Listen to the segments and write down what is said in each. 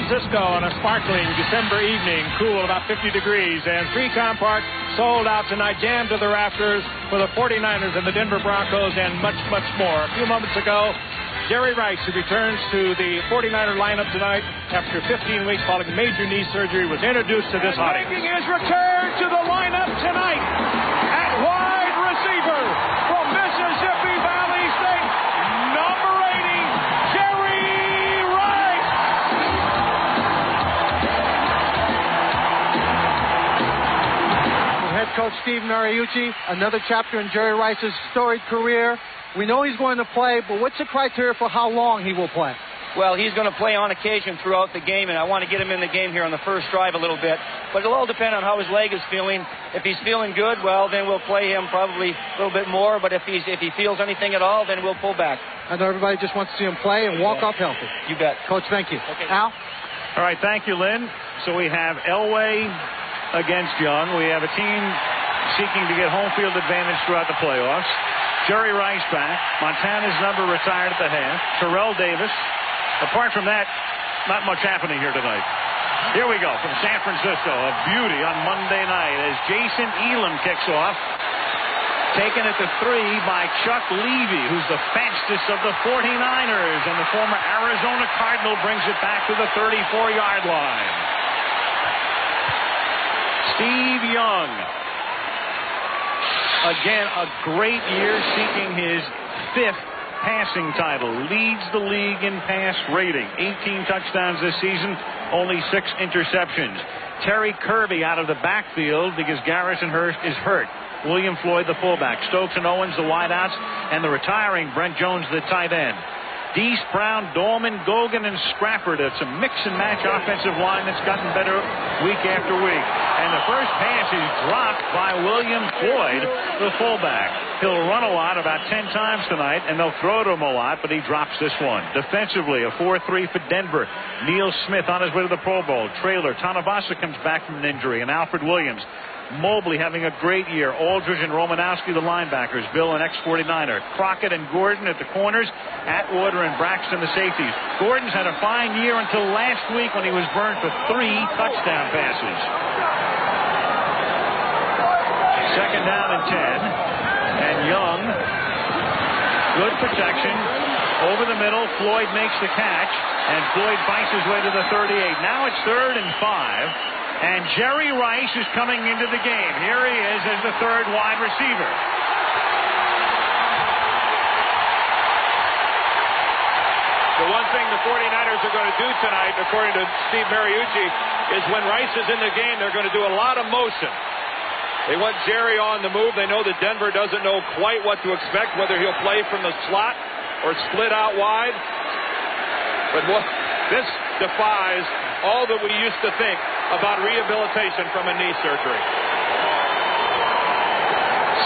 Francisco on a sparkling December evening, cool, about 50 degrees, and 3-Con Park sold out tonight, jammed to the rafters for the 49ers and the Denver Broncos and much, much more. A few moments ago, Jerry Rice, who returns to the 49er lineup tonight after 15 weeks following major knee surgery, was introduced to this audience. Making his return to the lineup tonight at wide receiver from Mississippi Valley State, number 80, Jerry Rice. Head coach Steve Mariucci, another chapter in Jerry Rice's storied career. We know he's going to play, but what's the criteria for how long he will play? Well, he's going to play on occasion throughout the game, and I want to get him in the game here on the first drive a little bit. But it'll all depend on how his leg is feeling. If he's feeling good, well, then we'll play him probably a little bit more. But if he feels anything at all, then we'll pull back. I know everybody just wants to see him play and walk up healthy. You bet. Coach, thank you. Okay. Al? All right, thank you, Lynn. So we have Elway against Young. We have a team seeking to get home field advantage throughout the playoffs. Jerry Rice back. Montana's number retired at the half. Terrell Davis. Apart from that, not much happening here tonight. Here we go from San Francisco. A beauty on Monday night as Jason Elam kicks off. Taken at the 3 by Chuck Levy, who's the fastest of the 49ers. And the former Arizona Cardinal brings it back to the 34-yard line. Steve Young. Again, a great year, seeking his 5th passing title. Leads the league in pass rating. 18 touchdowns this season, only 6 interceptions. Terry Kirby out of the backfield because Garrison Hurst is hurt. William Floyd, the fullback. Stokes and Owens, the wideouts. And the retiring Brent Jones, the tight end. Deese, Brown, Dolman, Gogan, and Scrappert. It's a mix-and-match offensive line that's gotten better week after week. And the first pass is dropped by William Floyd, the fullback. He'll run a lot, about 10 times tonight, and they'll throw to him a lot, but he drops this one. Defensively, a 4-3 for Denver. Neil Smith on his way to the Pro Bowl. Trailer. Tanavasa comes back from an injury, and Alfred Williams. Mobley having a great year. Aldridge and Romanowski, the linebackers. Bill, an ex-49er. Crockett and Gordon at the corners. Atwater and Braxton, the safeties. Gordon's had a fine year until last week when he was burned for 3 touchdown passes. Second down and 10. And Young, good protection. Over the middle, Floyd makes the catch. And Floyd fights his way to the 38. Now it's 3rd and 5. And Jerry Rice is coming into the game. Here he is as the 3rd wide receiver. The one thing the 49ers are going to do tonight, according to Steve Mariucci, is when Rice is in the game, they're going to do a lot of motion. They want Jerry on the move. They know that Denver doesn't know quite what to expect, whether he'll play from the slot or split out wide. But this defies all that we used to think about rehabilitation from a knee surgery.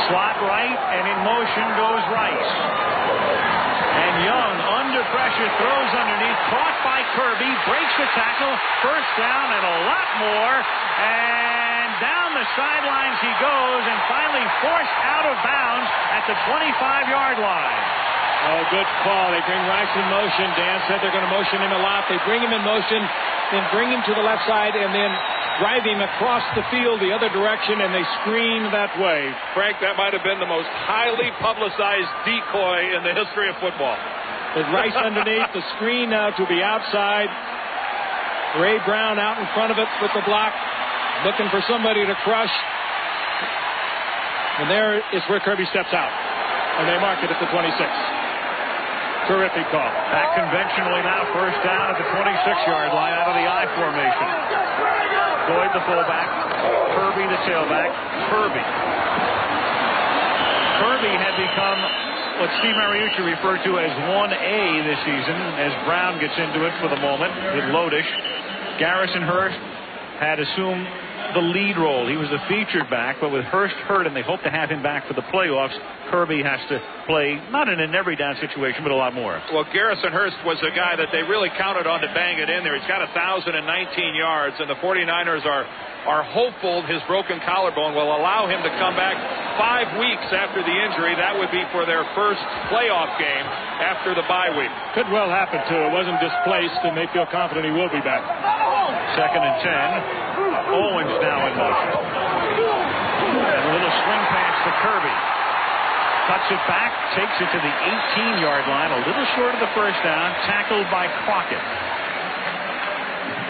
Slot right, and in motion goes Rice. And Young, under pressure, throws underneath, caught by Kirby, breaks the tackle, first down and a lot more. And down the sidelines he goes, and finally forced out of bounds at the 25-yard line. Oh, good call. They bring Rice in motion. Dan said they're going to motion him a lot. They bring him in motion, then bring him to the left side, and then drive him across the field the other direction, and they screen that way. Frank, that might have been the most highly publicized decoy in the history of football. With Rice underneath, the screen now to the outside. Ray Brown out in front of it with the block, looking for somebody to crush. And there is where Kirby steps out, and they mark it at the 26. Terrific call. Back conventionally now, first down at the 26-yard line out of the I formation. Floyd, the fullback. Kirby, the tailback. Kirby had become what Steve Mariucci referred to as 1A this season, as Brown gets into it for the moment with Lodish. Garrison Hurst had assumed the lead role. He was the featured back, but with Hurst hurt and they hope to have him back for the playoffs, Kirby has to play, not in an every down situation, but a lot more. Well, Garrison Hurst was a guy that they really counted on to bang it in there. He's got 1,019 yards, and the 49ers are hopeful his broken collarbone will allow him to come back 5 weeks after the injury. That would be for their first playoff game after the bye week. Could well happen, too. It wasn't displaced, and they feel confident he will be back. 2nd and 10. Owens now in motion. And a little swing pass to Kirby. Cuts it back, takes it to the 18-yard line, a little short of the first down, tackled by Crockett.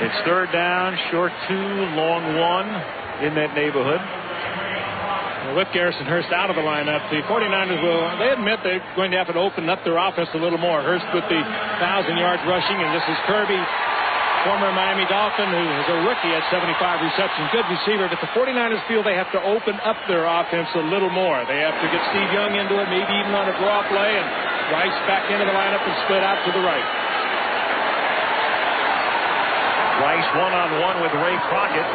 It's 3rd down, short 2, long 1 in that neighborhood. Well, with Garrison Hurst out of the lineup, the 49ers they admit they're going to have to open up their offense a little more. Hurst with the 1,000 yards rushing, and this is Kirby, former Miami Dolphin, who is a rookie at 75 receptions. Good receiver, but the 49ers feel they have to open up their offense a little more. They have to get Steve Young into it, maybe even on a draw play, and Rice back into the lineup and split out to the right. Rice one-on-one with Ray Crockett.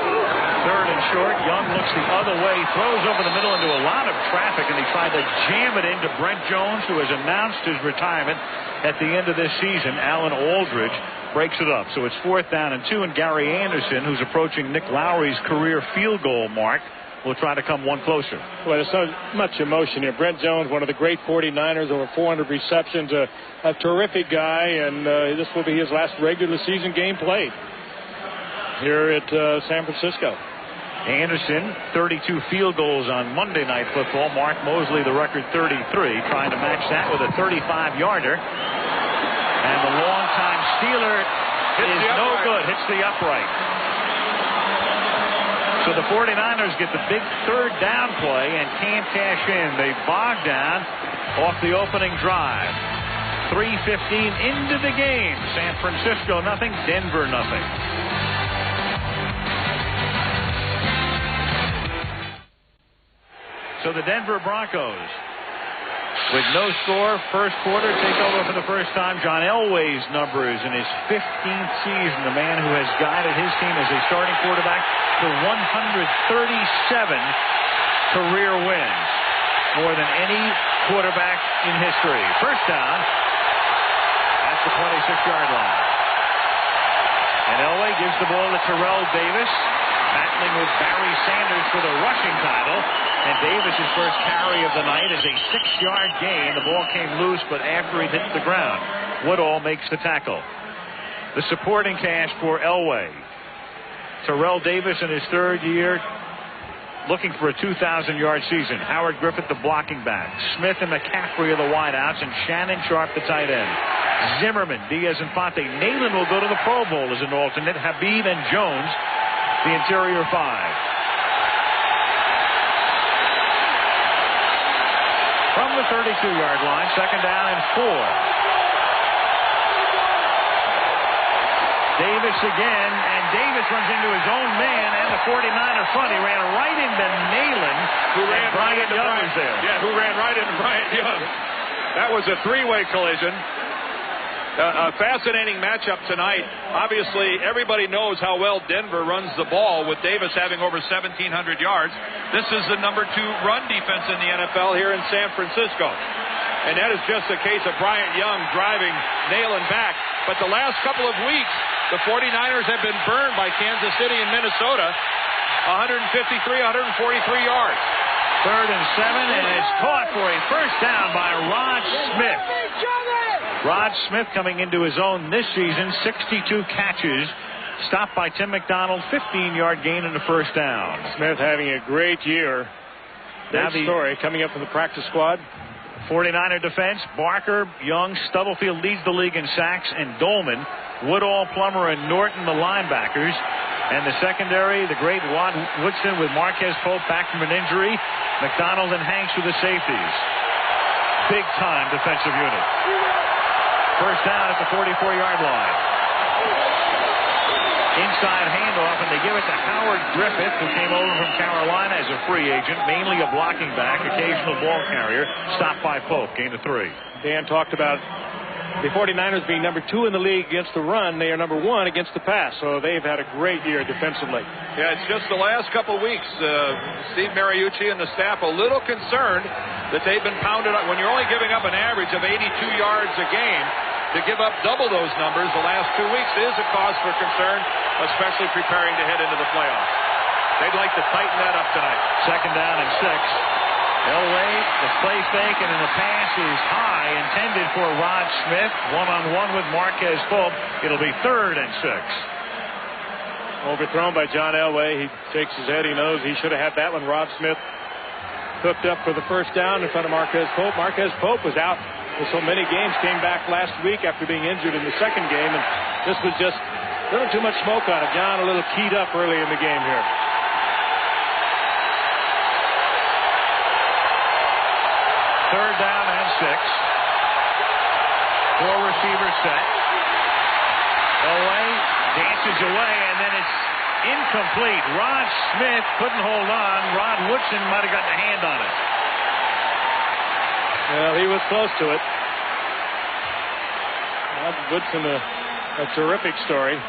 3rd and short. Young looks the other way, throws over the middle into a lot of traffic, and he tried to jam it into Brent Jones, who has announced his retirement at the end of this season. Alan Aldridge breaks it up. So it's 4th down and 2, and Gary Anderson, who's approaching Nick Lowry's career field goal mark, will try to come one closer. Well, there's so much emotion here. Brent Jones, one of the great 49ers, over 400 receptions, a terrific guy, and this will be his last regular season game played here at San Francisco. Anderson, 32 field goals on Monday Night Football. Mark Mosley, the record 33, trying to match that with a 35-yarder. And the longtime Steeler is no good, hits the upright. So the 49ers get the big 3rd down play and can't cash in. They bog down off the opening drive. 3:15 into the game. San Francisco nothing, Denver nothing. So the Denver Broncos, with no score, first quarter, take over for the first time. John Elway's numbers in his 15th season, the man who has guided his team as a starting quarterback to 137 career wins, more than any quarterback in history. First down at the 26-yard line. And Elway gives the ball to Terrell Davis, battling with Barry Sanders for the rushing title. And Davis's first carry of the night is a 6-yard gain. The ball came loose, but after it hit the ground, Woodall makes the tackle. The supporting cast for Elway. Terrell Davis in his 3rd year, looking for a 2,000-yard season. Howard Griffith, the blocking back. Smith and McCaffrey are the wideouts, and Shannon Sharp, the tight end. Zimmerman, Diaz-Infante. Nalen will go to the Pro Bowl as an alternate. Habib and Jones, the interior 5. From the 32-yard line, 2nd down and 4. Davis again, and Davis runs into his own man and the 49er front. He ran right into Nalen, who ran right into Young Bryant. was there. Yeah, who ran right into Bryant Young. That was a 3-way collision. A fascinating matchup tonight. Obviously, everybody knows how well Denver runs the ball, with Davis having over 1,700 yards. This is the number 2 run defense in the NFL here in San Francisco. And that is just a case of Bryant Young driving Nalen back. But the last couple of weeks, the 49ers have been burned by Kansas City and Minnesota. 153, 143 yards. 3rd and 7, and it's caught for a first down by Rod Smith. Rod Smith coming into his own this season, 62 catches, stopped by Tim McDonald, 15-yard gain in the first down. Smith having a great year. Now the story coming up from the practice squad. 49er defense, Barker, Young, Stubblefield leads the league in sacks, and Dolman, Woodall, Plummer, and Norton the linebackers. And the secondary, the great Rod Woodson with Marquez Pope back from an injury, McDonald and Hanks with the safeties. Big-time defensive unit. First down at the 44-yard line. Inside handoff, and they give it to Howard Griffith, who came over from Carolina as a free agent, mainly a blocking back, occasional ball carrier, stopped by Pope, gain of 3. Dan talked about the 49ers being number 2 in the league against the run, they are number 1 against the pass. So they've had a great year defensively. Yeah, it's just the last couple of weeks. Steve Mariucci and the staff a little concerned that they've been pounded up. When you're only giving up an average of 82 yards a game, to give up double those numbers the last 2 weeks is a cause for concern, especially preparing to head into the playoffs. They'd like to tighten that up tonight. 2nd down and 6. Elway, the play fake, and the pass is high, intended for Rod Smith. One-on-one with Marquez Pope. It'll be 3rd and 6. Overthrown by John Elway. He shakes his head. He knows he should have had that one. Rod Smith hooked up for the first down in front of Marquez Pope. Marquez Pope was out for so many games. Came back last week after being injured in the second game, and this was just a little too much smoke on it. John a little keyed up early in the game here. 3rd down and 6. 4 receivers set. Elway dances away, and then it's incomplete. Rod Smith couldn't hold on. Rod Woodson might have gotten a hand on it. Well, he was close to it. Rod Woodson, a terrific story.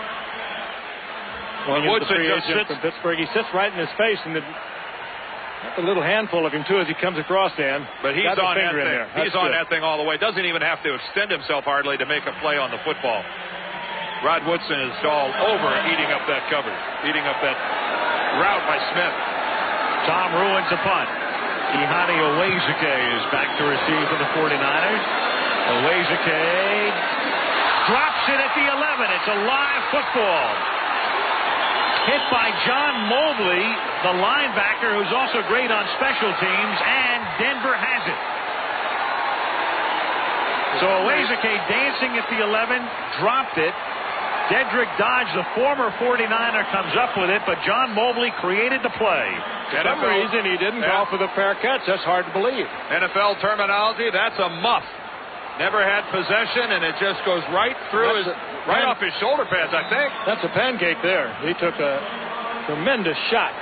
Woodson just sits from Pittsburgh. He sits right in his face, and a little handful of him too as he comes across, Dan. But he's on that thing. He's on that thing all the way. Doesn't even have to extend himself hardly to make a play on the football. Rod Woodson is all over eating up that cover, eating up that route by Smith. Tom ruins a punt. Ihani Owezike is back to receive for the 49ers. Owezike drops it at the 11. It's a live football. Hit by John Mobley, the linebacker, who's also great on special teams, and Denver has it. So Owezike dancing at the 11, dropped it. Dedrick Dodge, the former 49er, comes up with it, but John Mobley created the play. For some reason, he didn't call for the fair catch. That's hard to believe. NFL terminology, that's a muff. Never had possession, and it just goes right through right off his shoulder pads, I think. That's a pancake there. He took a tremendous shot.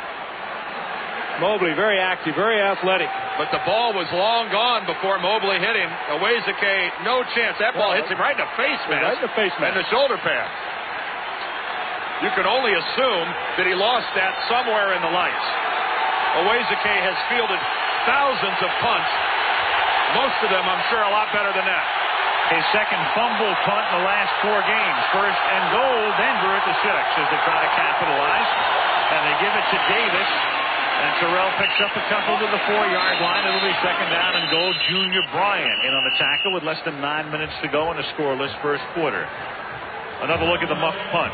Mobley, very active, very athletic. But the ball was long gone before Mobley hit him. Owezike, no chance. That ball hits him right in the face mask. Right in the face mask. And the shoulder pad. You can only assume that he lost that somewhere in the lights. Owezike has fielded thousands of punts. Most of them, I'm sure, a lot better than that. His second fumble punt in the last 4 games. 1st and goal, Denver at the 6 as they try to capitalize. And they give it to Davis. And Terrell picks up a couple to the 4-yard line. It'll be 2nd down and goal. Junior Bryant in on the tackle with less than 9 minutes to go in a scoreless first quarter. Another look at the muff punt.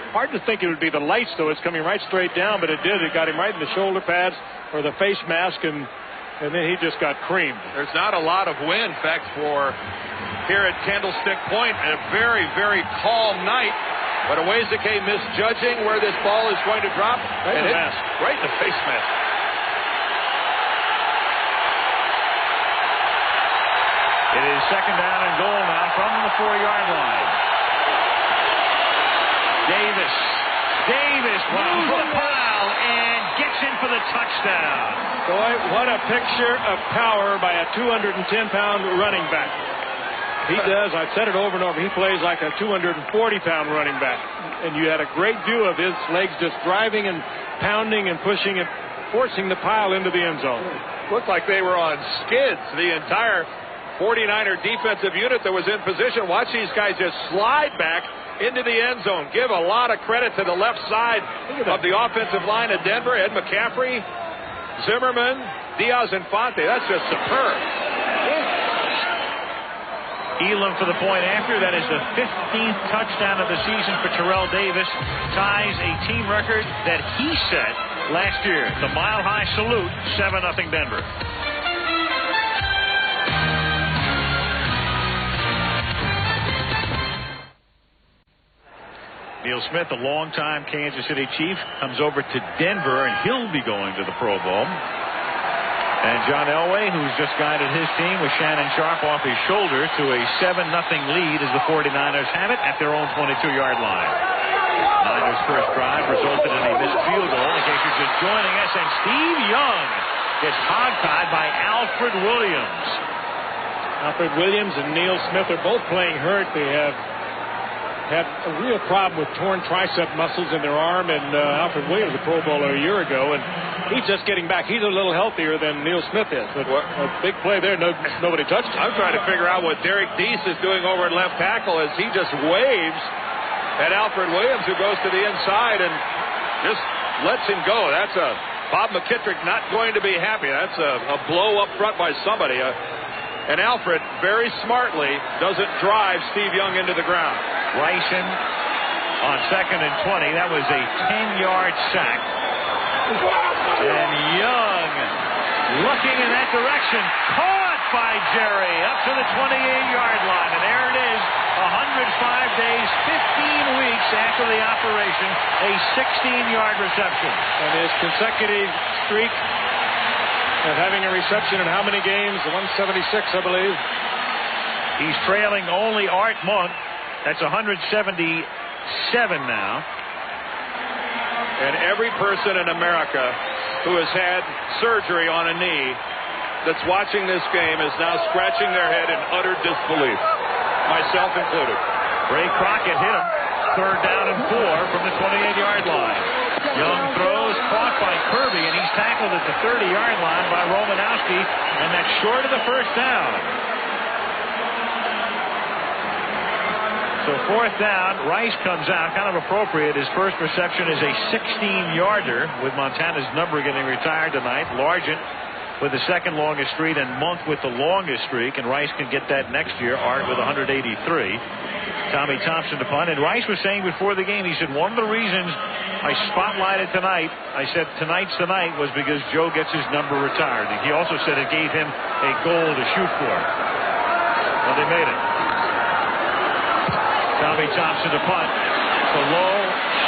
Hard to think it would be the lights, though. It's coming right straight down, but it did. It got him right in the shoulder pads or the face mask, and then he just got creamed. There's not a lot of wind, in fact, for here at Candlestick Point. A very, very calm night. But Owezike misjudging where this ball is going to drop. Right in the mask. Right in the face mask. It is 2nd down and goal now from the 4-yard line. Davis moves the pile and gets in for the touchdown. Boy, what a picture of power by a 210-pound running back. He does. I've said it over and over. He plays like a 240-pound running back. And you had a great view of his legs just driving and pounding and pushing and forcing the pile into the end zone. Looked like they were on skids. The entire 49er defensive unit that was in position. Watch these guys just slide back into the end zone. Give a lot of credit to the left side of the offensive line of Denver. Ed McCaffrey, Zimmerman, Diaz-Infante. That's just superb. Elam for the point after. That is the 15th touchdown of the season for Terrell Davis. Ties a team record that he set last year. The Mile High salute, 7-0 Denver. Neil Smith, a longtime Kansas City Chief, comes over to Denver, and he'll be going to the Pro Bowl. And John Elway, who's just guided his team with Shannon Sharp off his shoulder to a 7-0 lead as the 49ers have it at their own 22-yard line. Niners' first drive resulted in a missed field goal. In case you're just joining us, and Steve Young gets hogtied by Alfred Williams. Alfred Williams and Neil Smith are both playing hurt. They have had a real problem with torn tricep muscles in their arm, and Alfred Williams, a Pro Bowler a year ago, and he's just getting back. He's a little healthier than Neil Smith is, but a big play there. Nobody touched him. I'm trying to figure out what Derek Deese is doing over at left tackle as he just waves at Alfred Williams, who goes to the inside and just lets him go. That's Bob McKittrick not going to be happy. That's a blow up front by somebody. And Alfred, very smartly, doesn't drive Steve Young into the ground. Ryson on 2nd and 20. That was a 10-yard sack. And Young looking in that direction. Caught by Jerry up to the 28-yard line. And there it is. 105 days, 15 weeks after the operation. A 16-yard reception. And his consecutive streak of having a reception in how many games? 176, I believe. He's trailing only Art Monk. That's 177 now. And every person in America who has had surgery on a knee that's watching this game is now scratching their head in utter disbelief, myself included. Ray Crockett hit him. 3rd down and 4 from the 28-yard line. Young throws, caught by Kirby, and he's tackled at the 30-yard line by Romanowski, and that's short of the first down. So 4th down, Rice comes out, kind of appropriate. His first reception is a 16-yarder with Montana's number getting retired tonight. Largent with the second longest streak and Monk with the longest streak, and Rice can get that next year. Art with 183. Tommy Thompson to punt. And Rice was saying before the game, he said, one of the reasons I spotlighted tonight, I said tonight's the night, was because Joe gets his number retired. And he also said it gave him a goal to shoot for. Well, they made it. Tommy Thompson to punt. It's a low,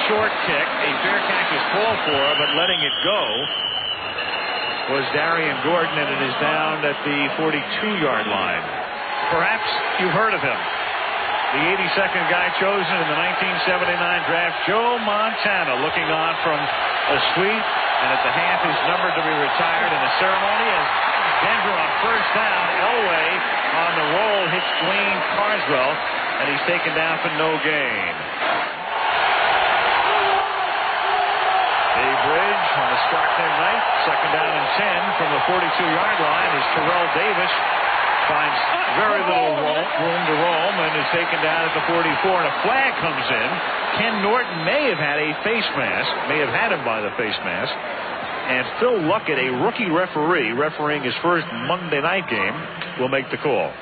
short kick. A fair catch is called for, but letting it go was Darian Gordon, and it is down at the 42-yard line. Perhaps you've heard of him. The 82nd guy chosen in the 1979 draft, Joe Montana, looking on from a suite, and at the half is numbered to be retired in a ceremony as Denver on first down. Elway on the roll hits Dwayne Carswell, and he's taken down for no gain. Dave Bridge on the Stockton night. 2nd down and 10 from the 42-yard line as Terrell Davis finds very little room to roam and is taken down at the 44, and a flag comes in. Ken Norton may have had a face mask, may have had him by the face mask, and Phil Luckett, a rookie referee refereeing his first Monday night game, will make the call.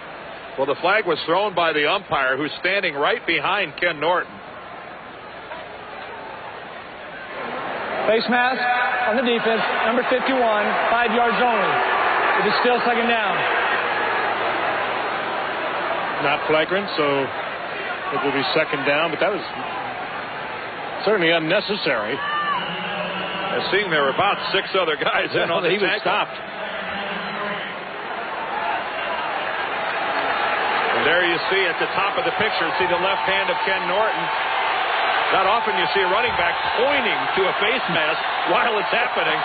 Well, the flag was thrown by the umpire, who's standing right behind Ken Norton. Face mask on the defense, number 51, 5 yards only. It is still 2nd down. Not flagrant, so it will be 2nd down, but that was certainly unnecessary. Seeing there were about 6 other guys in on the he was tackle. stopped. And there you see at the top of the picture, see the left hand of Ken Norton. Not often you see a running back pointing to a face mask while it's happening.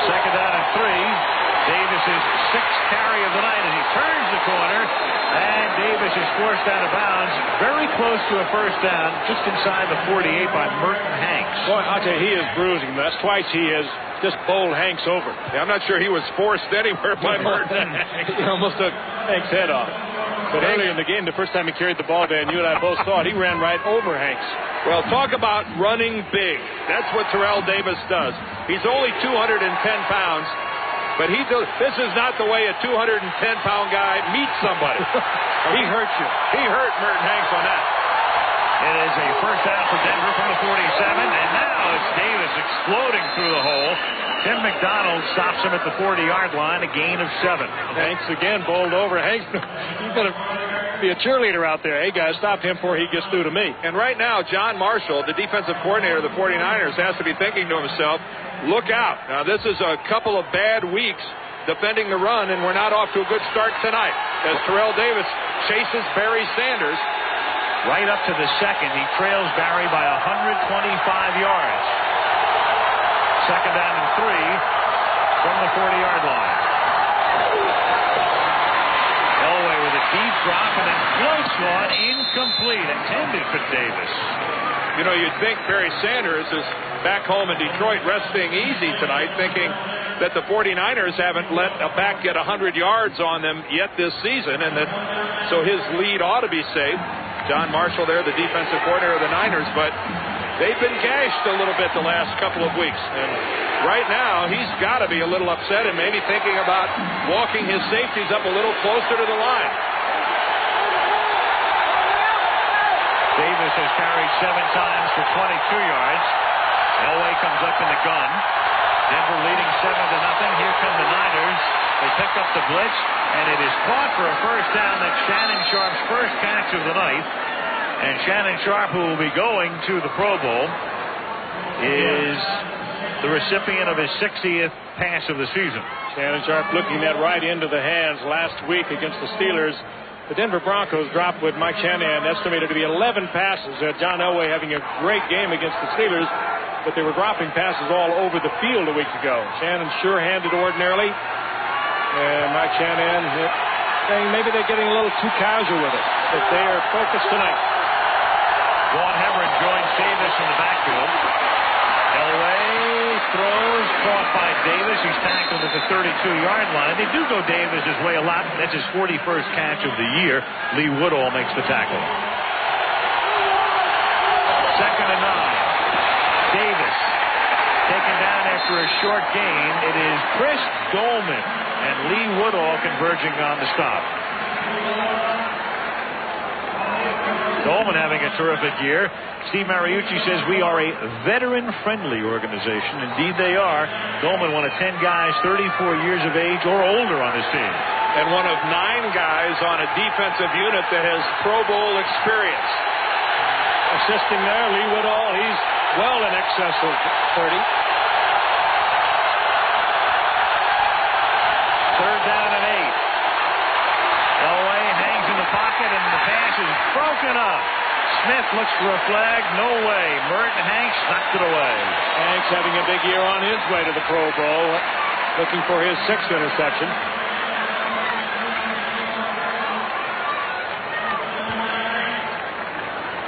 2nd down and 3. Davis's 6th carry of the night, and he turns the corner, and Davis is forced out of bounds very close to a first down, just inside the 48 by Merton Hanks. Boy, I'll tell you, he is bruising. That's twice he has just bowled Hanks over. Yeah, I'm not sure he was forced anywhere by Merton Hanks. He almost took Hanks' head off. But earlier in the game, the first time he carried the ball, Dan, you and I both saw it, he ran right over Hanks. Well, talk about running big. That's what Terrell Davis does. He's only 210 pounds. But this is not the way a 210-pound guy meets somebody. He hurt you. He hurt Merton Hanks on that. It is a first down for Denver from the 47, and now it's Davis exploding through the hole. Tim McDonald stops him at the 40-yard line, a gain of 7. Hanks again bowled over. Hanks, he's going to be a cheerleader out there. Hey, guys, stop him before he gets through to me. And right now, John Marshall, the defensive coordinator of the 49ers, has to be thinking to himself, look out. Now, this is a couple of bad weeks defending the run, and we're not off to a good start tonight as Terrell Davis chases Barry Sanders. Right up to the 2nd, he trails Barry by 125 yards. 2nd down and 3 from the 40-yard line. deep drop and then close one, incomplete, intended for Davis. You know, you'd think Barry Sanders is back home in Detroit resting easy tonight, thinking that the 49ers haven't let a back get 100 yards on them yet this season, and that so his lead ought to be safe. John Marshall there, the defensive coordinator of the Niners, but they've been gashed a little bit the last couple of weeks. And right now, he's got to be a little upset and maybe thinking about walking his safeties up a little closer to the line. Davis has carried 7 times for 22 yards. Elway comes up in the gun. Denver leading 7-0. Here come the Niners. They pick up the blitz, and it is caught for a first down. That's Shannon Sharp's first catch of the night. And Shannon Sharp, who will be going to the Pro Bowl, is the recipient of his 60th pass of the season. Shannon Sharp looking that right into the hands last week against the Steelers. The Denver Broncos dropped with Mike Shanahan estimated to be 11 passes. John Elway having a great game against the Steelers, but they were dropping passes all over the field a week ago. Shannon sure-handed ordinarily, and Mike Shanahan saying maybe they're getting a little too casual with it, but they are focused tonight. Vaughn Hebron joins Davis in the backfield. Elway throws, caught by Davis. He's tackled at the 32-yard line. They do go Davis's way a lot. That's his 41st catch of the year. Lee Woodall makes the tackle. 2nd and 9. Davis taken down after a short gain. It is Chris Dolman and Lee Woodall converging on the stop. Dolman having a terrific year. Steve Mariucci says we are a veteran-friendly organization. Indeed they are. Dolman, one of 10 guys 34 years of age or older on his team. And one of 9 guys on a defensive unit that has Pro Bowl experience. Assisting there, Lee Woodall, he's well in excess of 30. 3rd down and 8. Elway hangs in the pocket and the pass is broken up. Smith looks for a flag. No way. Merton Hanks knocked it away. Hanks having a big year on his way to the Pro Bowl, looking for his 6th interception.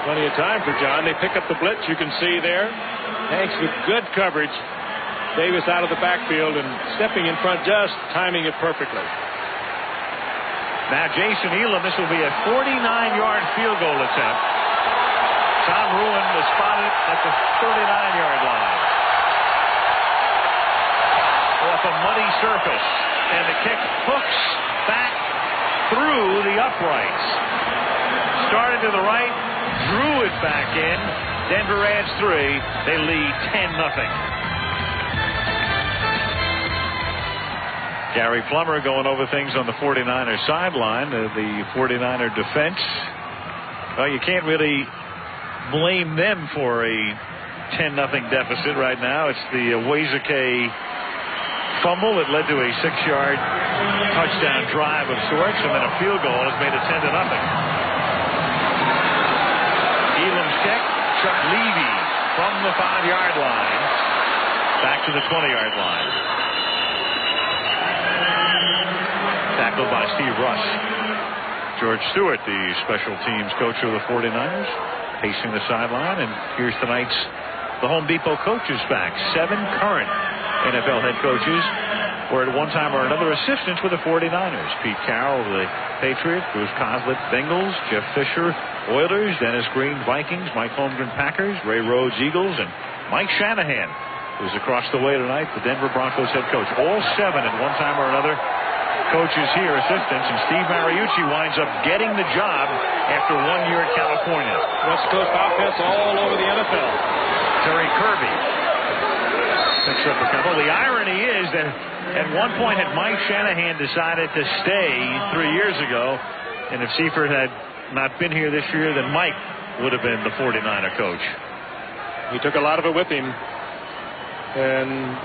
Plenty of time for John. They pick up the blitz. You can see there. Hanks with good coverage. Davis out of the backfield and stepping in front, just timing it perfectly. Now Jason Elam, this will be a 49-yard field goal attempt. Tom Ruin was spotted at the 39-yard line. Off a muddy surface. And the kick hooks back through the uprights. Started to the right, drew it back in. Denver adds 3. They lead 10-0. Gary Plummer going over things on the 49ers sideline. The 49er defense. Well, you can't really blame them for a 10-0 deficit right now. It's the Wazake fumble that led to a 6-yard touchdown drive of sorts, and then a field goal has made it 10-0. Elam's kick, Chuck Levy from the 5-yard line back to the 20-yard line. Tackled by Steve Russ. George Stewart, the special teams coach of the 49ers, pacing the sideline. And here's tonight's the Home Depot coaches back. 7 current NFL head coaches were at one time or another assistants with the 49ers. Pete Carroll, the Patriots, Bruce Coslet, Bengals, Jeff Fisher, Oilers, Dennis Green, Vikings, Mike Holmgren, Packers, Ray Rhodes, Eagles, and Mike Shanahan, who's across the way tonight, the Denver Broncos head coach. All 7 at one time or another coaches here, assistants, and Steve Mariucci winds up getting the job after 1 year at California. West Coast offense all over the NFL. Terry Kirby picks up a couple. The irony is that at one point had Mike Shanahan decided to stay 3 years ago, and if Seifert had not been here this year, then Mike would have been the 49er coach. He took a lot of it with him, and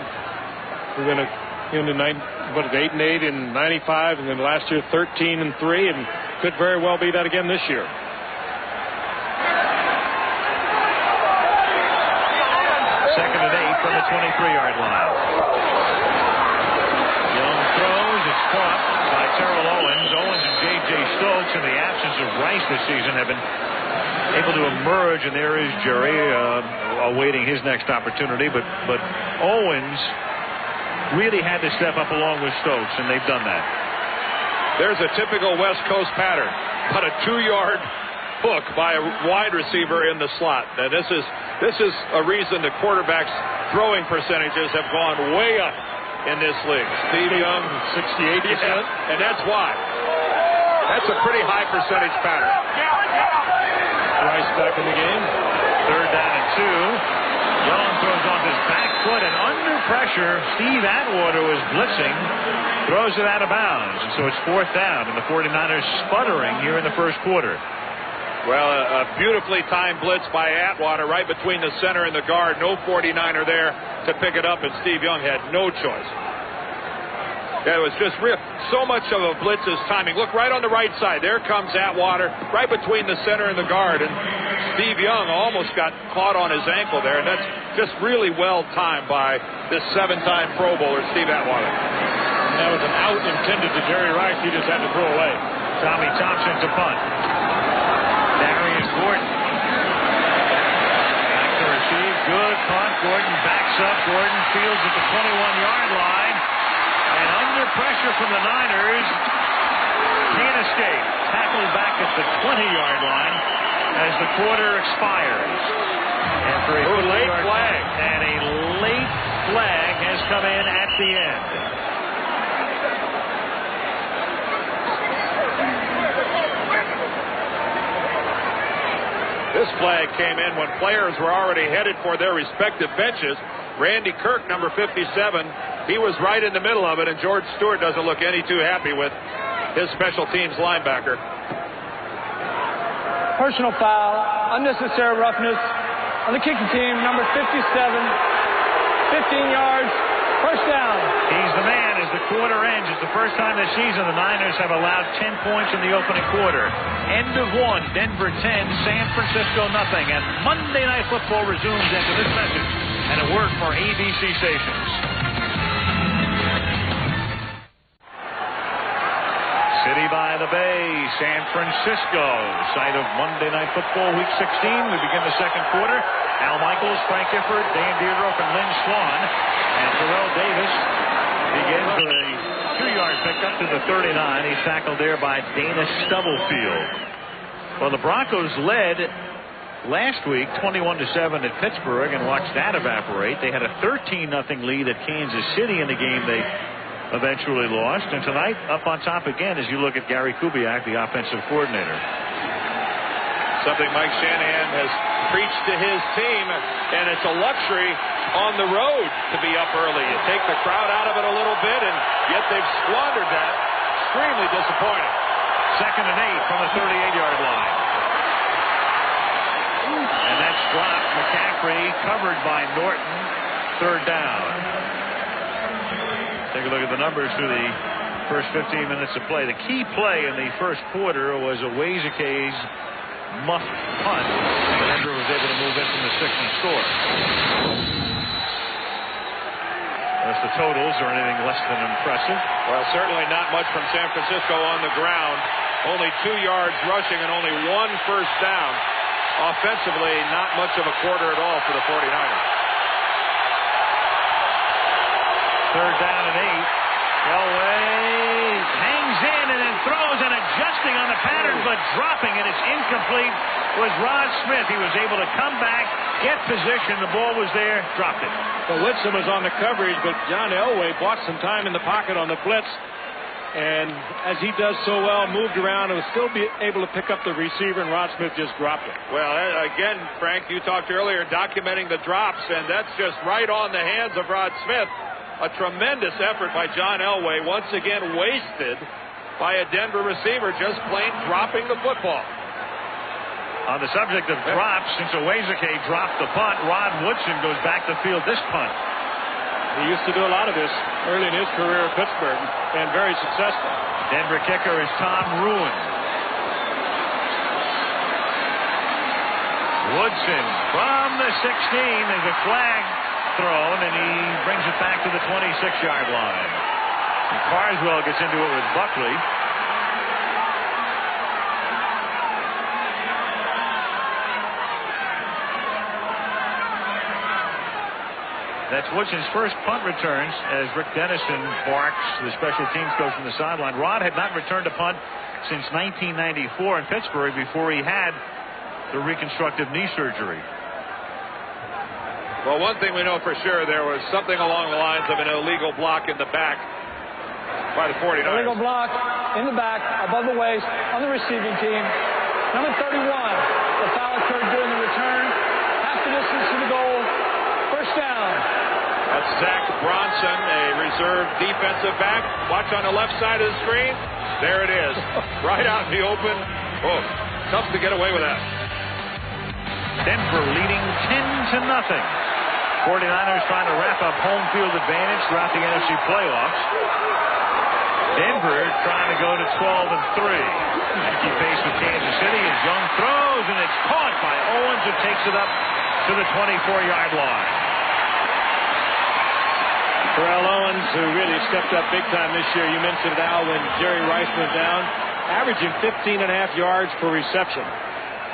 we're going to into 8-8 in 95, and then last year 13-3, and could very well be that again this year. Second and 8 from the 23-yard line. Young throws. It's caught by Terrell Owens. Owens and J.J. Stokes, in the absence of Rice this season, have been able to emerge, and there is Jerry awaiting his next opportunity. But Owens really had to step up along with Stokes, and they've done that. There's a typical West Coast pattern, but a 2-yard hook by a wide receiver in the slot. And this is a reason the quarterbacks' throwing percentages have gone way up in this league. Steve Young, 68%. Yeah, and that's why. That's a pretty high percentage pattern. Rice back in the game. 3rd down and 2. Young throws off his back foot, and under pressure, Steve Atwater was blitzing, throws it out of bounds. And so it's 4th down, and the 49ers sputtering here in the first quarter. Well, a beautifully timed blitz by Atwater right between the center and the guard. No 49er there to pick it up, and Steve Young had no choice. Yeah, it was just real. So much of a blitz is timing. Look right on the right side. There comes Atwater right between the center and the guard, and Steve Young almost got caught on his ankle there, and that's just really well timed by this 7-time Pro Bowler, Steve Atwater. And that was an out intended to Jerry Rice. He just had to throw away. Tommy Thompson to punt. Darius Gordon back to receive. Good punt. Gordon backs up. Gordon fields at the 21-yard line. And under pressure from the Niners, can't escape. Tackled back at the 20-yard line as the quarter expires. And for a late flag. And a late flag has come in at the end. This flag came in when players were already headed for their respective benches. Randy Kirk, number 57, he was right in the middle of it, and George Stewart doesn't look any too happy with his special teams linebacker. Personal foul, unnecessary roughness on the kicking team, number 57, 15 yards, first down. He's the man as the quarter ends. It's the first time this season the Niners have allowed 10 points in the opening quarter. End of 1, Denver 10, San Francisco nothing. And Monday Night Football resumes after this message and a word for ABC stations. City by the Bay, San Francisco, site of Monday Night Football Week 16. We begin the second quarter. Al Michaels, Frank Gifford, Dan Deirdre, and Lynn Swan. And Terrell Davis begins with a 2-yard pickup to the 39. He's tackled there by Dana Stubblefield. Well, the Broncos led last week 21-7 at Pittsburgh and watched that evaporate. They had a 13-0 lead at Kansas City in the game they eventually lost. And tonight, up on top again as you look at Gary Kubiak, the offensive coordinator. Something Mike Shanahan has preached to his team, and it's a luxury on the road to be up early. You take the crowd out of it a little bit, and yet they've squandered that. Extremely disappointing. 2nd and 8 from the 38-yard line. And that's dropped. McCaffrey covered by Norton. 3rd down. Take a look at the numbers through the first 15 minutes of play. The key play in the first quarter was a Wazeke's muffed punt. Denver was able to move in from the 6 and score. As the totals are anything less than impressive. Well, certainly not much from San Francisco on the ground. Only 2 yards rushing and only 1 first down. Offensively, not much of a quarter at all for the 49ers. 3rd down and 8. Elway hangs in and then throws and adjusting on the pattern, but dropping, and it's incomplete, was Rod Smith. He was able to come back, get position. The ball was there, dropped it. Well, Whitson was on the coverage, but John Elway bought some time in the pocket on the blitz. And as he does so well, moved around and was still be able to pick up the receiver, and Rod Smith just dropped it. Well, again, Frank, you talked earlier documenting the drops, and that's just right on the hands of Rod Smith. A tremendous effort by John Elway, once again wasted by a Denver receiver, just plain dropping the football. On the subject of drops, since Owezeke dropped the punt, Rod Woodson goes back to field this punt. He used to do a lot of this early in his career at Pittsburgh, and very successful. Denver kicker is Tom Ruin. Woodson from the 16. There's a flag thrown, and he brings it back to the 26-yard line. And Carswell gets into it with Buckley. That's Woodson's first punt returns as Rick Dennison barks, the special teams coach from the sideline. Rod had not returned a punt since 1994 in Pittsburgh before he had the reconstructive knee surgery. Well, one thing we know for sure, there was something along the lines of an illegal block in the back by the 49ers. Illegal block in the back, above the waist, on the receiving team. Number 31. The foul occurred during the return. Half the distance to the goal. First down. That's Zach Bronson, a reserve defensive back. Watch on the left side of the screen. There it is. Right out in the open. Oh, tough to get away with that. Denver leading 10-0. 49ers trying to wrap up home field advantage throughout the NFC playoffs. Denver trying to go to 12-3 and keep pace with Kansas City as Young throws, and it's caught by Owens, who takes it up to the 24-yard line. Terrell Owens, who really stepped up big time this year. You mentioned it, Al, when Jerry Rice went down, averaging 15.5 yards per reception.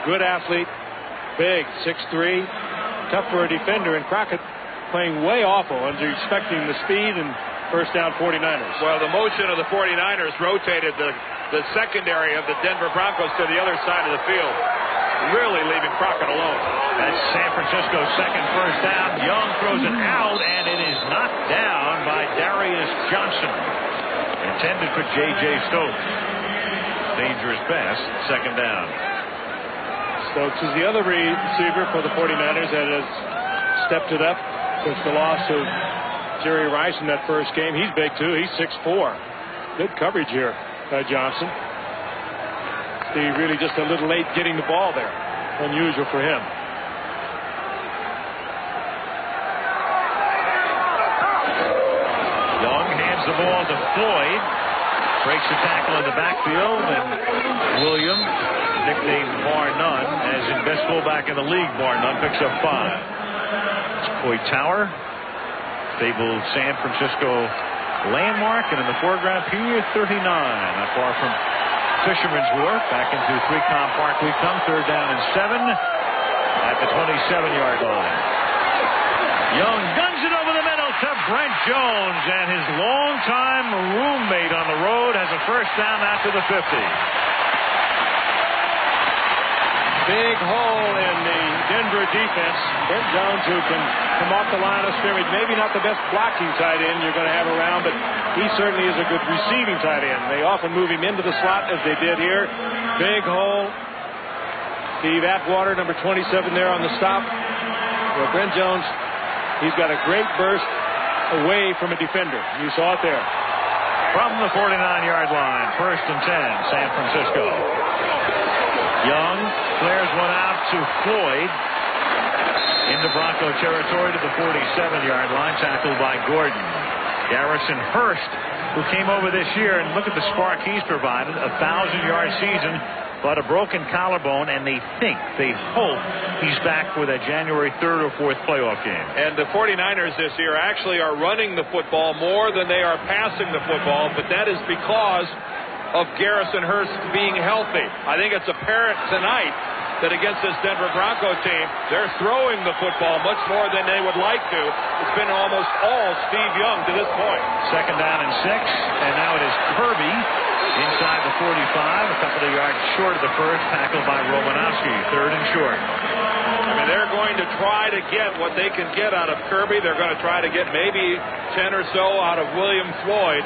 Good athlete, big, 6'3", tough for a defender, and Crockett playing way off Owens. You're expecting the speed and first down 49ers. Well, the motion of the 49ers rotated the secondary of the Denver Broncos to the other side of the field, really leaving Crockett alone. That's San Francisco's second first down. Young throws it out, and it is knocked down by Darius Johnson. Intended for J.J. Stokes. Dangerous pass, second down. Stokes is the other receiver for the 49ers that has stepped it up since the loss of Jerry Rice in that first game. He's big, too. He's 6'4". Good coverage here by Johnson. Steve really just a little late getting the ball there. Unusual for him. Young hands the ball to Floyd. Breaks the tackle in the backfield, and William, nicknamed Bar None, as in best fullback in the league, Bar None, picks up 5. It's Coy Tower, fabled San Francisco landmark, and in the foreground, Pier 39, not far from Fisherman's Wharf. Back into 3Com Park we come, third down and 7 at the 27-yard line. Young guns it over the middle to Brent Jones, and his longtime roommate on the road has a first down after the 50. Big hole in the Denver defense. Brent Jones, who can come off the line of scrimmage, maybe not the best blocking tight end you're going to have around, but he certainly is a good receiving tight end. They often move him into the slot as they did here. Big hole. Steve Atwater, number 27 there on the stop. Well, Brent Jones, he's got a great burst away from a defender. You saw it there. From the 49-yard line, first and 10, San Francisco. Young flares one out to Floyd into Bronco territory to the 47-yard line, tackled by Gordon. Garrison Hurst, who came over this year, and look at the spark he's provided, 1,000-yard season, but a broken collarbone, and they hope he's back for that January 3rd or 4th playoff game. And the 49ers this year actually are running the football more than they are passing the football, but that is because of Garrison Hurst being healthy. I think it's apparent tonight that against this Denver Bronco team, they're throwing the football much more than they would like to. It's been almost all Steve Young to this point. Second down and 6, and now it is Kirby inside the 45, a couple of yards short of the first, tackled by Romanowski, third and short. I mean, they're going to try to get what they can get out of Kirby. They're going to try to get maybe 10 or so out of William Floyd.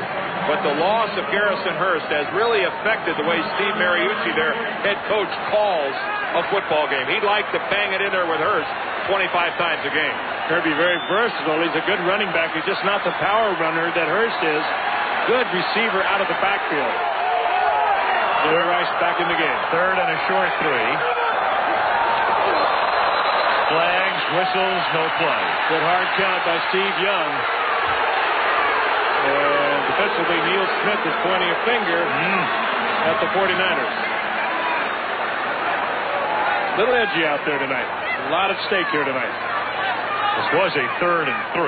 But the loss of Garrison Hurst has really affected the way Steve Mariucci, their head coach, calls a football game. He'd like to bang it in there with Hurst 25 times a game. Kirby very versatile. He's a good running back. He's just not the power runner that Hurst is. Good receiver out of the backfield. Jerry Rice back in the game. Third and a short 3. Flags, whistles, no play. Good hard count by Steve Young. And defensively, Neil Smith is pointing a finger at the 49ers. Little edgy out there tonight. A lot at stake here tonight. This was a third and 3.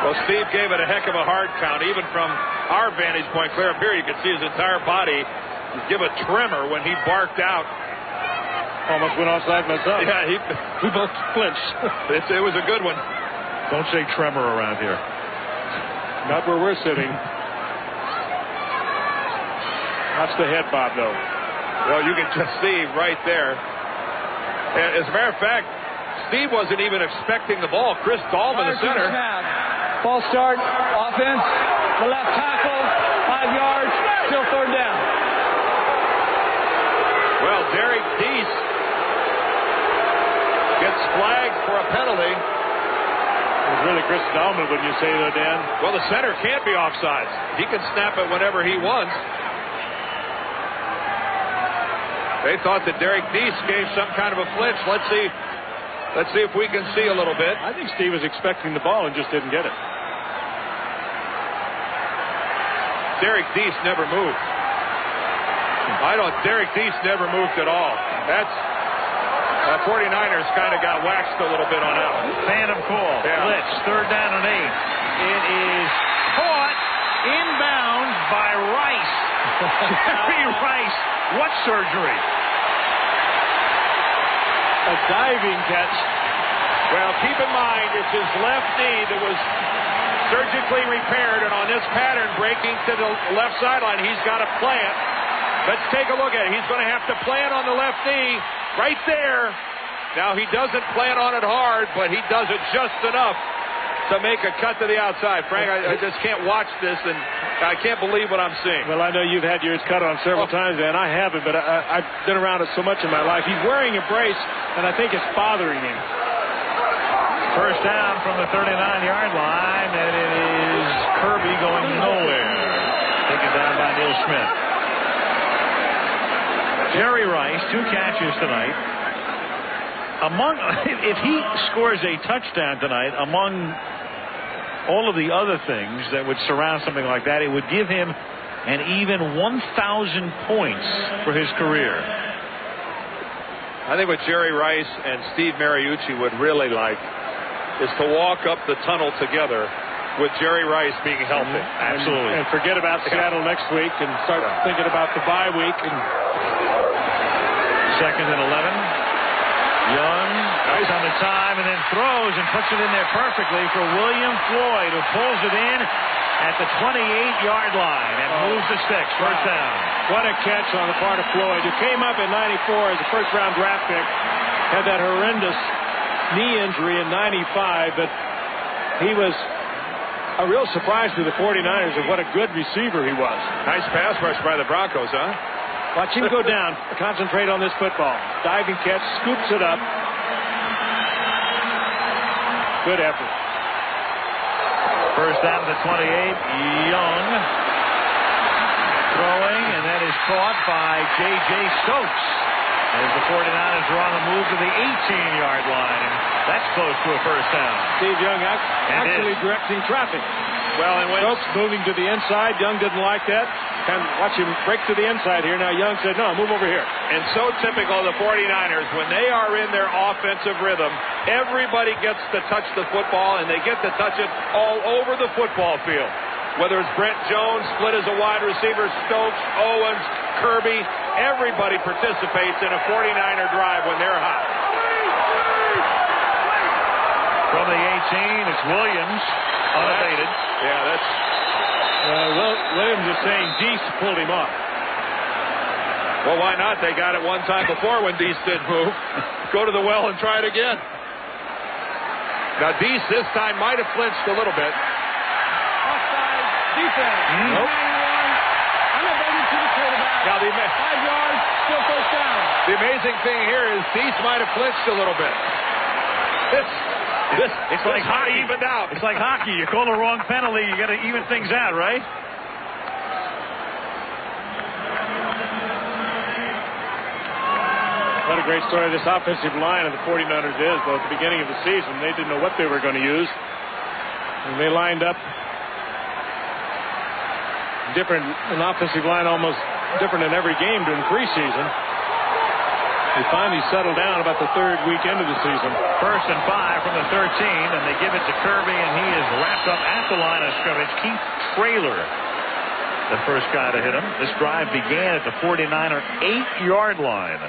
Well, Steve gave it a heck of a hard count. Even from our vantage point clear up here, you could see his entire body give a tremor when he barked out Almost went offside myself. Yeah, we both flinched. It was a good one. Don't say tremor around here. Not where we're sitting. That's the head bob, though. Well, you can just see right there. As a matter of fact, Steve wasn't even expecting the ball. Chris Dahlman, the center. Ball start, offense, the left tackle, 5 yards, still third down. Well, Derek Deese gets flagged for a penalty. It was really Chris Dahlman, wouldn't you say, though, Dan? Well, the center can't be offsides. He can snap it whenever he wants. They thought that Derek Deese gave some kind of a flinch. Let's see if we can see a little bit. I think Steve was expecting the ball and just didn't get it. Derek Deese never moved. Derek Deese never moved at all. That's 49ers kind of got waxed a little bit on that one. Phantom call. Yeah. Blitz. Third down and 8. It is caught inbounds by Rice. Jerry Rice. What surgery? A diving catch. Well, keep in mind, it's his left knee that was surgically repaired, and on this pattern, breaking to the left sideline, he's got to plant. Let's take a look at it. He's going to have to plant on the left knee right there. Now, he doesn't plant on it hard, but he does it just enough to make a cut to the outside. Frank, I just can't watch this, and I can't believe what I'm seeing. Well, I know you've had yours cut on several times, and I haven't, but I've been around it so much in my life. He's wearing a brace, and I think it's bothering him. First down from the 39-yard line, and it is Kirby going nowhere. Taken down by Neil Smith. Jerry Rice, 2 catches tonight. If he scores a touchdown tonight, among all of the other things that would surround something like that, it would give him an even 1,000 points for his career. I think what Jerry Rice and Steve Mariucci would really like is to walk up the tunnel together with Jerry Rice being healthy. Absolutely. And forget about Seattle next week and start thinking about the bye week. And second and 11. Young goes on the time and then throws and puts it in there perfectly for William Floyd, who pulls it in at the 28-yard line and moves the sticks. First down. What a catch on the part of Floyd, who came up in 94 as a first-round draft pick, had that horrendous knee injury in 95, but he was a real surprise to the 49ers of what a good receiver he was. Nice pass rush by the Broncos, huh? Watch him go down. Concentrate on this football. Diving catch, scoops it up. Good effort. First down to the 28. Young throwing, and that is caught by J.J. Stokes. As the 49ers are on the move to the 18-yard line, and that's close to a first down. Steve Young actually directing traffic. Well, and when Stokes moving to the inside, Young didn't like that. Kind of watch him break to the inside here. Now Young said, no, move over here. And so typical of the 49ers, when they are in their offensive rhythm, everybody gets to touch the football, and they get to touch it all over the football field. Whether it's Brent Jones, split as a wide receiver, Stokes, Owens, Kirby, everybody participates in a 49er drive when they're hot. From the 18, it's Williams, unabated. Yeah, that's... Williams is saying Deese pulled him off. Well, why not? They got it one time before when Deese didn't move. Go to the well and try it again. Now, Deese this time might have flinched a little bit. Offside defense. Nope. Unabated to the quarterback. Now, 5 yards, still first down. the amazing thing here is Deese might have flinched a little bit. It's like hockey. Evened out. It's like hockey. You call the wrong penalty, you got to even things out, right? What a great story this offensive line of the 49ers is. Though at the beginning of the season, they didn't know what they were going to use. And they lined up different, an offensive line almost different in every game during preseason. They finally settled down about the third week into the season. 1st and 5 from the 13, and they give it to Kirby, and he is wrapped up at the line of scrimmage. Keith Traylor, the first guy to hit him. This drive began at the 49er 8-yard line.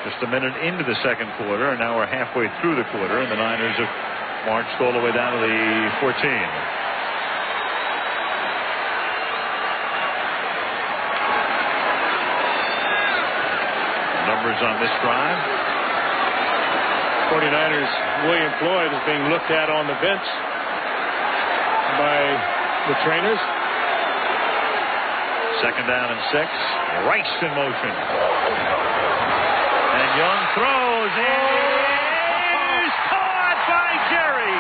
Just a minute into the second quarter, and now we're halfway through the quarter, and the Niners have marched all the way down to the 14. Numbers on this drive. 49ers, William Floyd is being looked at on the bench by the trainers. Second down and 6. Rice in motion. And Young throws, and is caught by Jerry.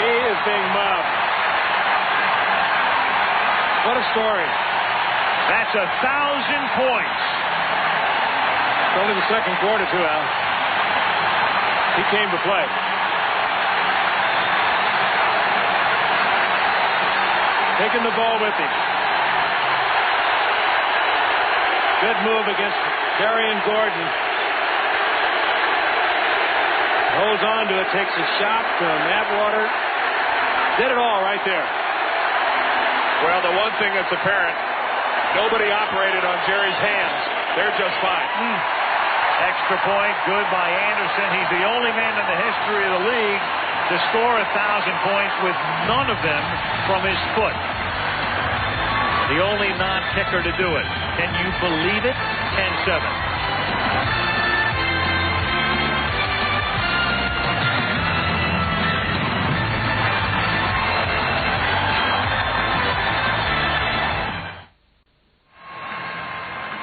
He is being mobbed. What a story. That's 1,000 points. It's only the second quarter, too, Al. He came to play. Taking the ball with him. Good move against Darian Gordon. Holds on to it, takes a shot from Atwater. Did it all right there. Well, the one thing that's apparent, nobody operated on Jerry's hands. They're just fine. Extra point, good by Anderson. He's the only man in the history of the league to score 1,000 points with none of them from his foot. The only non-kicker to do it. Can you believe it? 10-7.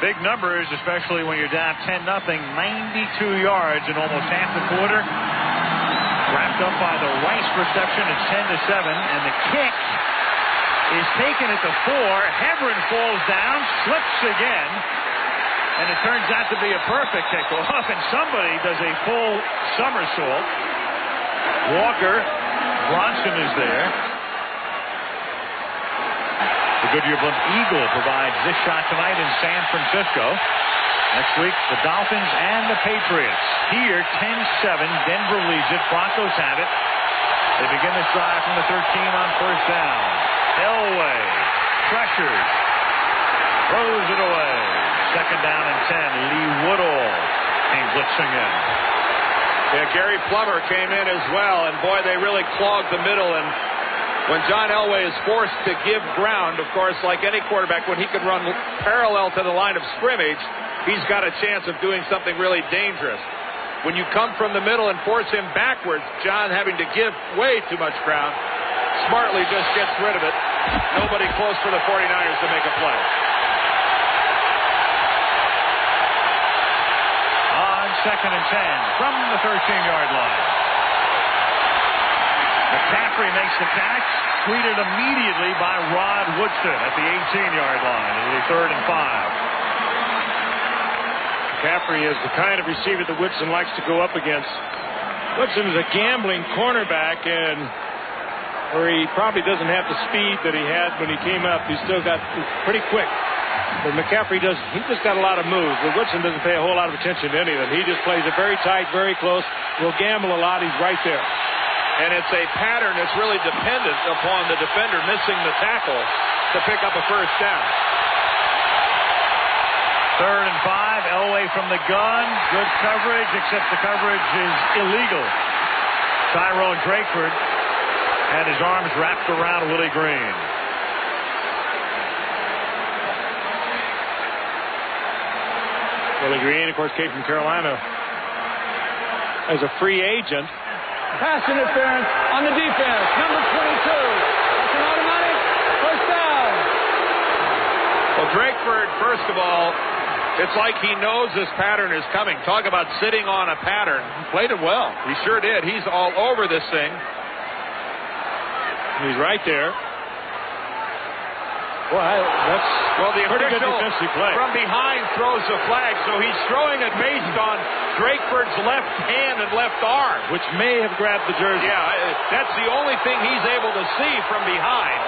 Big numbers, especially when you're down 10-0, 92 yards in almost half the quarter. Wrapped up by the Rice reception at 10-7, and the kick is taken at the 4. Hebron falls down, slips again, and it turns out to be a perfect kickoff, and somebody does a full somersault. Walker, Bronson is there. The Goodyear Blimp Eagle provides this shot tonight in San Francisco. Next week, the Dolphins and the Patriots. Here, 10-7, Denver leads it. Broncos have it. They begin this drive from the 13 on first down. Elway pressures, throws it away. Second down and 10. Lee Woodall came blitzing in. Yeah, Gary Plummer came in as well, and boy, they really clogged the middle. And when John Elway is forced to give ground, of course, like any quarterback, when he can run parallel to the line of scrimmage, he's got a chance of doing something really dangerous. When you come from the middle and force him backwards, John having to give way too much ground, smartly just gets rid of it. Nobody close for the 49ers to make a play. On second and 10 from the 13-yard line. McCaffrey makes the catch, greeted immediately by Rod Woodson at the 18-yard line. It'll be 3rd and 5. McCaffrey is the kind of receiver that Woodson likes to go up against. Woodson is a gambling cornerback, and where he probably doesn't have the speed that he had when he came up. He's pretty quick. But McCaffrey he just got a lot of moves. But Woodson doesn't pay a whole lot of attention to any of them. He just plays it very tight, very close. Will gamble a lot. He's right there. And it's a pattern that's really dependent upon the defender missing the tackle to pick up a first down. 3rd and 5. Elway from the gun. Good coverage, except the coverage is illegal. Tyrone Drakeford had his arms wrapped around Willie Green. Willie Green, of course, came from Carolina as a free agent. Pass interference on the defense. Number 22. That's an automatic first down. Well, Drakeford, first of all, it's like he knows this pattern is coming. Talk about sitting on a pattern. He played it well. He sure did. He's all over this thing. He's right there. Well, the pretty good official defensive play. From behind throws the flag, so he's throwing it based on Drakeford's left hand and left arm, which may have grabbed the jersey. Yeah, that's the only thing he's able to see from behind.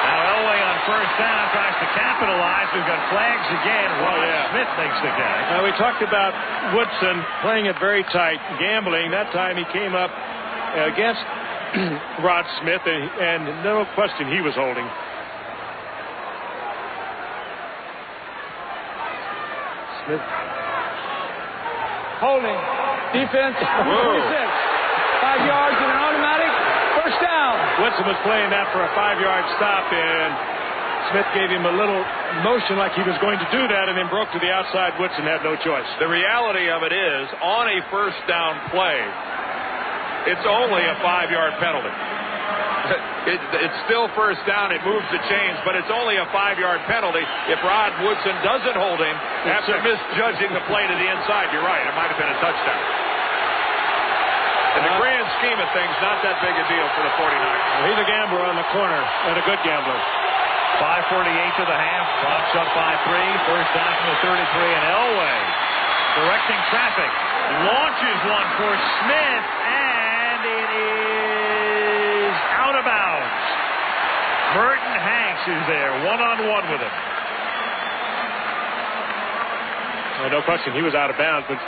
Now Elway on first down tries to capitalize. We've got flags again. Smith makes the catch. Now we talked about Woodson playing it very tight, gambling. That time he came up against Rod Smith, and no question he was holding. Smith. Holding. Defense. 26. 5 yards and an automatic first down. Woodson was playing that for a 5-yard stop, and Smith gave him a little motion like he was going to do that and then broke to the outside. Woodson had no choice. The reality of it is, on a first down play, it's only a 5-yard penalty. It's still first down. It moves the chains, but it's only a 5-yard penalty if Rod Woodson doesn't hold him after misjudging the play to the inside. You're right. It might have been a touchdown. In the grand scheme of things, not that big a deal for the 49ers. Well, he's a gambler on the corner, and a good gambler. 5:48 to the half. Bronx up by 3. First down from the 33, and Elway directing traffic. Launches one for Smith, and it is out of bounds. Merton Hanks is there, one-on-one with him. No question, he was out of bounds, but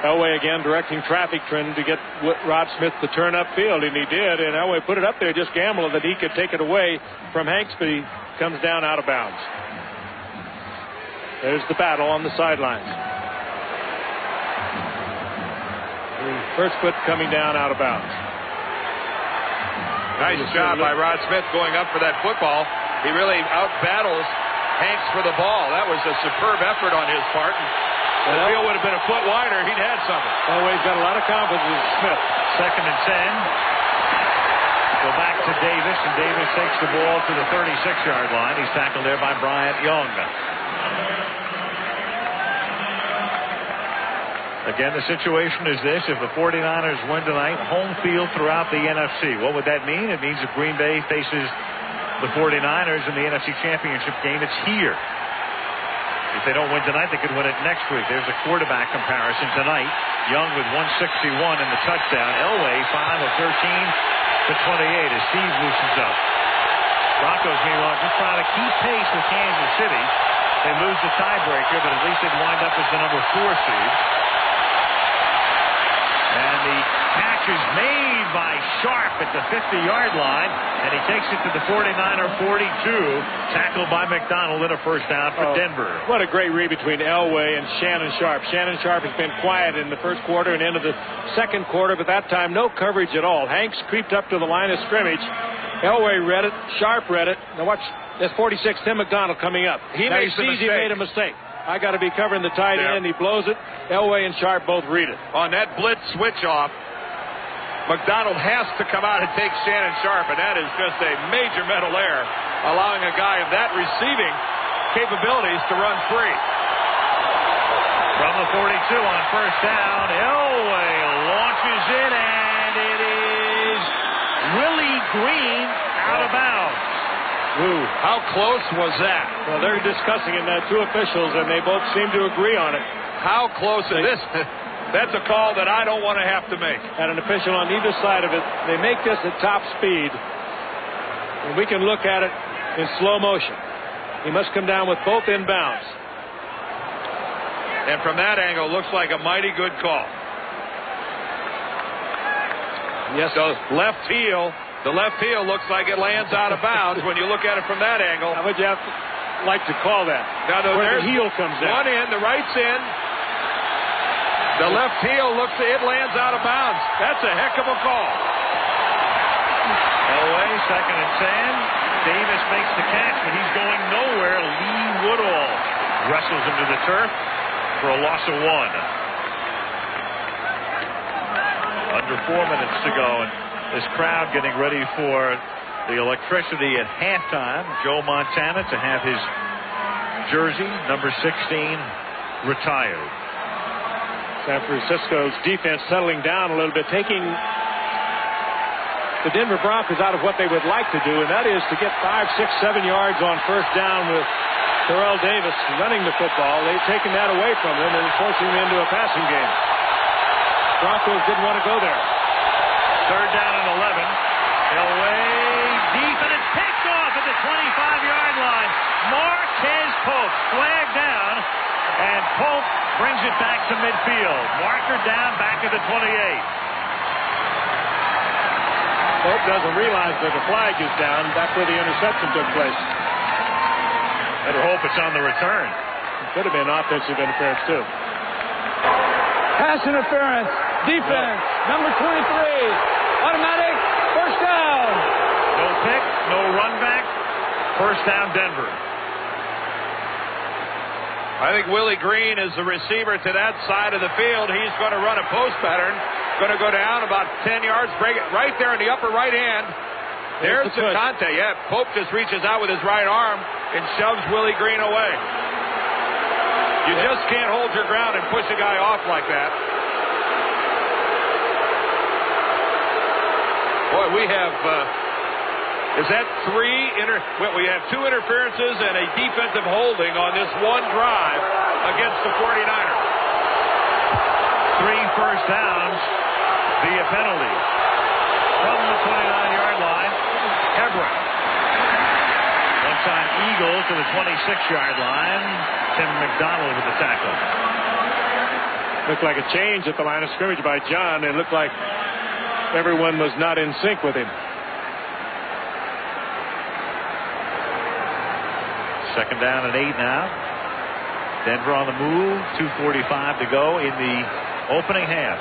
Elway again directing traffic, trying to get Rod Smith to turn upfield, and he did. And Elway put it up there, just gambling that he could take it away from Hanks, but he comes down out of bounds. There's the battle on the sidelines. First foot coming down out of bounds. Nice job by Rod Smith going up for that football. He really out-battles Hanks for the ball. That was a superb effort on his part. If the field would have been a foot wider, he'd had something. Elway's got a lot of confidence in Smith. 2nd and 10. Go back to Davis, and Davis takes the ball to the 36-yard line. He's tackled there by Bryant Young. Again, the situation is this. If the 49ers win tonight, home field throughout the NFC. What would that mean? It means if Green Bay faces the 49ers in the NFC Championship game, it's here. If they don't win tonight, they could win it next week. There's a quarterback comparison tonight. Young with 161 in the touchdown. Elway 5 of 13 to 28 as Steve loosens up. Broncos, meanwhile, just trying to keep pace with Kansas City. They lose the tiebreaker, but at least they'd wind up as the number 4 seed. And the catch is made by Sharp at the 50-yard line, and he takes it to the 49er 42. Tackled by McDonald and a first down for Denver. What a great read between Elway and Shannon Sharp. Shannon Sharp has been quiet in the first quarter and into the second quarter, but that time no coverage at all. Hanks creeped up to the line of scrimmage. Elway read it. Sharp read it. Now watch. That's 46, Tim McDonald coming up. He made a mistake. I got to be covering the tight end. He blows it. Elway and Sharp both read it. On that blitz switch off, McDonald has to come out and take Shannon Sharp, and that is just a major mental error, allowing a guy of that receiving capabilities to run free. From the 42 on first down, Elway launches it, and it is Willie Green out of bounds. Ooh, how close was that? Well, they're discussing it, two officials, and they both seem to agree on it. How close is this? That's a call that I don't want to have to make. And an official on either side of it. They make this at top speed, and we can look at it in slow motion. He must come down with both inbounds. And from that angle, looks like a mighty good call. Yes. So left heel. The left heel looks like it lands out of bounds when you look at it from that angle. How would you like to call that? Now, where the heel comes in. One in, the right's in. The left heel it lands out of bounds. That's a heck of a call. Elway, 2nd and 10. Davis makes the catch, but he's going nowhere. Lee Woodall wrestles him to the turf for a loss of 1. Under 4 minutes to go, and this crowd getting ready for the electricity at halftime. Joe Montana to have his jersey, number 16, retired. San Francisco's defense settling down a little bit, taking the Denver Broncos out of what they would like to do, and that is to get 5, 6, 7 yards on first down with Terrell Davis running the football. They've taken that away from them and forcing them into a passing game. Broncos didn't want to go there. 3rd down and 11. Elway deep, and it's picked off at the 25-yard line. Marquez Pope flagged down, and Pope brings it back to midfield. Marker down back at the 28. Pope doesn't realize that the flag is down. That's where the interception took place. Better hope it's on the return. Could have been offensive interference, too. Pass interference. Defense. Number 23. Automatic. First down. No pick, no run back. First down, Denver. I think Willie Green is the receiver to that side of the field. He's going to run a post pattern. Going to go down about 10 yards, break it right there in the upper right hand. There's the contact. Yeah, Pope just reaches out with his right arm and shoves Willie Green away. You just can't hold your ground and push a guy off like that. Boy, we have, is that we have 2 interferences and a defensive holding on this one drive against the 49ers. 3 first downs via penalty. From the 29-yard line, Hebron. One-time Eagle to the 26-yard line. Tim McDonald with the tackle. Looked like a change at the line of scrimmage by John. It looked like everyone was not in sync with him. Second down and 8 now. Denver on the move. 2:45 to go in the opening half.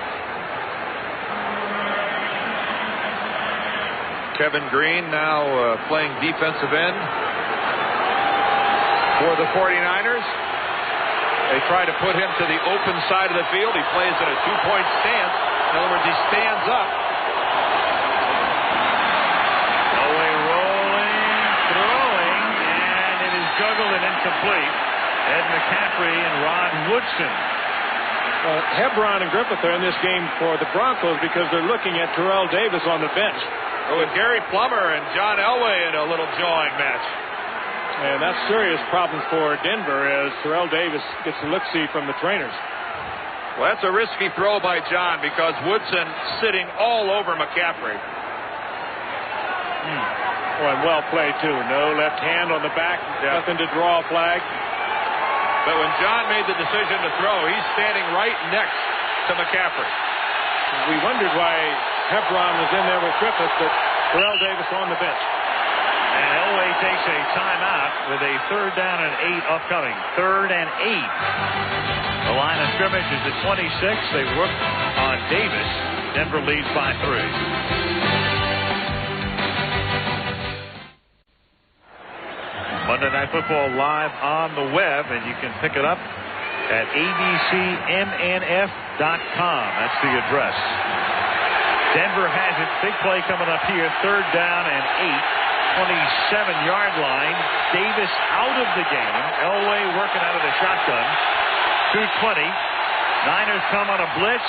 Kevin Green now playing defensive end for the 49ers. They try to put him to the open side of the field. He plays in a 2-point stance. In other words, he stands up. Elway rolling, throwing, and it is juggled and incomplete. Ed McCaffrey and Ron Woodson. Hebron and Griffith are in this game for the Broncos because they're looking at Terrell Davis on the bench. With Gary Plummer and John Elway in a little jawing match. And that's serious problem for Denver as Terrell Davis gets a look-see from the trainers. Well, that's a risky throw by John because Woodson sitting all over McCaffrey. Oh, and well played, too. No left hand on the back. Nothing to draw a flag. But when John made the decision to throw, he's standing right next to McCaffrey. We wondered why Hebron was in there with Griffith, but Terrell Davis on the bench. And Elway takes a timeout with a 3rd down and 8 upcoming. 3rd and 8. The line of scrimmage is at 26. They work on Davis. Denver leads by 3. Monday Night Football live on the web, and you can pick it up at abcmnf.com. That's the address. Denver has it. Big play coming up here. 3rd down and 8. 27-yard line. Davis out of the game. Elway working out of the shotgun. 2:20. Niners come on a blitz.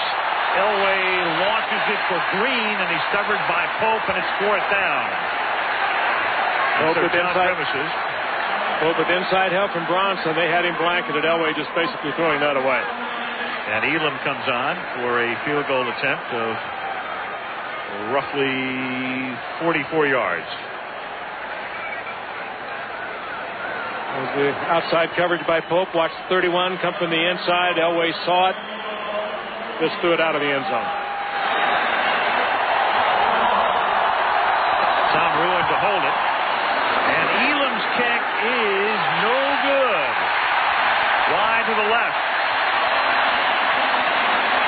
Elway launches it for Green, and he's covered by Pope, and it's 4th down. Pope with inside help from Bronson. They had him blanketed. Elway just basically throwing that away. And Elam comes on for a field goal attempt of roughly 44 yards. As the outside coverage by Pope. Watch 31 come from the inside. Elway saw it. Just threw it out of the end zone. Tom Ruin to hold it. And Elam's kick is no good. Wide to the left.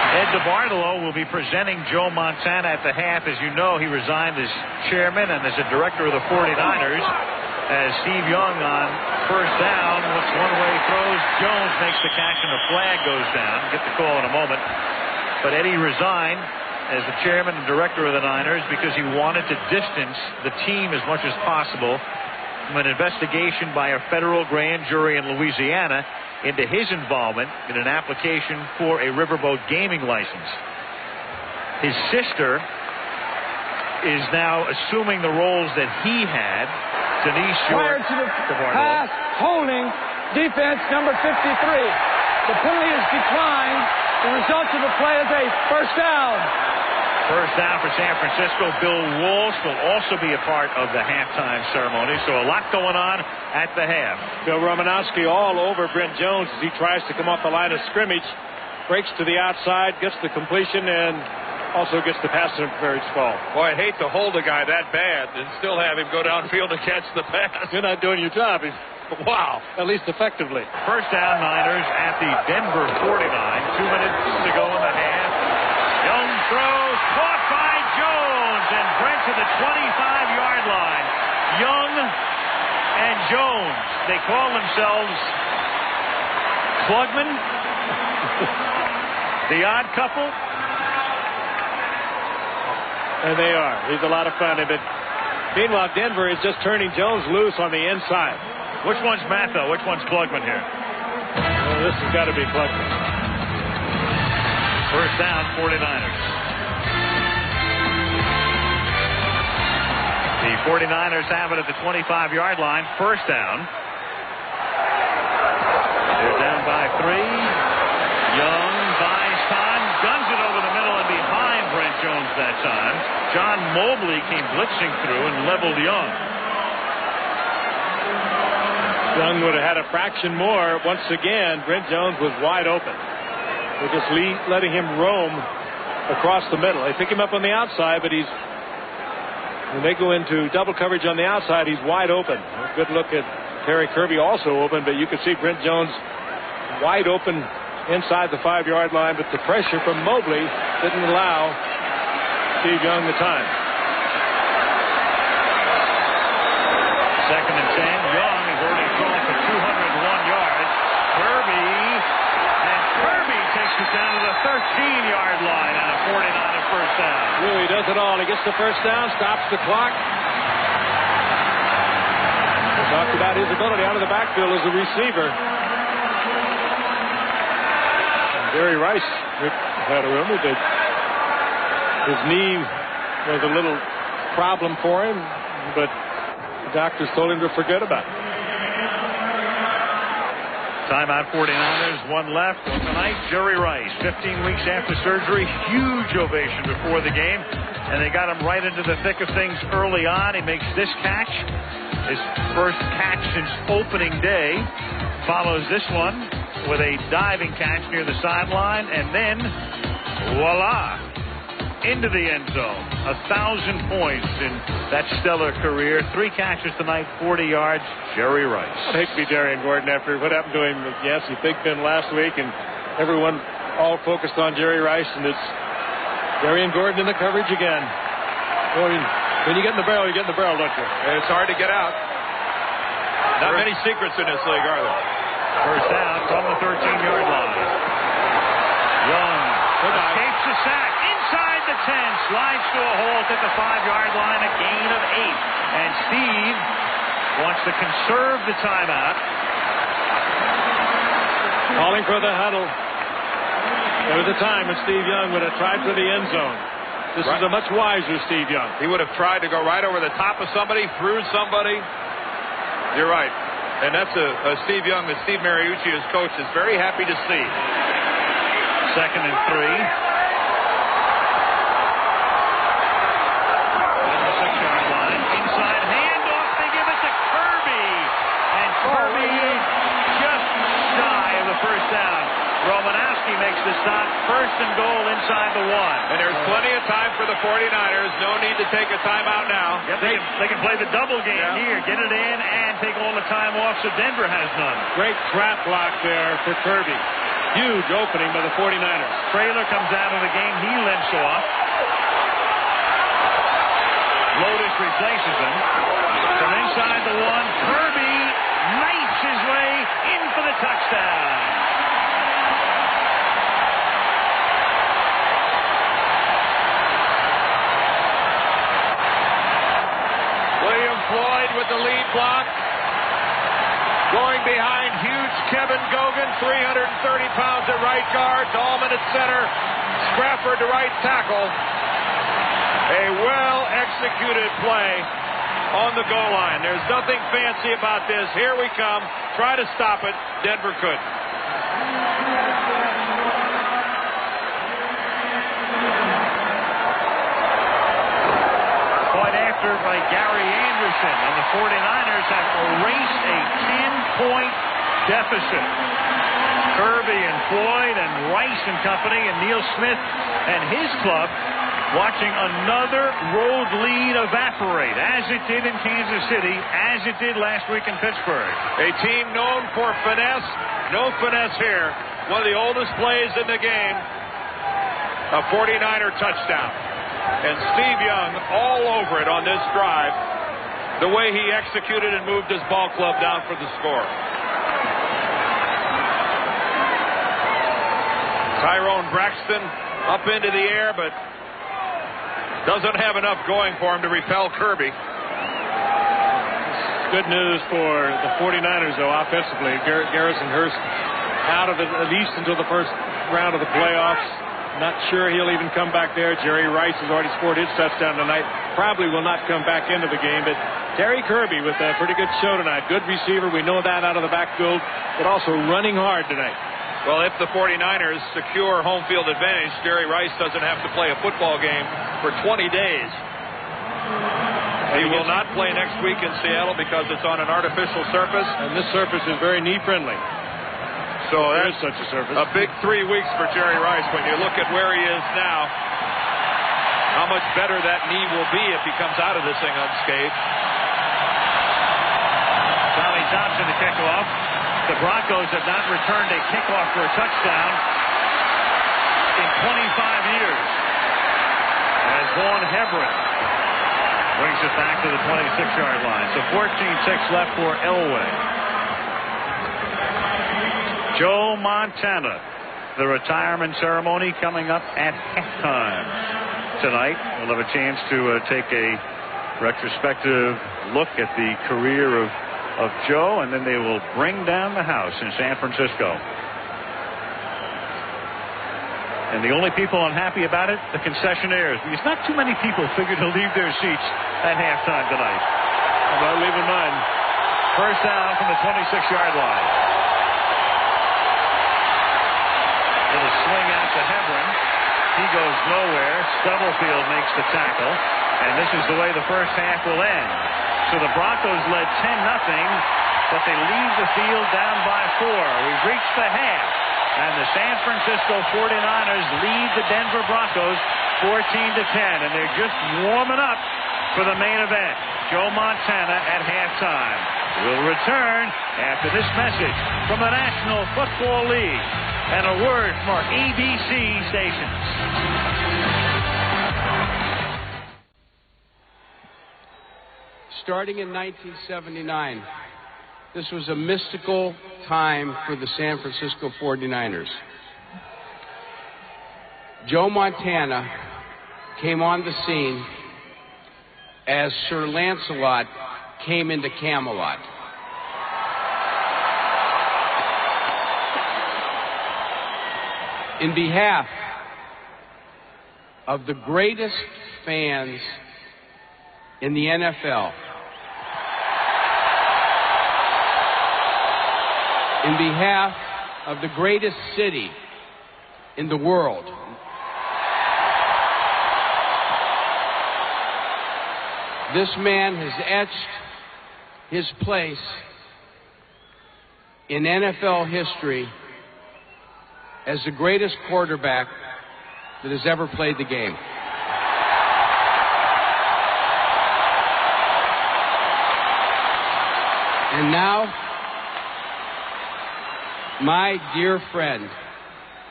Ed DeBartolo will be presenting Joe Montana at the half. As you know, he resigned as chairman and as a director of the 49ers. As Steve Young on 1st down looks one way, throws. Jones makes the catch and the flag goes down. Get the call in a moment. But Eddie resigned as the chairman and director of the Niners because he wanted to distance the team as much as possible from an investigation by a federal grand jury in Louisiana into his involvement in an application for a riverboat gaming license. His sister is now assuming the roles that he had. Denise Prior to the pass, holding, defense number 53. The penalty is declined. The result of the play is a 1st down. 1st down for San Francisco. Bill Walsh will also be a part of the halftime ceremony. So a lot going on at the half. Bill Romanowski all over Brent Jones as he tries to come off the line of scrimmage. Breaks to the outside, gets the completion, and also gets the pass interference call. Boy, I'd hate to hold a guy that bad and still have him go downfield to catch the pass. You're not doing your job. Wow. At least effectively. First down, Niners at the Denver 49. 2 minutes to go in the half. Young throws, caught by Jones, and Brent to the 25-yard line. Young and Jones. They call themselves Klugman. The odd couple. And they are. He's a lot of fun. But meanwhile, Denver is just turning Jones loose on the inside. Which one's Matt, though? Which one's Klugman here? Well, this has got to be Klugman. First down, 49ers. The 49ers have it at the 25-yard line. First down. They're down by 3. Young buys time, guns it over the middle and behind Brent Jones that time. John Mobley came blitzing through and leveled Young. Young would have had a fraction more. Once again, Brent Jones was wide open. They're just letting him roam across the middle. They pick him up on the outside, but when they go into double coverage on the outside, he's wide open. A good look at Terry Kirby, also open, but you can see Brent Jones wide open inside the 5-yard line, but the pressure from Mobley didn't allow Steve Young the time. Second and 10. Young is already thrown for 201 yards. Kirby takes it down to the 13-yard line on a 49er first down. Really does it all. He gets the first down, stops the clock. We talked about his ability out of the backfield as a receiver. Jerry Rice had a rumor that his knee was a little problem for him, but the doctors told him to forget about it. Timeout 49ers, 1 left on the night. Jerry Rice, 15 weeks after surgery, huge ovation before the game, and they got him right into the thick of things early on. He makes this catch, his first catch since opening day, follows this one with a diving catch near the sideline, and then voila, into the end zone. 1,000 points in that stellar career. 3 catches tonight, 40 yards. Jerry Rice. I'd hate to be Darian Gordon after what happened to him with Yancey Thigpen last week, and everyone all focused on Jerry Rice, and it's Darian Gordon in the coverage again. Boy, when you get in the barrel, you get in the barrel, don't you? And it's hard to get out. Not many secrets in this league, are there? First down from the 13-yard line. Young escapes the sack inside the 10, slides to a halt at the 5-yard line, a gain of 8. And Steve wants to conserve the timeout. Calling for the huddle. There was a time when Steve Young would have tried for the end zone. This is a much wiser Steve Young. He would have tried to go right over the top of somebody, through somebody. You're right. And that's a Steve Young that Steve Mariucci, his coach, is very happy to see. Second and 3. On the 6-yard line. Inside handoff. They give it to Kirby. And Kirby just shy of the first down. Romanowski makes the stop. First and goal inside the 1. And there's plenty of time for the 49ers. No need to take a timeout now. Yep, they can play the double game here. Get it in and take all the time off, so Denver has none. Great trap block there for Kirby. Huge opening by the 49ers. Traylor comes out of the game. He limps off. Lotus replaces him. From inside the 1, Kirby knifes his way in for the touchdown. Floyd with the lead block. Going behind huge Kevin Gogan, 330 pounds at right guard. Dahlman at center. Sprafford to right tackle. A well-executed play on the goal line. There's nothing fancy about this. Here we come. Try to stop it. Denver could. By Gary Anderson, and the 49ers have erased a 10-point deficit. Kirby and Floyd and Rice and company and Neil Smith and his club watching another road lead evaporate, as it did in Kansas City, as it did last week in Pittsburgh. A team known for finesse, no finesse here. One of the oldest plays in the game, a 49er touchdown. And Steve Young all over it on this drive, the way he executed and moved his ball club down for the score. Tyrone Braxton up into the air, but doesn't have enough going for him to repel Kirby. Good news for the 49ers, though, offensively. Garrison Hurst out of it at least until the first round of the playoffs. Not sure he'll even come back there. Jerry Rice has already scored his touchdown tonight. Probably will not come back into the game, but Terry Kirby with a pretty good show tonight. Good receiver. We know that out of the backfield, but also running hard tonight. Well, if the 49ers secure home field advantage, Jerry Rice doesn't have to play a football game for 20 days. He will not play next week in Seattle because it's on an artificial surface. And this surface is very knee-friendly. So there that's is such a surface. A big 3 weeks for Jerry Rice when you look at where he is now. How much better that knee will be if he comes out of this thing unscathed. Tommy Thompson to kick off. The Broncos have not returned a kickoff for a touchdown in 25 years. As Vaughn Hebron brings it back to the 26-yard line. So 14-6 left for Elway. Joe Montana, the retirement ceremony coming up at halftime tonight. We'll have a chance to take a retrospective look at the career of Joe, and then they will bring down the house in San Francisco. And the only people unhappy about it, the concessionaires, because not too many people figure to leave their seats at halftime tonight. I'm not leaving mine. First down from the 26-yard line. Little swing out to Hebron. He goes nowhere. Stubblefield makes the tackle. And this is the way the first half will end. So the Broncos led 10-0, but they leave the field down by 4. We've reached the half. And the San Francisco 49ers lead the Denver Broncos 14-10. And they're just warming up for the main event. Joe Montana at halftime. We'll return after this message from the National Football League and a word from our ABC stations. Starting in 1979, this was a mystical time for the San Francisco 49ers. Joe Montana came on the scene as Sir Lancelot came into Camelot. In behalf of the greatest fans in the NFL, in behalf of the greatest city in the world, this man has etched his place in NFL history as the greatest quarterback that has ever played the game. And now, my dear friend,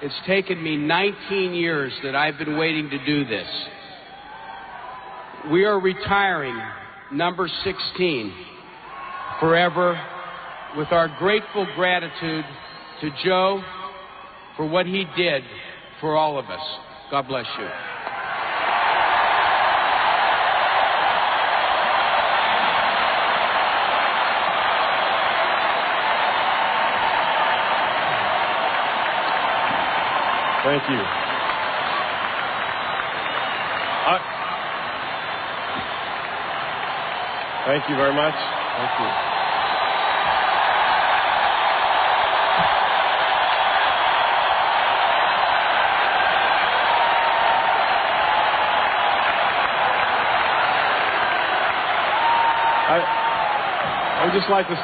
it's taken me 19 years that I've been waiting to do this. We are retiring number 16 forever with our grateful gratitude to Joe for what he did for all of us. God bless you. Thank you. Thank you very much. Thank you. I would just like to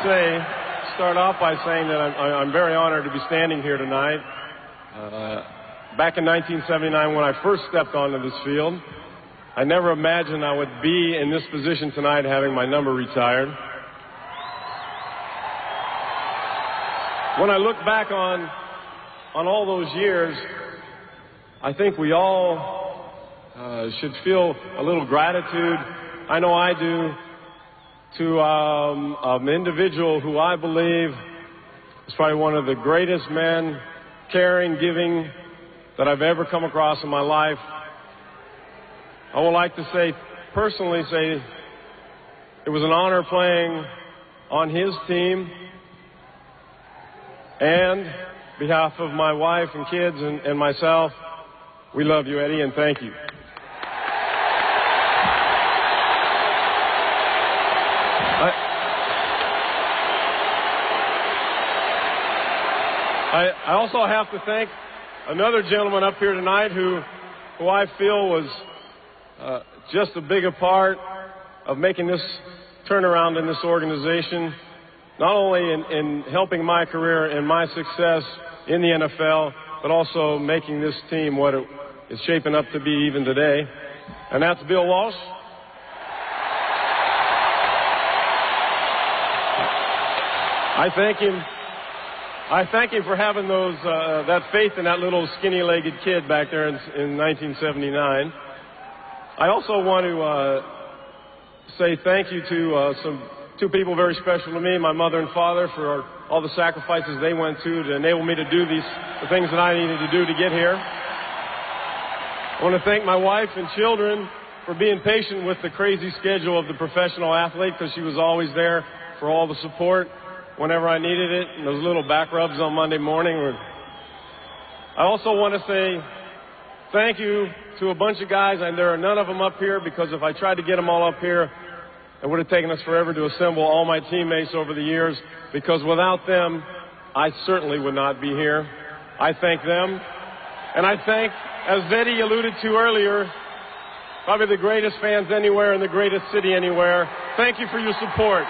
start off by saying that I'm very honored to be standing here tonight. back in 1979 when I first stepped onto this field. I never imagined I would be in this position tonight having my number retired. When I look back on all those years, I think we all should feel a little gratitude. I know I do, to an individual who I believe is probably one of the greatest men, caring, giving, that I've ever come across in my life. I would like to personally say it was an honor playing on his team. And on behalf of my wife and kids and myself, we love you, Eddie, and thank you. I also have to thank another gentleman up here tonight who I feel was just a bigger part of making this turnaround in this organization, not only in helping my career and my success in the NFL, but also making this team what it is shaping up to be even today. And that's Bill Walsh. I thank him for having that faith in that little skinny-legged kid back there in 1979. I also want to say thank you to two people very special to me, my mother and father, for all the sacrifices they went to enable me to do the things that I needed to do to get here. I want to thank my wife and children for being patient with the crazy schedule of the professional athlete, because she was always there for all the support whenever I needed it, and those little back rubs on Monday morning. I also want to say thank you to a bunch of guys, and there are none of them up here, because if I tried to get them all up here, it would have taken us forever to assemble all my teammates over the years, because without them, I certainly would not be here. I thank them. And I thank, as Eddie alluded to earlier, probably the greatest fans anywhere in the greatest city anywhere. Thank you for your support.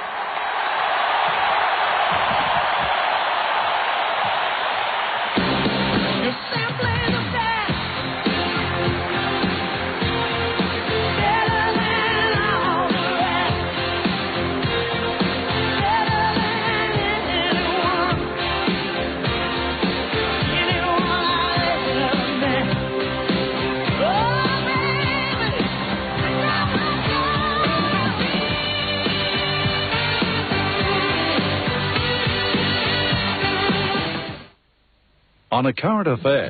On a current affair.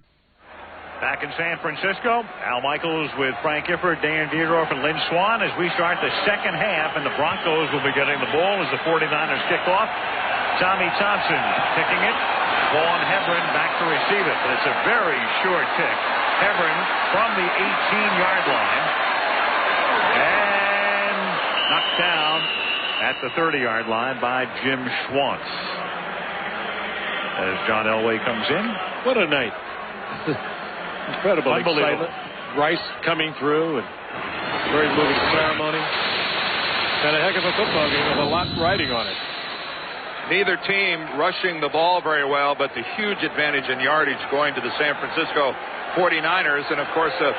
Back in San Francisco, Al Michaels with Frank Gifford, Dan Dierdorf, and Lynn Swan as we start the second half, and the Broncos will be getting the ball as the 49ers kick off. Tommy Thompson kicking it. Vaughn Hebron back to receive it, but it's a very short kick. Hebron from the 18-yard line and knocked down at the 30-yard line by Jim Schwantz. As John Elway comes in. What a night. Incredible excitement. Rice coming through, and very moving ceremony. And a heck of a football game with a lot riding on it. Neither team rushing the ball very well, but the huge advantage in yardage going to the San Francisco 49ers. And, of course, the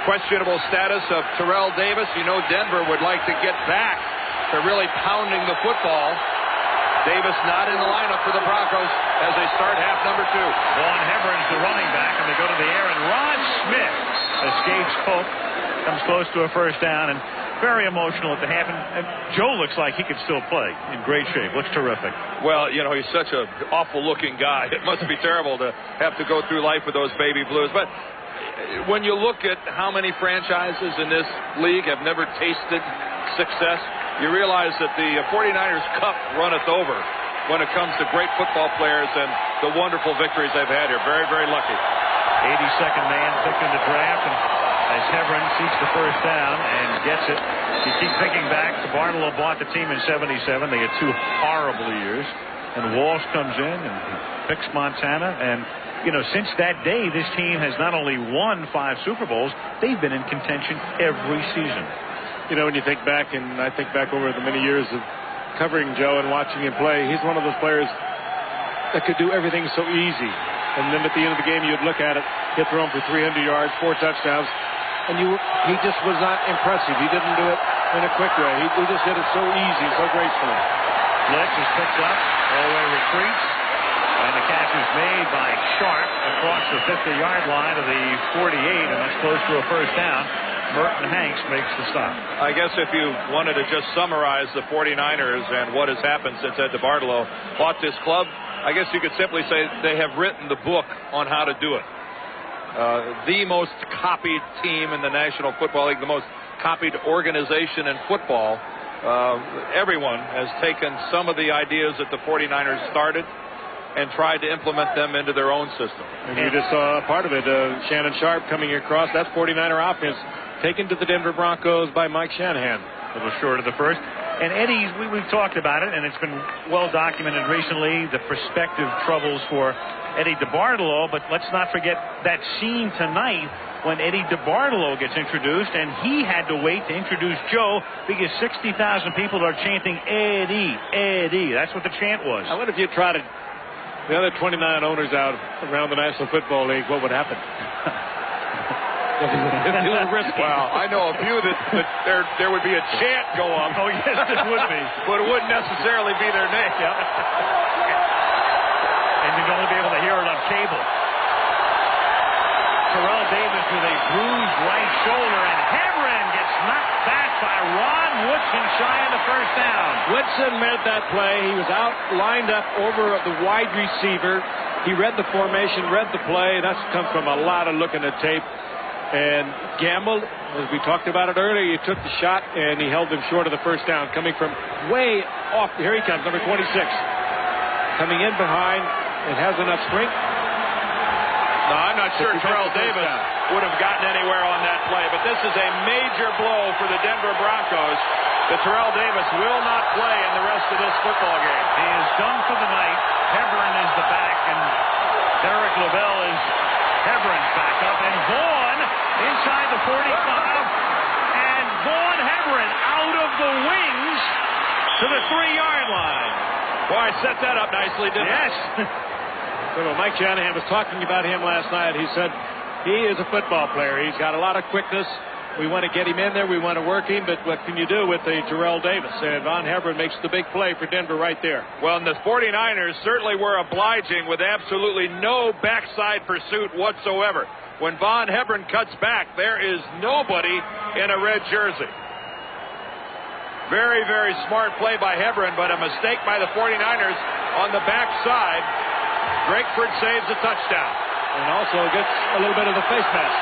questionable status of Terrell Davis. You know Denver would like to get back to really pounding the football. Davis not in the lineup for the Broncos as they start half number 2. Vaughn Hebron's the running back, and they go to the air, and Ron Smith escapes Pope, comes close to a first down, and very emotional at the half. And Joe looks like he could still play in great shape. Looks terrific. Well, you know, he's such an awful-looking guy. It must be terrible to have to go through life with those baby blues. But when you look at how many franchises in this league have never tasted success, you realize that the 49ers Cup runneth over when it comes to great football players and the wonderful victories they've had here. Very, very lucky. 82nd man picked in the draft, and as Hebron seeks the first down and gets it, you keep thinking back to Bartolo bought the team in 77. They had 2 horrible years, and Walsh comes in and picks Montana, and you know, since that day, this team has not only won 5 Super Bowls, they've been in contention every season. You know, when you think back, and I think back over the many years of covering Joe and watching him play, he's one of those players that could do everything so easy. And then at the end of the game, you'd look at it, hit thrown for 300 yards, 4 touchdowns. And he just was not impressive. He didn't do it in a quick way. He just did it so easy, so gracefully. Blitz is picked up. Elway retreats. And the catch is made by Sharp across the 50-yard line of the 48, and that's close to a first down. Merton Hanks makes the stop. I guess if you wanted to just summarize the 49ers and what has happened since Ed DeBartolo bought this club, I guess you could simply say they have written the book on how to do it. The most copied team in the National Football League, the most copied organization in football. Everyone has taken some of the ideas that the 49ers started and tried to implement them into their own system. And you just saw a part of it. Shannon Sharp coming across. That's 49er offense taken to the Denver Broncos by Mike Shanahan. A little short of the first. And Eddie, we've talked about it, and it's been well documented recently, the prospective troubles for Eddie DeBartolo. But let's not forget that scene tonight when Eddie DeBartolo gets introduced, and he had to wait to introduce Joe because 60,000 people are chanting Eddie, Eddie. That's what the chant was. I wonder if you tried to the other 29 owners out around the National Football League, what would happen? It'd be a little risky. Well, I know a few that there would be a chant go up. Oh, yes, it would be. But it wouldn't necessarily be their name. Yep. And you'd only be able to hear it on cable. Terrell Davis with a bruised right shoulder, and Hebron gets knocked back by Ron Woodson shy of the first down. Woodson made that play. He was out lined up over the wide receiver. He read the formation, read the play. That's come from a lot of looking at tape. And gambled, as we talked about it earlier, he took the shot and he held them short of the first down, coming from way off. Here he comes, number 26. Coming in behind and has enough strength. No, I'm not sure Terrell Davis would have gotten anywhere on that play, but this is a major blow for the Denver Broncos. That Terrell Davis will not play in the rest of this football game. He is done for the night. Hebron is the back, and Derek Lavelle is Hebron's backup, and Vaughn inside the 45, and Vaughn Hebron out of the wings to the 3-yard line. Boy, I set that up nicely, didn't I? Yes. So Mike Shanahan was talking about him last night. He said he is a football player. He's got a lot of quickness. We want to get him in there. We want to work him. But what can you do with the Terrell Davis? And Von Hebron makes the big play for Denver right there. Well, and the 49ers certainly were obliging with absolutely no backside pursuit whatsoever. When Von Hebron cuts back, there is nobody in a red jersey. Very, very smart play by Hebron, but a mistake by the 49ers on the backside. Drakeford saves a touchdown. And also gets a little bit of the face mask.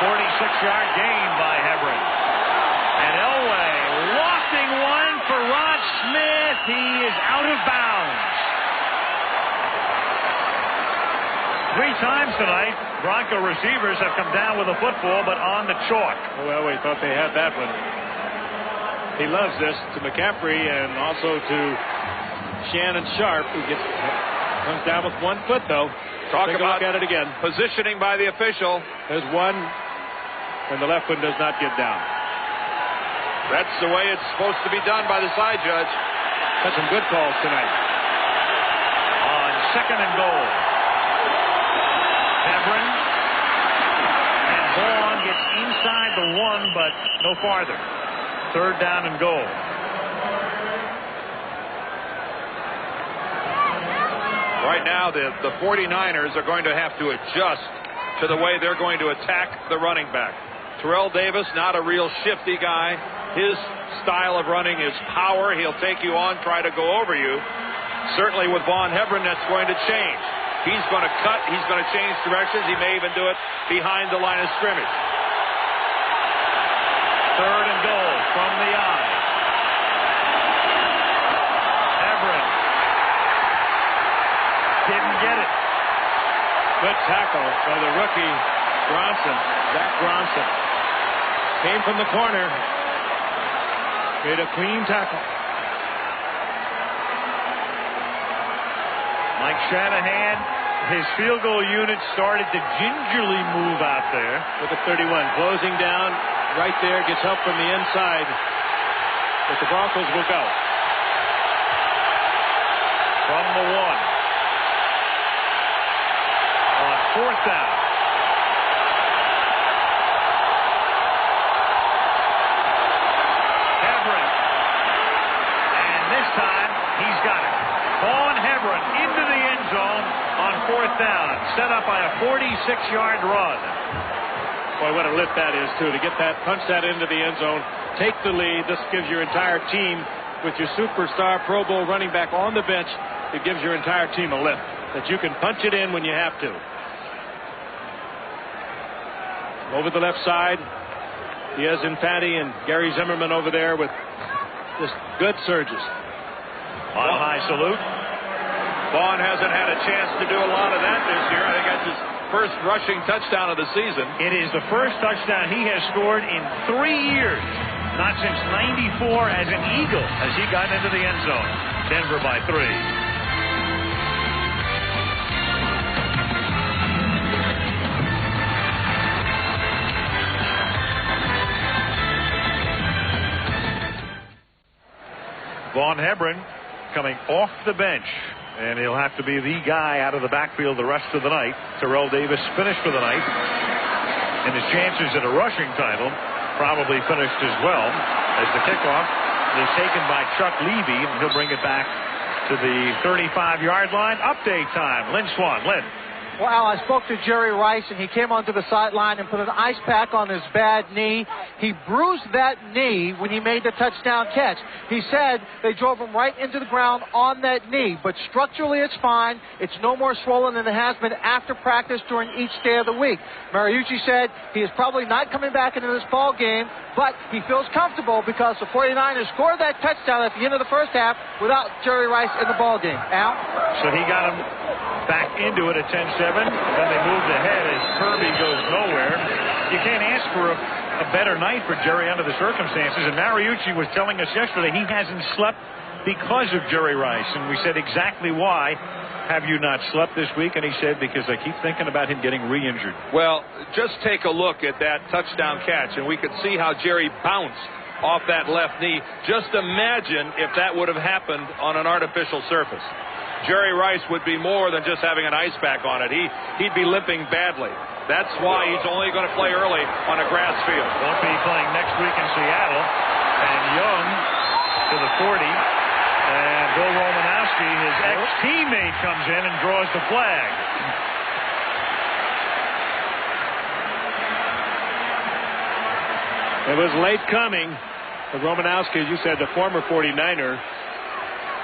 46-yard gain by Hebron. And Elway lofting one for Rod Smith. He is out of bounds. 3 times tonight, Bronco receivers have come down with a football, but on the chalk. Well, we thought they had that one. He loves this to McCaffrey and also to Shannon Sharp, who comes down with 1 foot, though. Talk Take about a look at it again. Positioning by the official. There's one, and the left one does not get down. That's the way it's supposed to be done by the side judge. That's some good calls tonight. On 2nd and goal. Hebron and Vaughn gets inside the 1, but no farther. 3rd down and goal. Right now, the 49ers are going to have to adjust to the way they're going to attack the running back. Terrell Davis, not a real shifty guy. His style of running is power. He'll take you on, try to go over you. Certainly with Von Hebron, that's going to change. He's going to cut. He's going to change directions. He may even do it behind the line of scrimmage. 3rd and goal from the eye. Hebron didn't get it. Good tackle by the rookie Bronson. Zach Bronson came from the corner, made a clean tackle. Mike Shanahan, his field goal unit started to gingerly move out there. Look at 31, closing down right there, gets help from the inside. But the Broncos will go. From the 1. 4th down. Hebron. And this time, he's got it. Vaughn Hebron into the end zone on 4th down. Set up by a 46-yard run. Boy, what a lift that is, too, to get that, punch that into the end zone, take the lead. This gives your entire team, with your superstar Pro Bowl running back on the bench, it gives your entire team a lift, that you can punch it in when you have to. Over the left side, Diaz Infante and Gary Zimmerman over there with just good surges. On high salute. Vaughn hasn't had a chance to do a lot of that this year. I think that's his first rushing touchdown of the season. It is the first touchdown he has scored in 3 years. Not since '94 as an Eagle has he gotten into the end zone. Denver by 3. Vaughn Hebron coming off the bench, and he'll have to be the guy out of the backfield the rest of the night. Terrell Davis finished for the night, and his chances at a rushing title probably finished as well, as the kickoff is taken by Chuck Levy, and he'll bring it back to the 35-yard line. Update time. Lynn Swan. Lynn. Well, Al, I spoke to Jerry Rice, and he came onto the sideline and put an ice pack on his bad knee. He bruised that knee when he made the touchdown catch. He said they drove him right into the ground on that knee, but structurally it's fine. It's no more swollen than it has been after practice during each day of the week. Mariucci said he is probably not coming back into this ball game, but he feels comfortable because the 49ers scored that touchdown at the end of the first half without Jerry Rice in the ball game. Al? So he got him back into it at 10-7. Then they moved ahead as Kirby goes nowhere. You can't ask for a better night for Jerry under the circumstances. And Mariucci was telling us yesterday he hasn't slept because of Jerry Rice. And we said, exactly why have you not slept this week? And he said, because I keep thinking about him getting re-injured. Well, just take a look at that touchdown catch, and we could see how Jerry bounced off that left knee. Just imagine if that would have happened on an artificial surface. Jerry Rice would be more than just having an ice pack on it. He'd be limping badly. That's why he's only going to play early on a grass field. Won't be playing next week in Seattle. And Young to the 40. And Bill Romanowski, his ex-teammate, comes in and draws the flag. It was late coming. But Romanowski, as you said, the former 49er,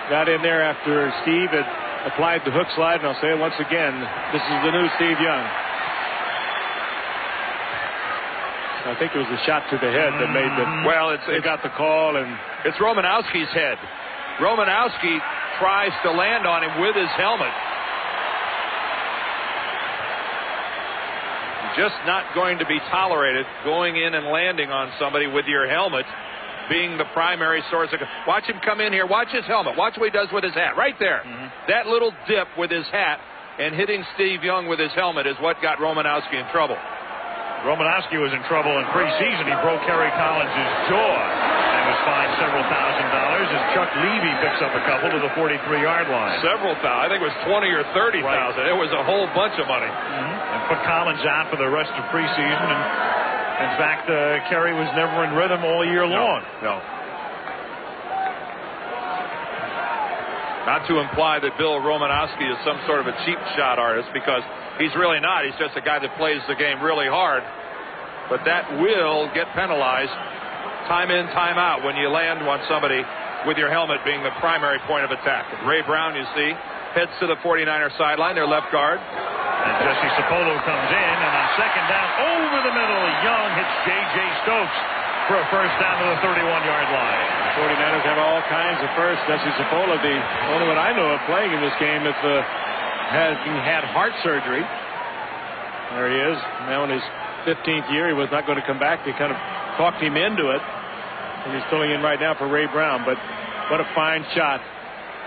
got in there after Steve had applied the hook slide, and I'll say it once again, this is the new Steve Young. I think it was a shot to the head that made the... Well, they got the call, and... It's Romanowski's head. Romanowski tries to land on him with his helmet. Just not going to be tolerated going in and landing on somebody with your helmet being the primary source of... Watch him come in here. Watch his helmet. Watch what he does with his hat. Right there. That little dip with his hat and hitting Steve Young with his helmet is what got Romanowski in trouble. Romanowski was in trouble in preseason. He broke Kerry Collins' jaw and was fined several $1,000s as Chuck Levy picks up a couple to the 43-yard line. Several thousand. I think it was 20 or 30,000. Right. It was a whole bunch of money. And put Collins out for the rest of preseason. And in fact, Kerry was never in rhythm all year long. No. Not to imply that Bill Romanowski is some sort of a cheap shot artist, because he's really not. He's just a guy that plays the game really hard. But that will get penalized time in, time out when you land on somebody with your helmet being the primary point of attack. And Ray Brown, you see, heads to the 49er sideline, their left guard. And Jesse Sapolo comes in, and on second down, over the middle, Young hits J.J. Stokes for a first down to the 31-yard line. The 49ers have all kinds of firsts. Jesse Sapolo, the only one I know of playing in this game, having had heart surgery. There he is. Now in his 15th year, he was not going to come back. They kind of talked him into it. And he's filling in right now for Ray Brown. But what a fine shot.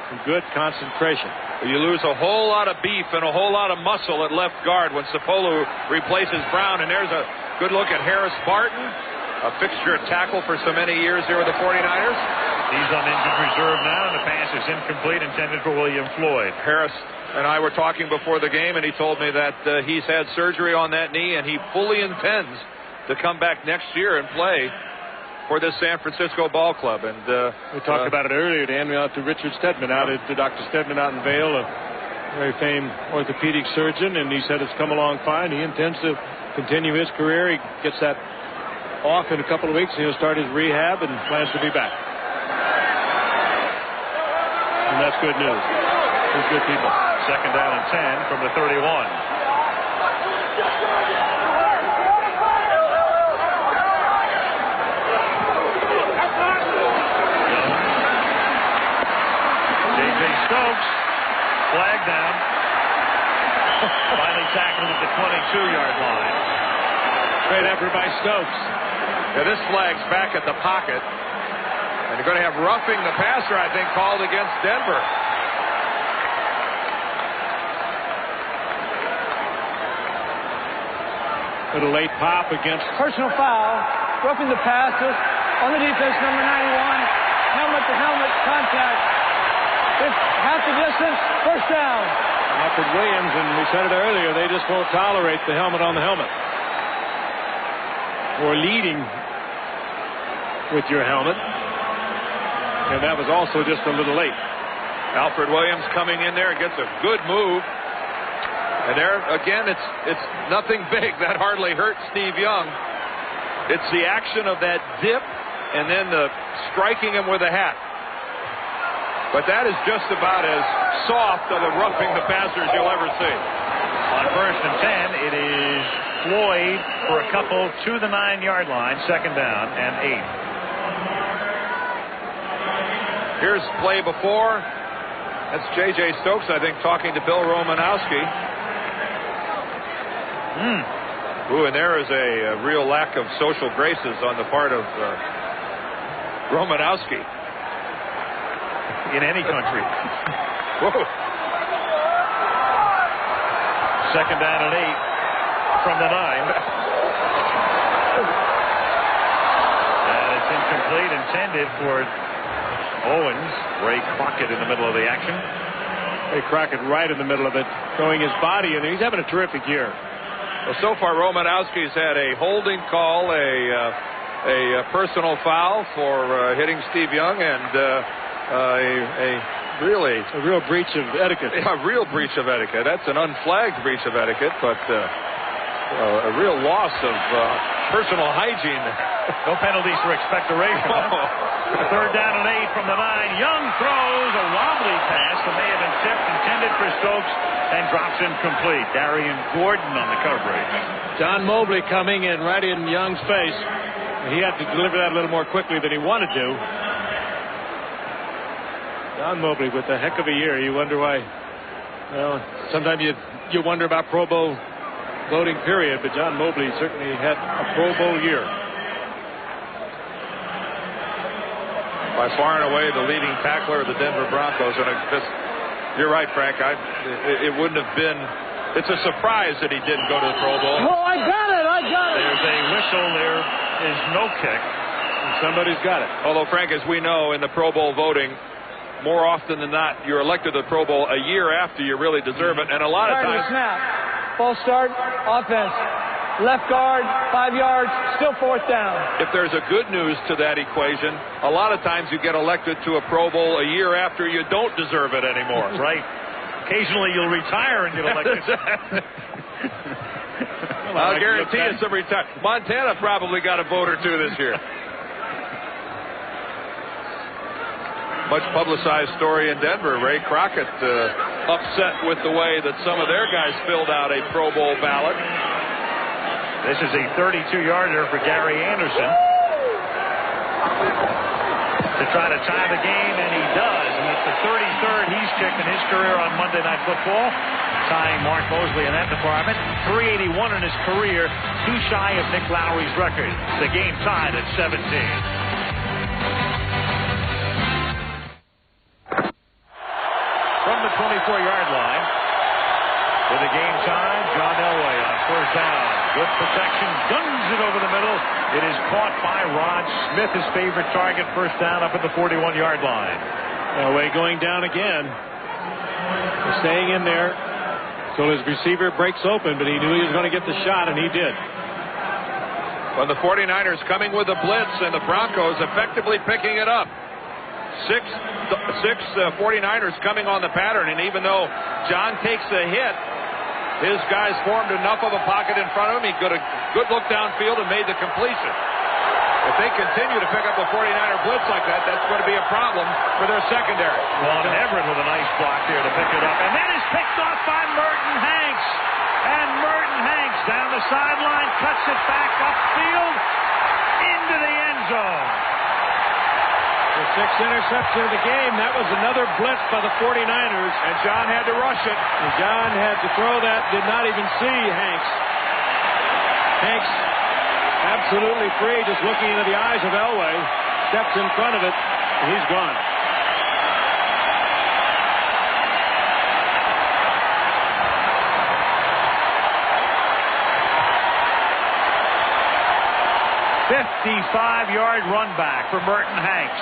Some good concentration. You lose a whole lot of beef and a whole lot of muscle at left guard when Sapolo replaces Brown. And there's a good look at Harris Barton, a fixture at tackle for so many years here with the 49ers. He's on injured reserve now, and the pass is incomplete, intended for William Floyd. Harris and I were talking before the game, and he told me that he's had surgery on that knee, and he fully intends to come back next year and play for this San Francisco ball club. And we talked about it earlier, Dan. We out to Richard Stedman, to Dr. Stedman out in Vail, a very famed orthopedic surgeon, and he said it's come along fine. He intends to continue his career. He gets that off in a couple of weeks. He'll start his rehab and plans to be back. And that's good news. They're good people. Second down and 10 from the 31. J.J. Stokes, flag down. Finally tackled at the 22-yard line. Great effort by Stokes. Yeah, this flag's back at the pocket. And you're going to have roughing the passer, I think, called against Denver. Little late pop against. Personal foul, roughing the passer on the defense, number 91. Helmet-to-helmet contact. It's half the distance, first down. Alfred Williams, and we said it earlier, they just won't tolerate the helmet on the helmet. Or leading with your helmet. And that was also just a little late. Alfred Williams coming in there and gets a good move. And there, again, it's nothing big. That hardly hurt Steve Young. It's the action of that dip and then the striking him with a hat. But that is just about as soft of a roughing the passer as you'll ever see. On first and 10, it is Floyd for a couple to the 9-yard line. Second down and 8. Here's play before. That's J.J. Stokes, I think, talking to Bill Romanowski. Ooh, and there is a real lack of social graces on the part of Romanowski. In any country. Whoa. Second down and 8 from the 9. And it's incomplete, intended for Owens. Ray Crockett in the middle of the action. Ray Crockett right in the middle of it, throwing his body in. He's having a terrific year. Well, so far, Romanowski's had a holding call, a personal foul for hitting Steve Young, and a real breach of etiquette. Yeah, a real breach of etiquette. That's an unflagged breach of etiquette, but a real loss of personal hygiene. No penalties for expectoration. Third down and 8 from the 9. Young throws a wobbly pass that may have been tipped, intended for Stokes, and drops incomplete. Darian Gordon on the coverage. John Mobley coming in right in Young's face. He had to deliver that a little more quickly than he wanted to. John Mobley with a heck of a year. You wonder why. Well, sometimes you wonder about Pro Bowl voting period, but John Mobley certainly had a Pro Bowl year. By far and away the leading tackler of the Denver Broncos. And you're right, Frank. It wouldn't have been. It's a surprise that he didn't go to the Pro Bowl. Oh, I got it. There's a whistle. There is no kick. And somebody's got it. Although, Frank, as we know, in the Pro Bowl voting, more often than not, you're elected to the Pro Bowl a year after you really deserve it. And a lot of times. Snap. False start. Offense. Left guard, 5 yards, still fourth down. If there's a good news to that equation, a lot of times you get elected to a Pro Bowl a year after you don't deserve it anymore. Right. Occasionally you'll retire and get elected. I'll guarantee you some retire. Montana probably got a vote or two this year. Much publicized story in Denver. Ray Crockett upset with the way that some of their guys filled out a Pro Bowl ballot. This is a 32-yarder for Gary Anderson to try to tie the game, and he does. And it's the 33rd he's kicked in his career on Monday Night Football, tying Mark Mosley in that department. 381 in his career, too shy of Nick Lowry's record. The game tied at 17. From the 24-yard line, it the game time. John Elway on first down. Good protection. Guns it over the middle. It is caught by Rod Smith, his favorite target. First down up at the 41-yard line. Elway going down again. Staying in there until his receiver breaks open, but he knew he was going to get the shot, and he did. When the 49ers coming with a blitz and the Broncos effectively picking it up. Six 49ers coming on the pattern, and even though John takes the hit, his guys formed enough of a pocket in front of him. He got a good look downfield and made the completion. If they continue to pick up the 49er blitz like that, that's going to be a problem for their secondary. Juan Everett with a nice block here to pick it up, and that is picked off by Merton Hanks. And Merton Hanks down the sideline, cuts it back upfield into the end zone. The sixth interception of the game. That was another blitz by the 49ers. And John had to rush it. And John had to throw that, did not even see Hanks. Hanks absolutely free, just looking into the eyes of Elway. Steps in front of it, and he's gone. A 55-yard run back for Merton Hanks.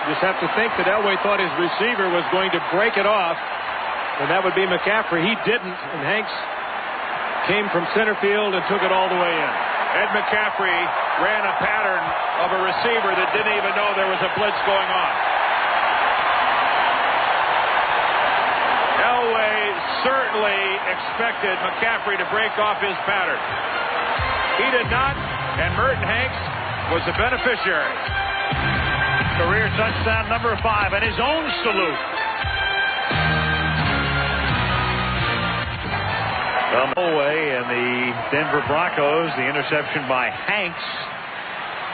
Just have to think that Elway thought his receiver was going to break it off, and that would be McCaffrey. He didn't, and Hanks came from center field and took it all the way in. Ed McCaffrey ran a pattern of a receiver that didn't even know there was a blitz going on. Elway certainly expected McCaffrey to break off his pattern. He did not, and Merton Hanks was the beneficiary. Career touchdown number 5, and his own salute. Elway and the Denver Broncos. The interception by Hanks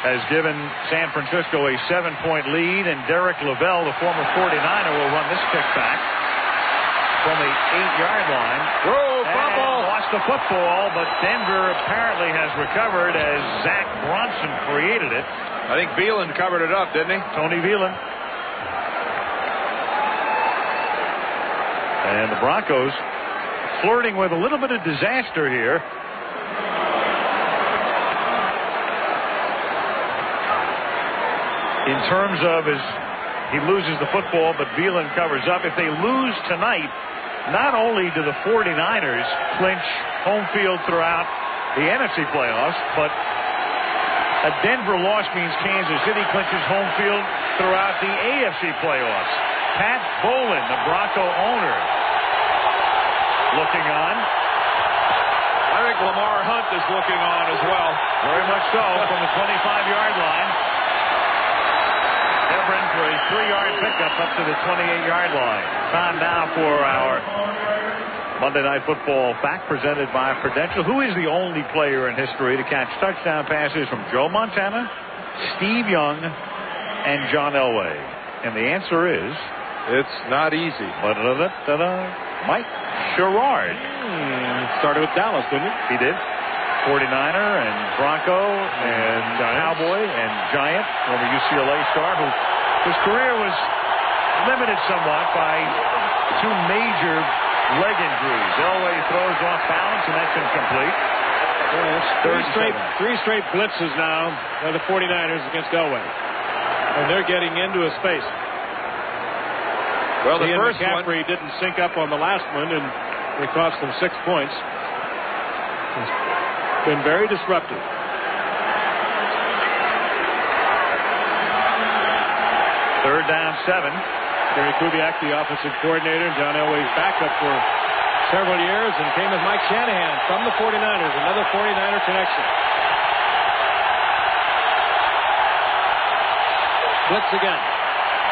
has given San Francisco a 7-point lead, and Derek Lavelle, the former 49er, will run this kick back from the 8-yard line. Whoa, fumble! Lost the football, but Denver apparently has recovered as Zach Bronson created it. I think Veland covered it up, didn't he? Tony Veland. And the Broncos flirting with a little bit of disaster here. In terms of he loses the football, but Veland covers up. If they lose tonight, not only do the 49ers clinch home field throughout the NFC playoffs, but a Denver loss means Kansas City clinches home field throughout the AFC playoffs. Pat Bowlen, the Bronco owner, looking on. I think Lamar Hunt is looking on as well. Very much so from the 25-yard line. Hebron for a 3-yard pickup up to the 28-yard line. Time now for our Monday Night Football fact presented by Prudential. Who is the only player in history to catch touchdown passes from Joe Montana, Steve Young, and John Elway? And the answer is... it's not easy. Mike Sherrard. Started with Dallas, didn't he? He did. 49er and Bronco and Cowboy and Giant, former UCLA star, whose career was limited somewhat by 2 major leg injuries. Elway throws off balance, and that's incomplete. Three straight blitzes now by the 49ers against Elway. And they're getting into his space. Well, the first McCaffrey didn't sync up on the last one, and it cost them 6 points. It's been very disruptive. Third down, 7. Gary Kubiak, the offensive coordinator, John Elway's backup for several years, and came with Mike Shanahan from the 49ers. Another 49er connection. Blitz again.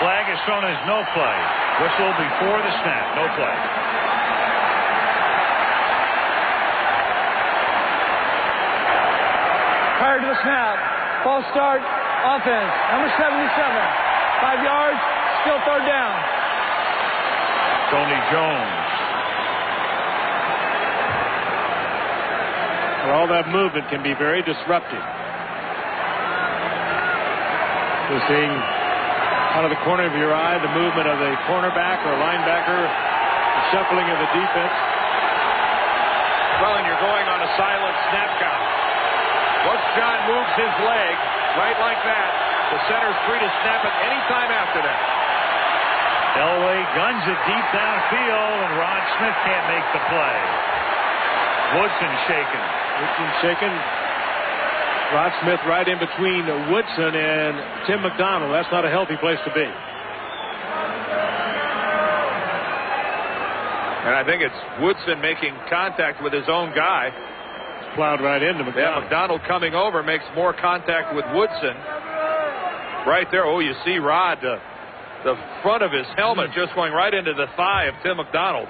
Flag is thrown as no play. Whistle before the snap. No play. Prior to the snap, false start, offense, number 77, 5 yards, still third down. Tony Jones. Well, all that movement can be very disruptive. Just seeing out of the corner of your eye the movement of the cornerback or linebacker, the shuffling of the defense. moves his leg right like that, the center's free to snap it any time after that. Elway guns it deep downfield, and Rod Smith can't make the play. Woodson shaken. Rod Smith right in between Woodson and Tim McDonald. That's not a healthy place to be. And I think it's Woodson making contact with his own guy. Plowed right into McDonald. Yeah, McDonald coming over makes more contact with Woodson. Right there. Oh, you see Rod, the front of his helmet just going right into the thigh of Tim McDonald.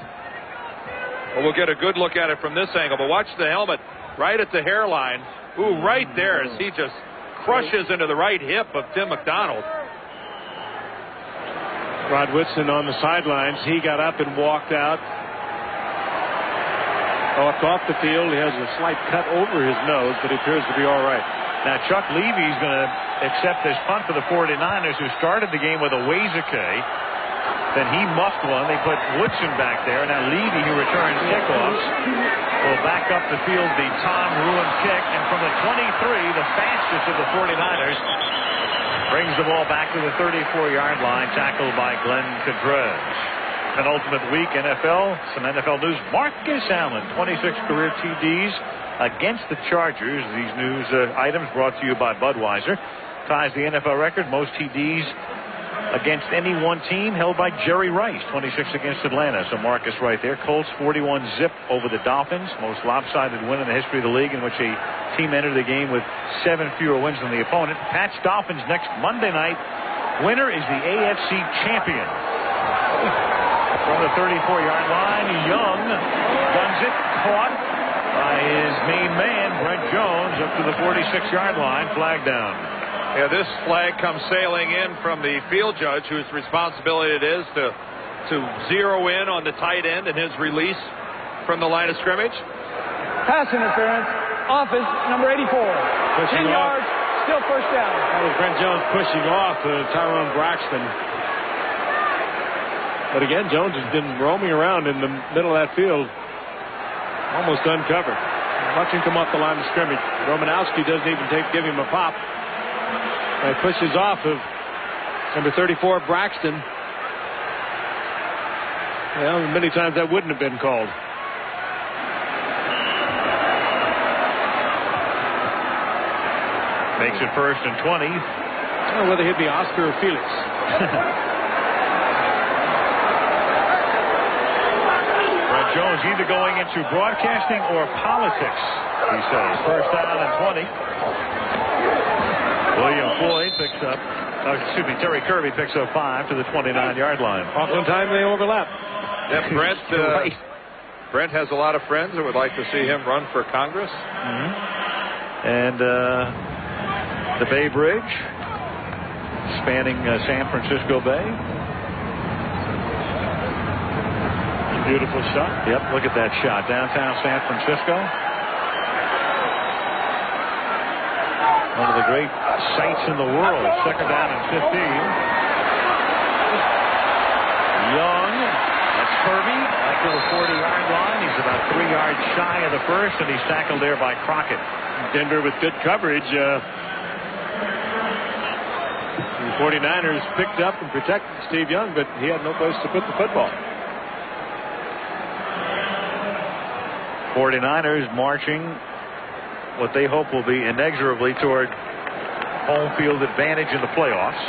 Well, we'll get a good look at it from this angle, but watch the helmet right at the hairline. Ooh, right there as he just crushes into the right hip of Tim McDonald. Rod Woodson on the sidelines. He got up and walked out. Walked off the field. He has a slight cut over his nose, but he appears to be all right. Now, Chuck Levy's going to accept this punt for the 49ers, who started the game with a Wazake. Then he muffed one. They put Woodson back there. Now Levy, who returns kickoffs, will back up the field the Tom Ruin kick. And from the 23, the fastest of the 49ers, brings the ball back to the 34-yard line, tackled by Glenn Cadrez. Penultimate week NFL. Some NFL news. Marcus Allen, 26 career TDs against the Chargers. These news items brought to you by Budweiser. Ties the NFL record. Most TDs against any one team held by Jerry Rice, 26 against Atlanta. So Marcus right there. Colts 41-zip over the Dolphins. Most lopsided win in the history of the league, in which a team entered the game with 7 fewer wins than the opponent. Pats Dolphins next Monday night. Winner is the AFC champion. From the 34-yard line, Young guns it, caught by his main man, Brent Jones, up to the 46-yard line, flag down. Yeah, this flag comes sailing in from the field judge, whose responsibility it is to zero in on the tight end and his release from the line of scrimmage. Pass interference, offense, number 84. 10 yards, still first down. That was Brent Jones pushing off Tyrone Braxton. But again, Jones has been roaming around in the middle of that field, almost uncovered. Watch him come off the line of scrimmage. Romanowski doesn't even give him a pop. Pushes off of number 34, Braxton. Well, many times that wouldn't have been called. Makes it 1st and 20. I don't know whether he'd be Oscar or Felix. Jones either going into broadcasting or politics, he says. 1st down and 20. William Floyd picks up, Terry Kirby picks up 5 to the 29-yard line. Oftentimes they overlap. Yeah, Brent has a lot of friends that would like to see him run for Congress. And the Bay Bridge, spanning San Francisco Bay. Beautiful shot. Yep, look at that shot. Downtown San Francisco. One of the great sights in the world. 2nd down and 15. Young. That's Kirby. Back to the 40-yard line. He's about 3 yards shy of the first, and he's tackled there by Crockett. Denver with good coverage. The 49ers picked up and protected Steve Young, but he had no place to put the football. 49ers marching what they hope will be inexorably toward home field advantage in the playoffs.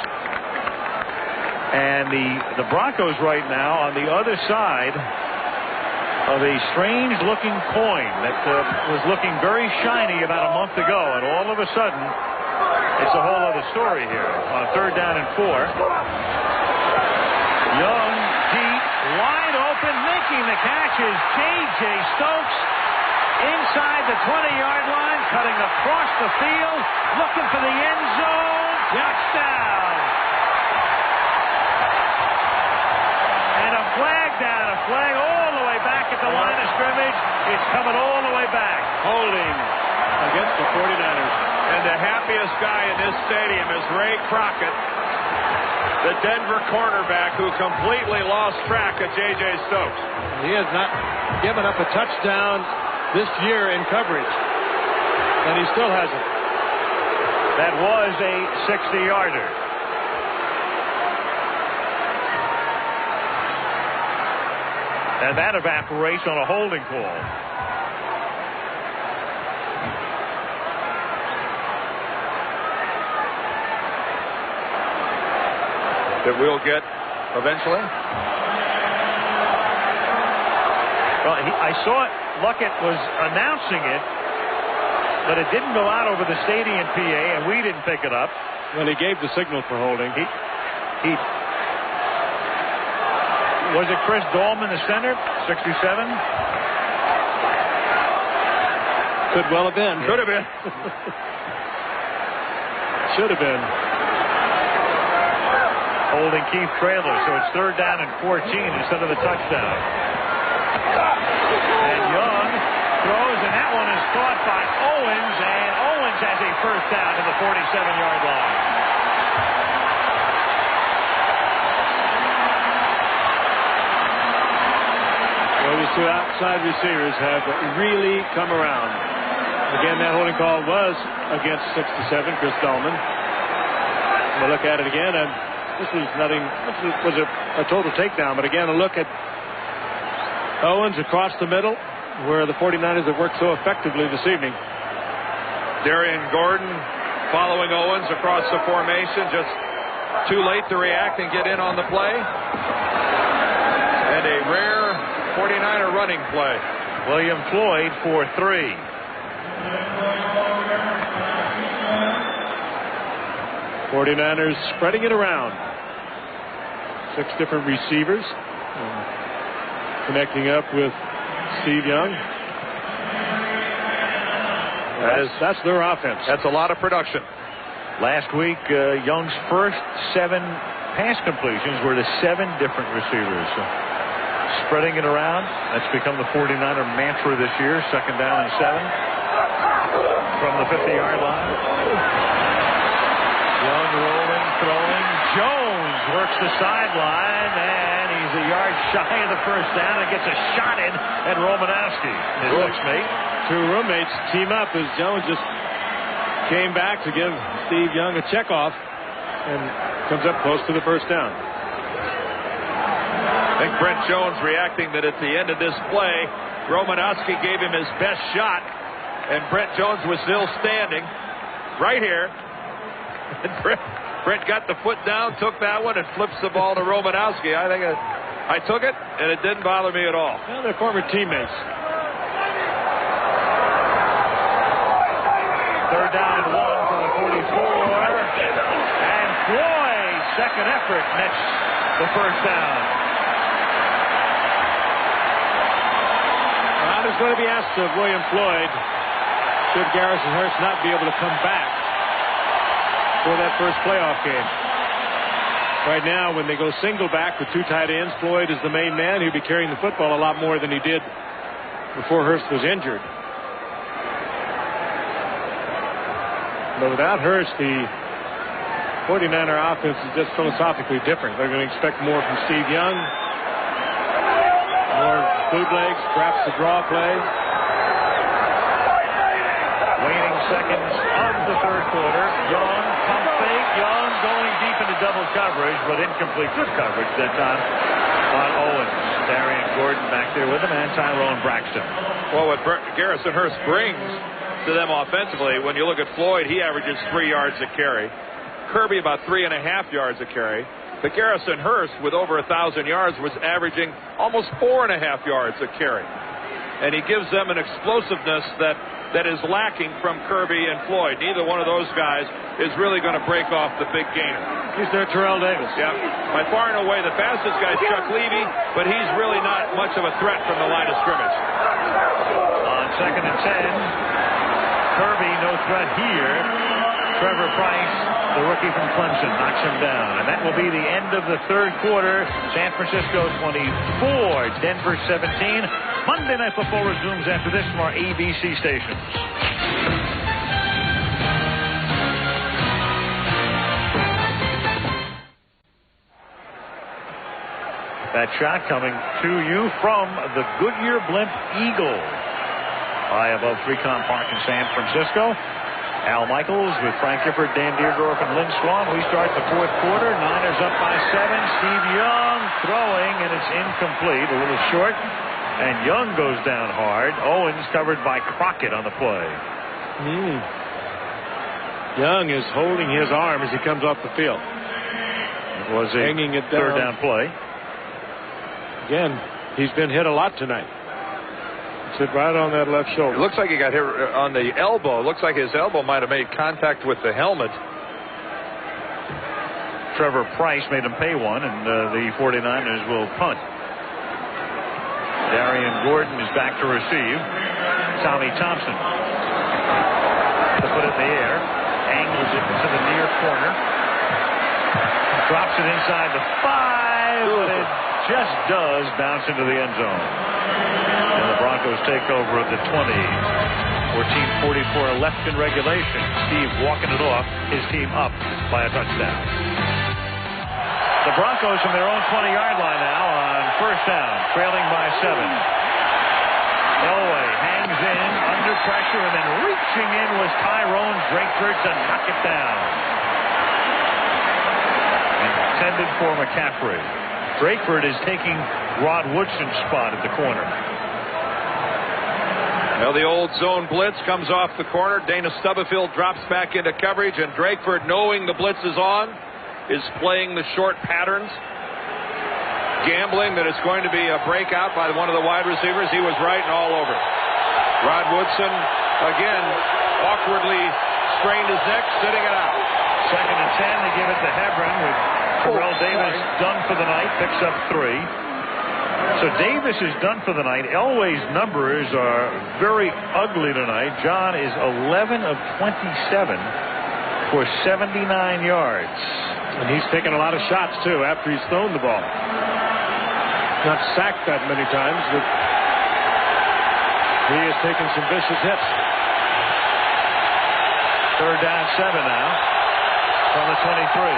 And the Broncos right now on the other side of a strange looking coin that was looking very shiny about a month ago, and all of a sudden it's a whole other story here on 3rd down and 4. Young, deep, wide open, making the catch is J.J. Stokes inside the 20-yard line, cutting across the field, looking for the end zone. Touchdown! And a flag down, a flag all the way back at the line of scrimmage. It's coming all the way back. Holding against the 49ers. And the happiest guy in this stadium is Ray Crockett, the Denver cornerback who completely lost track of J.J. Stokes. He has not given up a touchdown this year in coverage, and he still hasn't. That was a 60-yarder. And that evaporates on a holding call. That we'll get eventually. Well, I saw it. Luckett was announcing it, but it didn't go out over the stadium PA, and we didn't pick it up. When he gave the signal for holding. Was it Chris Dahlman, the center, 67? Could well have been. Could have been. Should have been. Holding Keith Traylor, so it's 3rd down and 14 instead of the touchdown. And Young throws, and that one is caught by Owens, and Owens has a first down to the 47-yard line. Well, these two outside receivers have really come around. Again, that holding call was against 67, Chris Dahlman. We'll look at it again, and this was nothing. This was a total takedown, but again, a look at Owens across the middle, where the 49ers have worked so effectively this evening. Darian Gordon following Owens across the formation, just too late to react and get in on the play. And a rare 49er running play. William Floyd for 3. '49ers spreading it around. 6 different receivers connecting up with Steve Young. That's their offense. That's a lot of production. Last week, Young's first 7 pass completions were to 7 different receivers. So spreading it around, that's become the 49er mantra this year. 2nd down and 7 from the 50-yard line. Young rolling, throwing. Jones works the sideline, and he's a yard shy of the first down and gets a shot in at Romanowski, his next mate. 2 roommates team up as Jones just came back to give Steve Young a checkoff and comes up close to the first down. I think Brent Jones reacting that at the end of this play, Romanowski gave him his best shot, and Brent Jones was still standing right here. And Brent got the foot down, took that one, and flips the ball to Romanowski. I think I took it, and it didn't bother me at all. Well, they're former teammates. 3rd down and 1 from the 44. And Floyd, second effort, nets the first down. Now, it's going to be asked of William Floyd, should Garrison Hurst not be able to come back for that first playoff game. Right now, when they go single back with 2 tight ends, Floyd is the main man. He'll be carrying the football a lot more than he did before Hurst was injured. But without Hurst, the 49er offense is just philosophically different. They're going to expect more from Steve Young, more bootlegs, perhaps the draw play. Waning seconds of the 3rd quarter. Young, pump fake. Young going deep into double coverage, but incomplete. Good coverage that time on Owens. Darian Gordon back there with him, and Tyrone Braxton. Well, what Garrison Hurst brings to them offensively, when you look at Floyd, he averages 3 yards a carry. Kirby about 3.5 yards a carry. But Garrison Hurst, with over 1,000 yards, was averaging almost 4.5 yards a carry. And he gives them an explosiveness that is lacking from Kirby and Floyd. Neither one of those guys is really going to break off the big gainer. He's their Terrell Davis. Yeah. By far and away, the fastest guy is Chuck Levy, but he's really not much of a threat from the line of scrimmage. On 2nd and 10, Kirby, no threat here. Trevor Price, the rookie from Clemson, knocks him down. And that will be the end of the 3rd quarter. San Francisco 24, Denver 17. Monday Night Football resumes after this from our ABC stations. That shot coming to you from the Goodyear Blimp Eagle. High above 3Com Park in San Francisco. Al Michaels with Frank Gifford, Dan Deerdorf, and Lynn Swan. We start the fourth quarter. Niners up by 7. Steve Young throwing, and it's incomplete, a little short. And Young goes down hard. Owens covered by Crockett on the play. Young is holding his arm as he comes off the field. It was a hanging it down. Third down play. Again, he's been hit a lot tonight. Hit right on that left shoulder. It looks like he got hit on the elbow. It looks like his elbow might have made contact with the helmet. Trevor Price made him pay one, and the 49ers will punt. Darian Gordon is back to receive. Tommy Thompson to put it in the air. Angles it to the near corner. Drops it inside the 5, but it just does bounce into the end zone. And the Broncos take over at the 20. 14:44 left in regulation. Steve walking it off. His team up by a touchdown. The Broncos from their own 20-yard line now on first down, trailing by 7. Elway hangs in under pressure, and then reaching in was Tyrone Drakeford to knock it down. Intended for McCaffrey. Drakeford is taking Rod Woodson's spot at the corner. Well, the old zone blitz comes off the corner. Dana Stubblefield drops back into coverage, and Drakeford, knowing the blitz is on, is playing the short patterns, gambling that it's going to be a breakout by one of the wide receivers. He was right and all over. Rod Woodson, again, awkwardly strained his neck, sitting it out. 2nd and 10, they give it to Hebron with Terrell Davis done for the night, picks up 3. So Davis is done for the night. Elway's numbers are very ugly tonight. John is 11 of 27 for 79 yards. And he's taken a lot of shots, too, after he's thrown the ball. Not sacked that many times, but he has taken some vicious hits. 3rd down 7 now from the 23.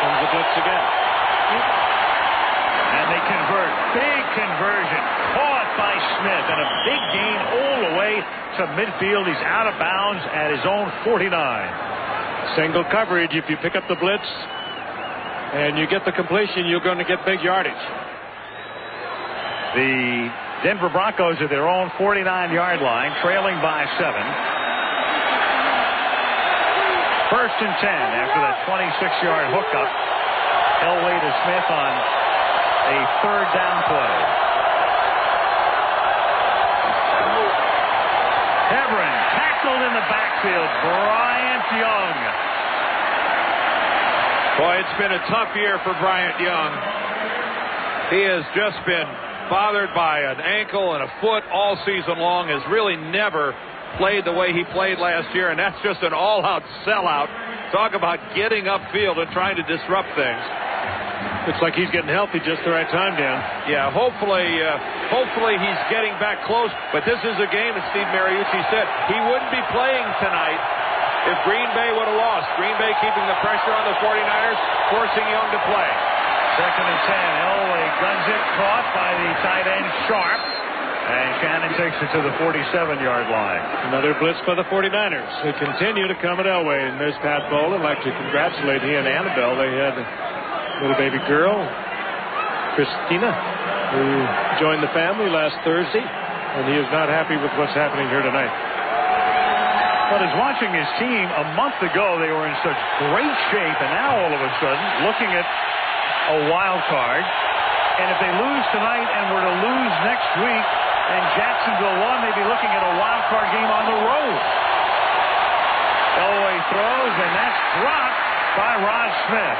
Comes the blitz again. And they convert. Big conversion. Caught by Smith. And a big gain all the way to midfield. He's out of bounds at his own 49. Single coverage. If you pick up the blitz and you get the completion, you're going to get big yardage. The Denver Broncos at their own 49-yard line, trailing by 7. 1st and 10 after that 26-yard hookup. Elway to Smith on a 3rd down play. Hebron tackled in the backfield. Bryant Young. Boy, it's been a tough year for Bryant Young. He has just been bothered by an ankle and a foot all season long, has really never played the way he played last year, and that's just an all-out sellout. Talk about getting upfield and trying to disrupt things. Looks like he's getting healthy just the right time, Dan. Yeah, hopefully he's getting back close, but this is a game that Steve Mariucci said he wouldn't be playing tonight if Green Bay would have lost. Green Bay keeping the pressure on the 49ers, forcing Young to play. 2nd and 10. Elway guns it, caught by the tight end Sharp. And Shannon takes it to the 47-yard line. Another blitz for the 49ers. They continue to come at Elway. And there's Pat Bowlen. I'd like to congratulate he and Annabelle. They had a little baby girl, Christina, who joined the family last Thursday. And he is not happy with what's happening here tonight. But as watching his team, a month ago they were in such great shape. And now all of a sudden, looking at a wild card. And if they lose tonight and were to lose next week, and Jacksonville won, they'd be looking at a wild card game on the road. Elway throws, and that's dropped by Rod Smith.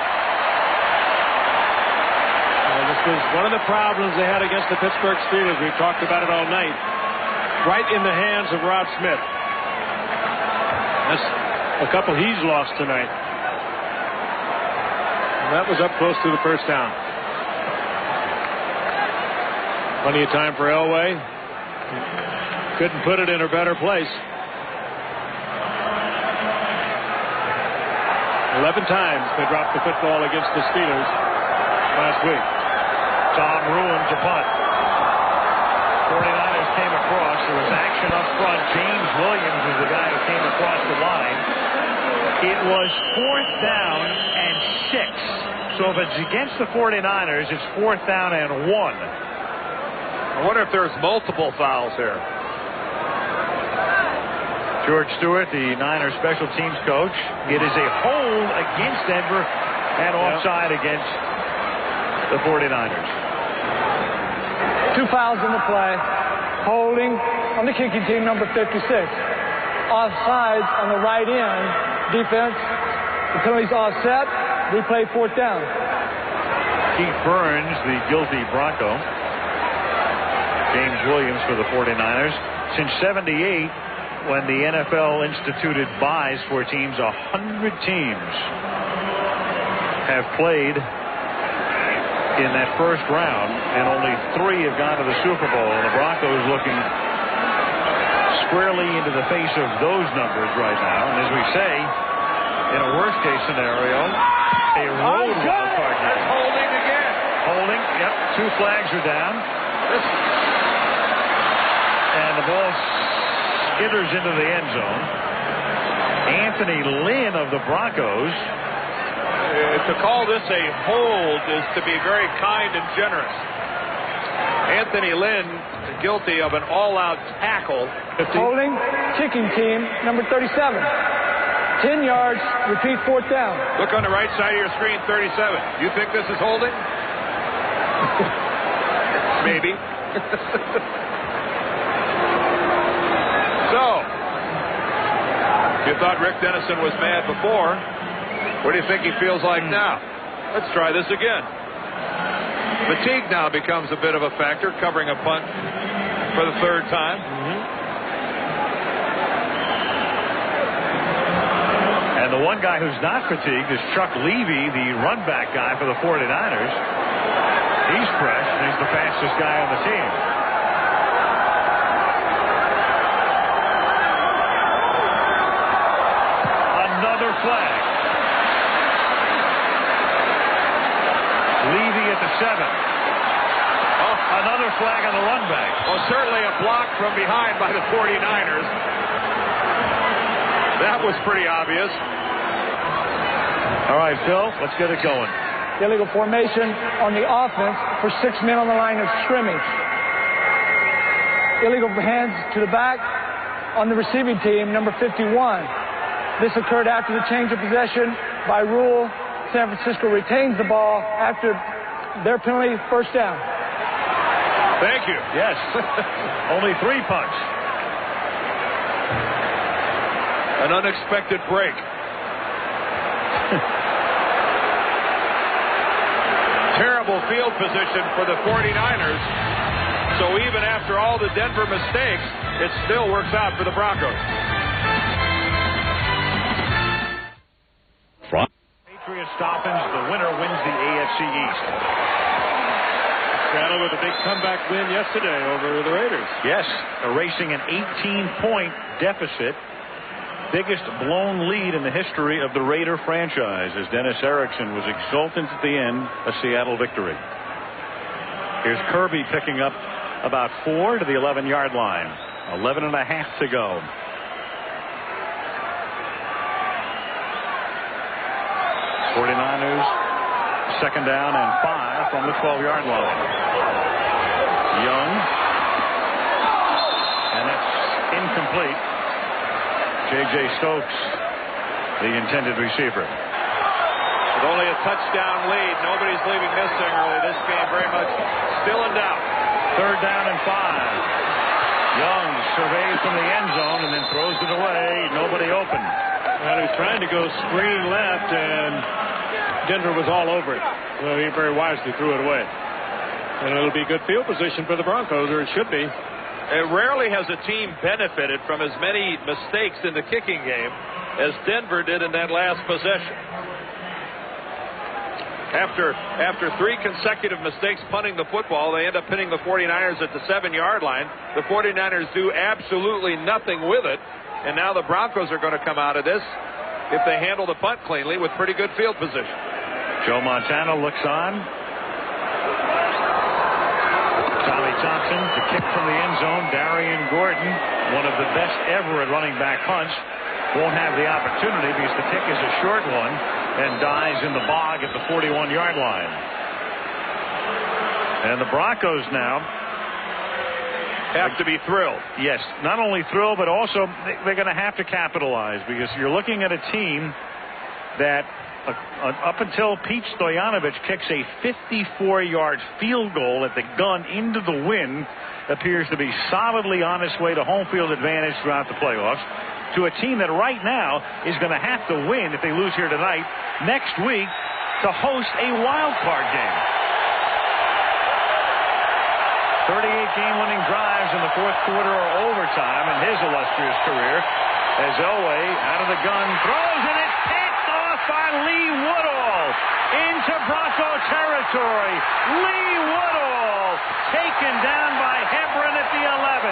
Well, this was one of the problems they had against the Pittsburgh Steelers. We've talked about it all night. Right in the hands of Rod Smith. That's a couple he's lost tonight. And that was up close to the first down. Plenty of time for Elway. Couldn't put it in a better place. 11 times they dropped the football against the Steelers last week. Tom Ruin to punt. 49ers came across. There was action up front. James Williams was the guy who came across the line. It was 4th down and 6. So if it's against the 49ers, it's 4th down and 1. I wonder if there's multiple fouls here. George Stewart, the Niners special teams coach. It is a hold against Denver and offside against the 49ers. 2 fouls in the play. Holding on the kicking team, number 56. Offsides on the right end. Defense. The penalty's offset. Replay 4th down. Keith Burns, the guilty Bronco. James Williams for the 49ers. Since 78, when the NFL instituted buys for teams, 100 teams have played in that first round, and only 3 have gone to the Super Bowl. And the Broncos looking squarely into the face of those numbers right now. And as we say, in a worst-case scenario, a road wild card game. That's holding again. Holding, yep. 2 flags are down. And the ball skitters into the end zone. Anthony Lynn of the Broncos. To call this a hold is to be very kind and generous. Anthony Lynn guilty of an all-out tackle. Holding, kicking team, number 37. 10 yards, repeat 4th down. Look on the right side of your screen, 37. You think this is holding? Maybe. So, you thought Rick Dennison was mad before. What do you think he feels like now? Let's try this again. Fatigue now becomes a bit of a factor, covering a punt for the 3rd time. And the one guy who's not fatigued is Chuck Levy, the run-back guy for the 49ers. He's fresh, and he's the fastest guy on the team. Another flag. Levy at the 7. Oh, another flag on the run back. Well, certainly a block from behind by the 49ers. That was pretty obvious. All right, Phil, let's get it going. Illegal formation on the offense for 6 men on the line of scrimmage. Illegal hands to the back on the receiving team, number 51. This occurred after the change of possession. By rule, San Francisco retains the ball after their penalty, 1st down. Thank you. Yes. Only 3 punts. An unexpected break. Terrible field position for the 49ers. So even after all the Denver mistakes, it still works out for the Broncos. Patriots Dolphins, the winner wins the AFC East. Seattle with a big comeback win yesterday over the Raiders. Yes, erasing an 18-point deficit. Biggest blown lead in the history of the Raider franchise, as Dennis Erickson was exultant at the end, a Seattle victory. Here's Kirby picking up about 4 to the 11-yard line. 11 and a half to go. '49ers, 2nd down and 5 from the 12-yard line. Young. And it's incomplete. J.J. Stokes, the intended receiver. With only a touchdown lead, nobody's leaving this thing early. This game very much still in doubt. 3rd down and 5. Young surveys from the end zone and then throws it away. Nobody open. And he was trying to go screen left, and Denver was all over it. So he very wisely threw it away. And it'll be good field position for the Broncos, or it should be. Rarely has a team benefited from as many mistakes in the kicking game as Denver did in that last possession. After 3 consecutive mistakes punting the football, they end up pinning the 49ers at the 7-yard line. The 49ers do absolutely nothing with it, and now the Broncos are going to come out of this, if they handle the punt cleanly, with pretty good field position. Joe Montana looks on. Tommy Thompson, the kick from the end zone. Darian Gordon, one of the best ever at running back punts, won't have the opportunity because the kick is a short one and dies in the bog at the 41-yard line. And the Broncos now have to be thrilled. Yes, not only thrilled, but also they're going to have to capitalize, because you're looking at a team that up until Pete Stoyanovich kicks a 54-yard field goal at the gun into the wind, appears to be solidly on its way to home field advantage throughout the playoffs, to a team that right now is going to have to win if they lose here tonight, next week, to host a wild card game. 38 game-winning drives in the fourth quarter or overtime in his illustrious career, as Elway out of the gun throws, and it's picked off by Lee Woodall into Bronco territory. Lee Woodall taken down by Hebron at the 11.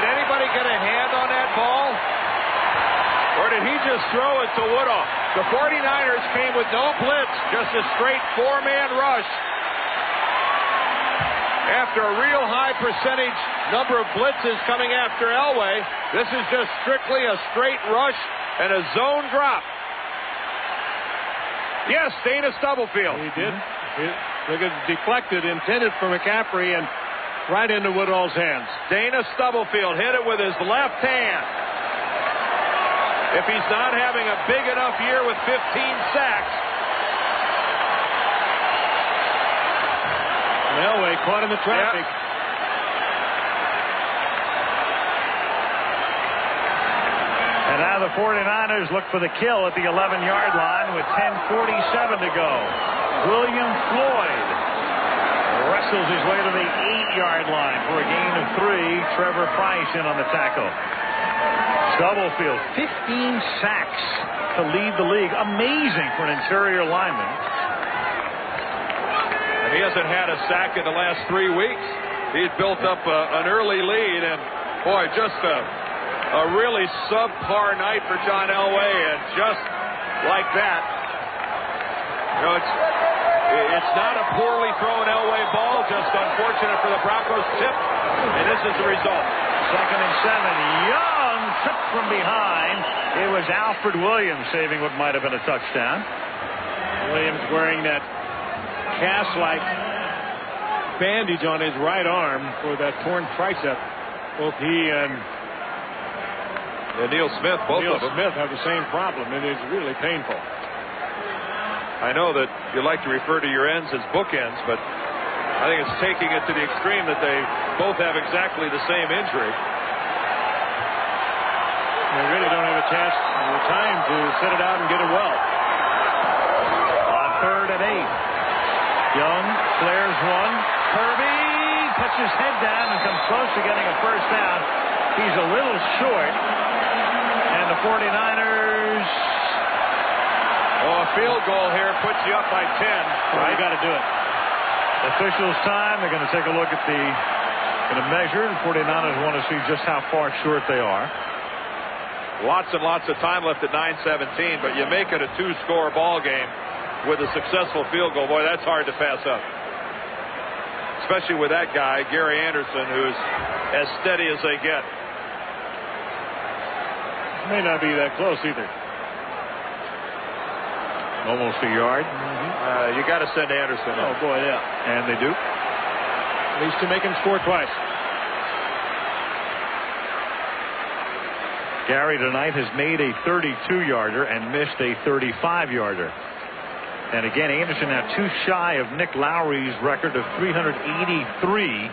Did anybody get a hand on that ball? Or did he just throw it to Woodall? The 49ers came with no blitz, just a straight four-man rush. After a real high percentage number of blitzes coming after Elway, this is just strictly a straight rush and a zone drop. Yes, Dana Stubblefield. He did. Look at deflected, intended for McCaffrey, and right into Woodall's hands. Dana Stubblefield hit it with his left hand. If he's not having a big enough year with 15 sacks. Elway caught in the traffic. And now the 49ers look for the kill at the 11-yard line with 10:47 to go. William Floyd wrestles his way to the 8-yard line for a gain of 3. Trevor Price in on the tackle. Stubblefield, 15 sacks to lead the league. Amazing for an interior lineman. And he hasn't had a sack in the last 3 weeks. He'd built up an early lead, and boy, just a really subpar night for John Elway, and just like that, you know, it's not a poorly thrown Elway ball, just unfortunate for the Broncos tip, and this is the result. 2nd and 7. Young took from behind. It was Alfred Williams saving what might have been a touchdown. Williams wearing that cast-like bandage on his right arm for that torn tricep. Both he and Neil Smith, both of them have the same problem. It is really painful. I know that you like to refer to your ends as bookends, but I think it's taking it to the extreme that they both have exactly the same injury. They really don't have a chance or time to sit it out and get it well. On 3rd and 8. Young flares one. Kirby puts his head down and comes close to getting a first down. He's a little short. And the 49ers. Oh, a field goal here puts you up by 10. Well, you got to do it. Officials' time. They're going to take a look at going to measure. The 49ers want to see just how far short they are. Lots and lots of time left at 9:17, but you make it a 2-score ball game with a successful field goal. Boy, that's hard to pass up. Especially with that guy, Gary Anderson, who's as steady as they get. May not be that close either. Almost a yard. You got to send Anderson. Oh, boy, yeah. And they do. At least to make him score twice. Gary tonight has made a 32-yarder and missed a 35-yarder. And again, Anderson now too shy of Nick Lowry's record of 383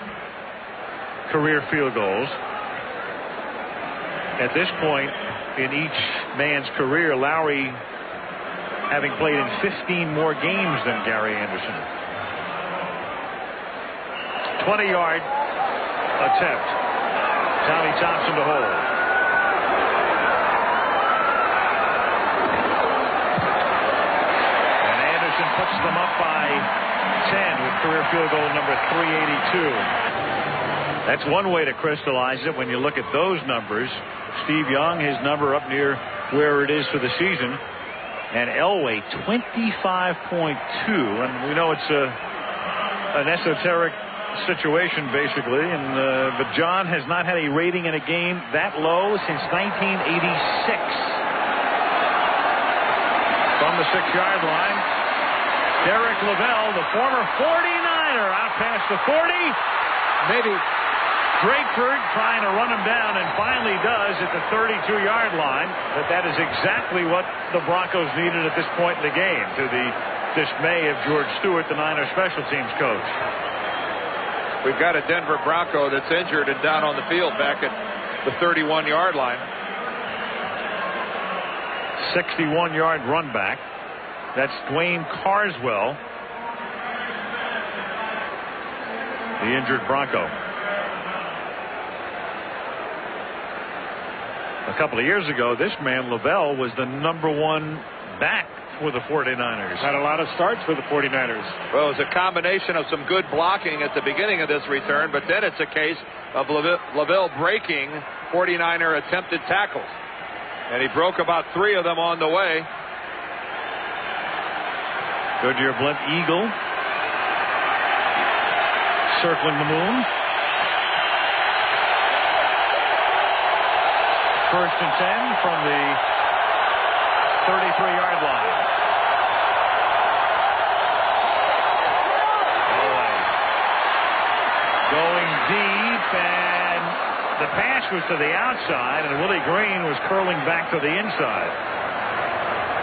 career field goals. At this point in each man's career, Lowry having played in 15 more games than Gary Anderson. 20-yard attempt. Tommy Thompson to hold. Puts them up by 10 with career field goal number 382. That's one way to crystallize it when you look at those numbers. Steve Young, his number up near where it is for the season. And Elway, 25.2. And we know it's an esoteric situation, basically. And but John has not had a rating in a game that low since 1986. From the 6-yard line, Derek Lavelle, the former 49er, out past the 40. Maybe Drakeford trying to run him down, and finally does at the 32-yard line. But that is exactly what the Broncos needed at this point in the game, to the dismay of George Stewart, the Niners special teams coach. We've got a Denver Bronco that's injured and down on the field back at the 31-yard line. 61-yard run back. That's Dwayne Carswell, the injured Bronco. A couple of years ago, this man, Lavelle, was the #1 back for the 49ers. Had a lot of starts for the 49ers. Well, it was a combination of some good blocking at the beginning of this return, but then it's a case of Lavelle breaking 49er attempted tackles. And he broke about 3 of them on the way. Goodyear Blimp Eagle circling the moon. 1st and 10 from the 33-yard line. Going deep, and the pass was to the outside, and Willie Green was curling back to the inside.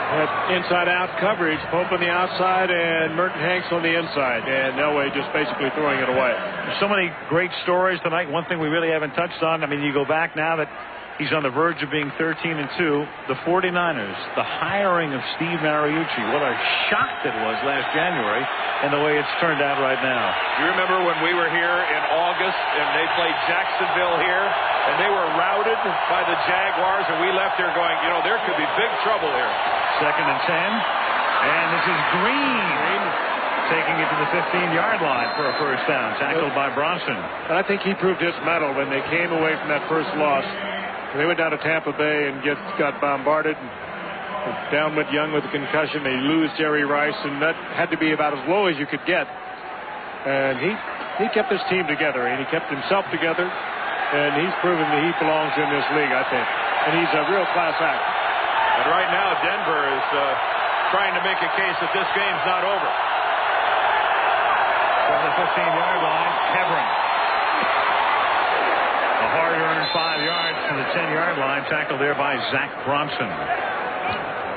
That inside-out coverage, Pope on the outside and Merton Hanks on the inside, and Elway just basically throwing it away. There's so many great stories tonight. One thing we really haven't touched on, I mean, you go back now that he's on the verge of being 13-2. The 49ers, the hiring of Steve Mariucci, what a shock that was last January, and the way it's turned out right now. You remember when we were here in August and they played Jacksonville here, and they were routed by the Jaguars, and we left here going, you know, there could be big trouble here. 2nd and 10, and this is Green taking it to the 15-yard line for a first down, tackled by Bronson. And I think he proved his mettle when they came away from that first loss. They went down to Tampa Bay and got bombarded. Down went Young with a concussion. They lose Jerry Rice, and that had to be about as low as you could get. And he kept his team together, and he kept himself together, and he's proven that he belongs in this league, I think. And he's a real class act. And right now, Denver is trying to make a case that this game's not over. From the 15-yard line, Hebron. A hard-earned 5 yards to the 10-yard line, tackled there by Zach Bronson.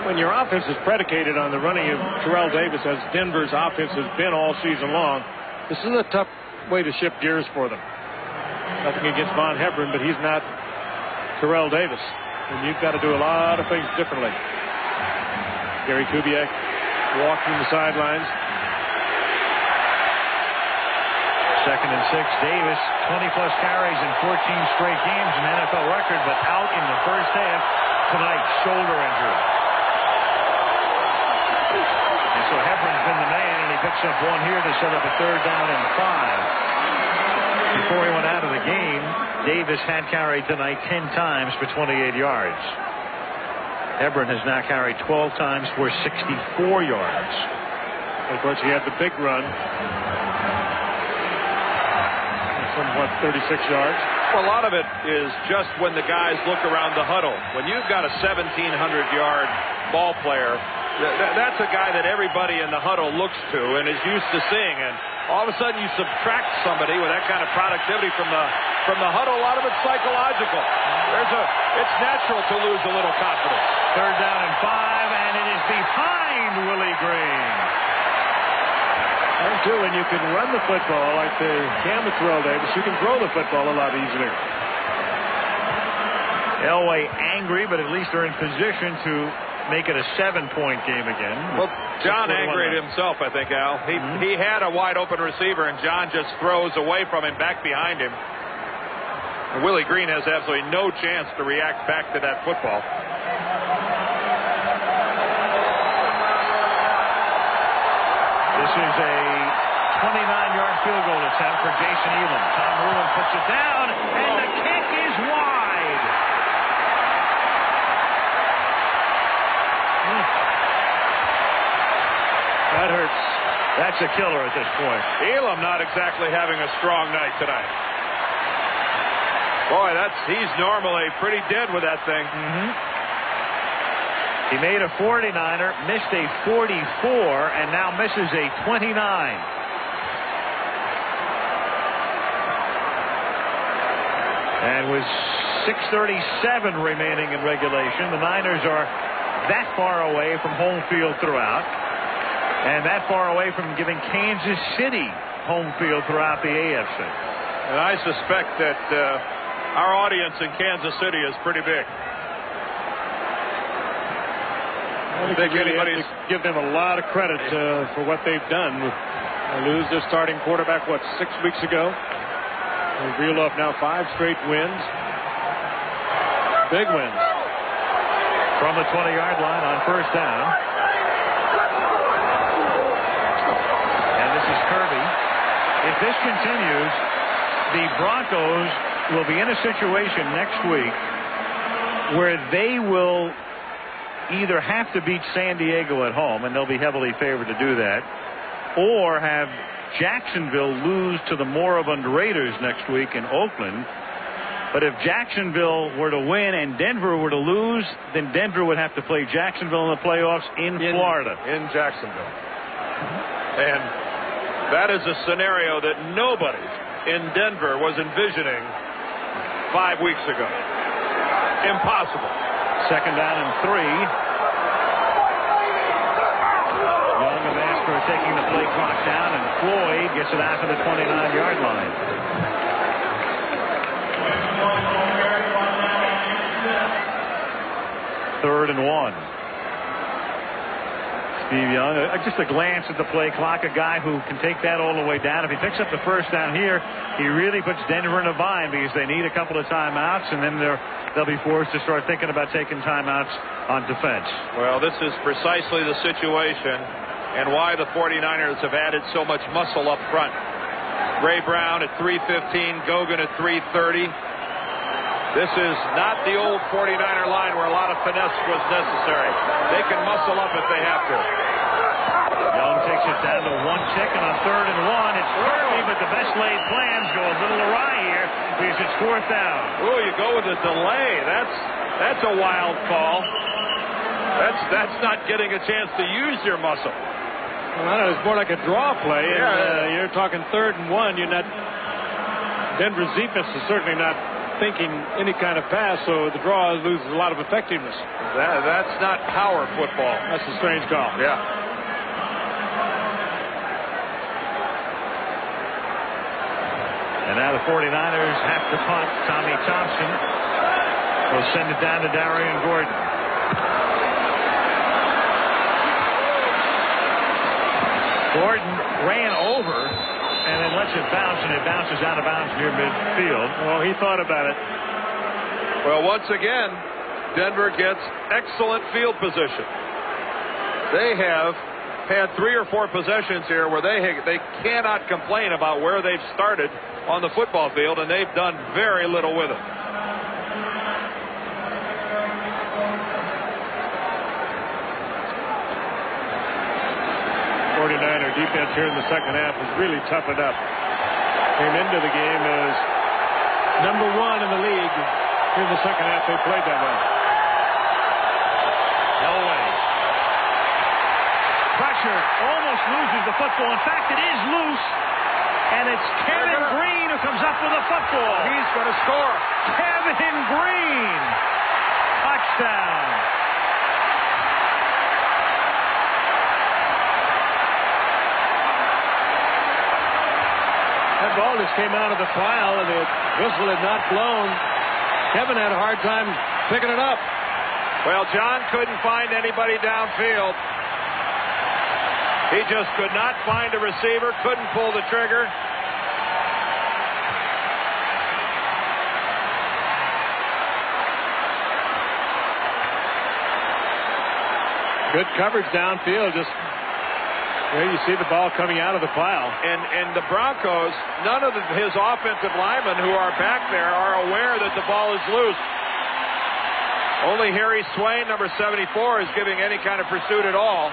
When your offense is predicated on the running of Terrell Davis, as Denver's offense has been all season long, this is a tough way to shift gears for them. Nothing against Von Hebron, but he's not Terrell Davis. And you've got to do a lot of things differently. Gary Kubiak walking the sidelines. 2nd and 6. Davis, 20-plus carries in 14 straight games, an NFL record, but out in the first half tonight, shoulder injury. And so Hebron's been the man, and he picks up one here to set up a 3rd down and 5. Before he went out of the game, Davis had carried tonight 10 times for 28 yards. Hebron has now carried 12 times for 64 yards. Of course, he had the big run. Somewhat 36 yards. Well, a lot of it is just when the guys look around the huddle. When you've got a 1,700-yard ball player, that's a guy that everybody in the huddle looks to and is used to seeing. And all of a sudden, you subtract somebody with that kind of productivity from the huddle. A lot of it's psychological. It's natural to lose a little confidence. 3rd down and 5, and it is behind Willie Green. And too, when you can run the football like they can with Terrell Davis, you can throw the football a lot easier. Elway angry, but at least they're in position to make it a 7-point game again. Well, John angry at himself, I think, Al. He had a wide-open receiver, and John just throws away from him back behind him. And Willie Green has absolutely no chance to react back to that football. This is a 29-yard field goal attempt for Jason Elam. Tom Ruin puts it down, and the kick is wide. That hurts. That's a killer at this point. Elam not exactly having a strong night tonight. Boy, he's normally pretty dead with that thing. He made a 49er, missed a 44, and now misses a 29. And with 6:37 remaining in regulation, the Niners are that far away from home field throughout, and that far away from giving Kansas City home field throughout the AFC. And I suspect that our audience in Kansas City is pretty big. I think really have to give them a lot of credit for what they've done. They lose their starting quarterback, 6 weeks ago? They reeled off now 5 straight wins. Big wins. From the 20-yard line on first down. And this is Kirby. If this continues, the Broncos will be in a situation next week where they will either have to beat San Diego at home, and they'll be heavily favored to do that, or have Jacksonville lose to the moribund Raiders next week in Oakland. But if Jacksonville were to win and Denver were to lose, then Denver would have to play Jacksonville in the playoffs in Florida. In Jacksonville. And that is a scenario that nobody in Denver was envisioning 5 weeks ago. Impossible. Second down and 3. Young and Masker are taking the play clock down, and Floyd gets it out to the 29-yard line. Third and 1. Steve Young, just a glance at the play clock, a guy who can take that all the way down. If he picks up the first down here, he really puts Denver in a bind because they need a couple of timeouts, and then they'll be forced to start thinking about taking timeouts on defense. Well, this is precisely the situation and why the 49ers have added so much muscle up front. Ray Brown at 315, Gogan at 330. This is not the old 49er line where a lot of finesse was necessary. They can muscle up if they have to. Young takes it down to 1 tick, and on 3rd and 1, it's Kirby, but the best laid plans go a little awry here because it's 4th down. Oh, you go with a delay. That's a wild call. That's not getting a chance to use your muscle. Well, I know, it's more like a draw play. Yeah. And, you're talking 3rd and 1. You're not. Denver's defense is certainly not thinking any kind of pass, so the draw loses a lot of effectiveness. That's not power football. That's a strange call. Yeah. And now the 49ers have to punt. Tommy Thompson will send it down to Darian Gordon. Gordon ran over and then lets it bounce, and it bounces out of bounds near midfield. Well, he thought about it. Well, once again, Denver gets excellent field position. They have had 3 or 4 possessions here where they cannot complain about where they've started on the football field, and they've done very little with it. Defense here in the second half has really toughened up. Came into the game as number 1 in the league. Here in the second half, they played that well. Elway. Pressure, almost loses the football. In fact, it is loose. And it's Kevin Green who comes up with a football. He's going to score. Kevin Green. Touchdown. That ball just came out of the pile, and the whistle had not blown. Kevin had a hard time picking it up. Well, John couldn't find anybody downfield. He just could not find a receiver, couldn't pull the trigger. Good coverage downfield, just there you see the ball coming out of the pile. And the Broncos, none of his offensive linemen who are back there are aware that the ball is loose. Only Harry Swain, number 74, is giving any kind of pursuit at all.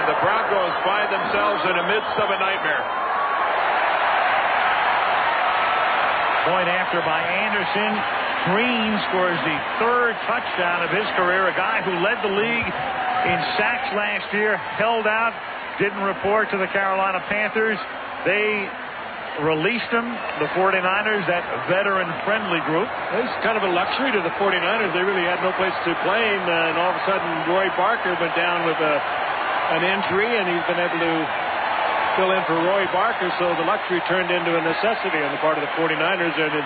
And the Broncos find themselves in the midst of a nightmare. Point after by Anderson. Green scores the third touchdown of his career. A guy who led the league in sacks last year, held out, didn't report to the Carolina Panthers. They released him, the 49ers, that veteran-friendly group. It's kind of a luxury to the 49ers. They really had no place to play him, and all of a sudden Roy Barker went down with an injury, and he's been able to fill in for Roy Barker, so the luxury turned into a necessity on the part of the 49ers, and it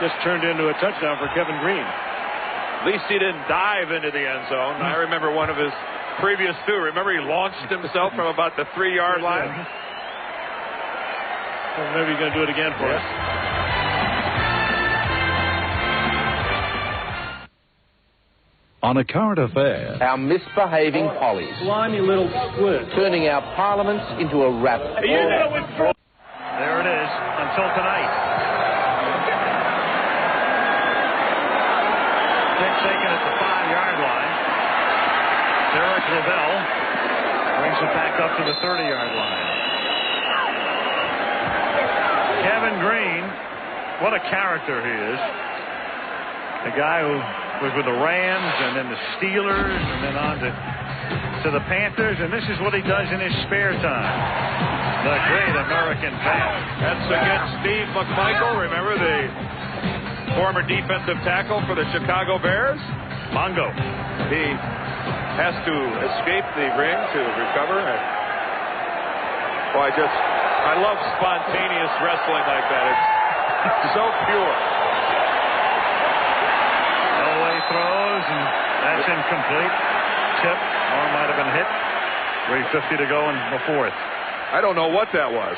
just turned into a touchdown for Kevin Green. At least he didn't dive into the end zone. I remember one of his previous two. Remember he launched himself from about the 3-yard line? Well, maybe he's going to do it again for us. On a current affair, Our misbehaving follies. Slimy little squid. Turning our parliaments into a rap. There it is, until tonight. Taken at the 5-yard line. Derek Lavelle brings it back up to the 30-yard line. Kevin Green, what a character he is. A guy who was with the Rams and then the Steelers and then on to the Panthers, and this is what he does in his spare time. The great American fan. That's against Steve McMichael. Remember the former defensive tackle for the Chicago Bears? Mongo. He has to escape the ring to recover. I love spontaneous wrestling like that. It's so pure. Elway throws, and that's incomplete. Tip, or might have been hit. 3:50 to go in the fourth. I don't know what that was.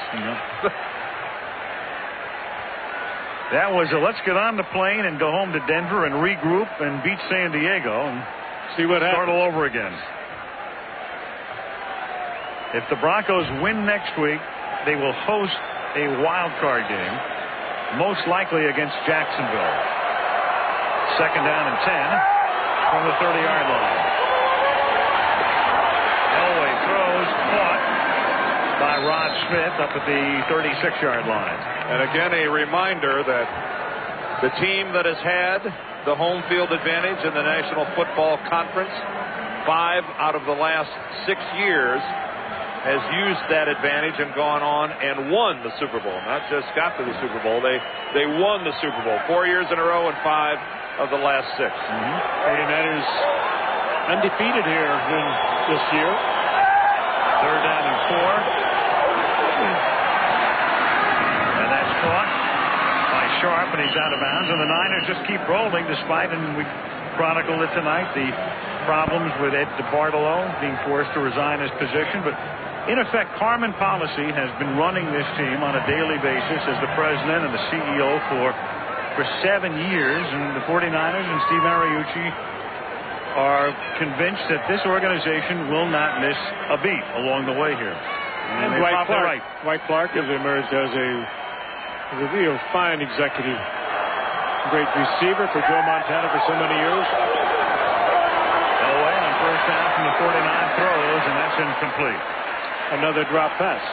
That was a let's get on the plane and go home to Denver and regroup and beat San Diego and see what happens. Start all over again. If the Broncos win next week, they will host a wild card game, most likely against Jacksonville. 2nd down and 10 from the 30-yard line. Elway throws, caught by Rod Smith up at the 36-yard line. And again, a reminder that the team that has had the home field advantage in the National Football Conference 5 out of the last 6 years has used that advantage and gone on and won the Super Bowl. Not just got to the Super Bowl, they won the Super Bowl 4 years in a row and 5 of the last 6. 49ers undefeated here this year. 3rd down and 4. And that's caught by Sharp, and he's out of bounds. And the Niners just keep rolling despite, and we chronicled it tonight, the problems with Ed DeBartolo being forced to resign his position. But in effect, Carmen Policy has been running this team on a daily basis as the president and the CEO for 7 years. And the 49ers and Steve Mariucci are convinced that this organization will not miss a beat along the way here. And Dwight Clark has emerged as a real fine executive. Great receiver for Joe Montana for so many years. Elway on 1st down from the 49 throws, and that's incomplete. Another drop pass.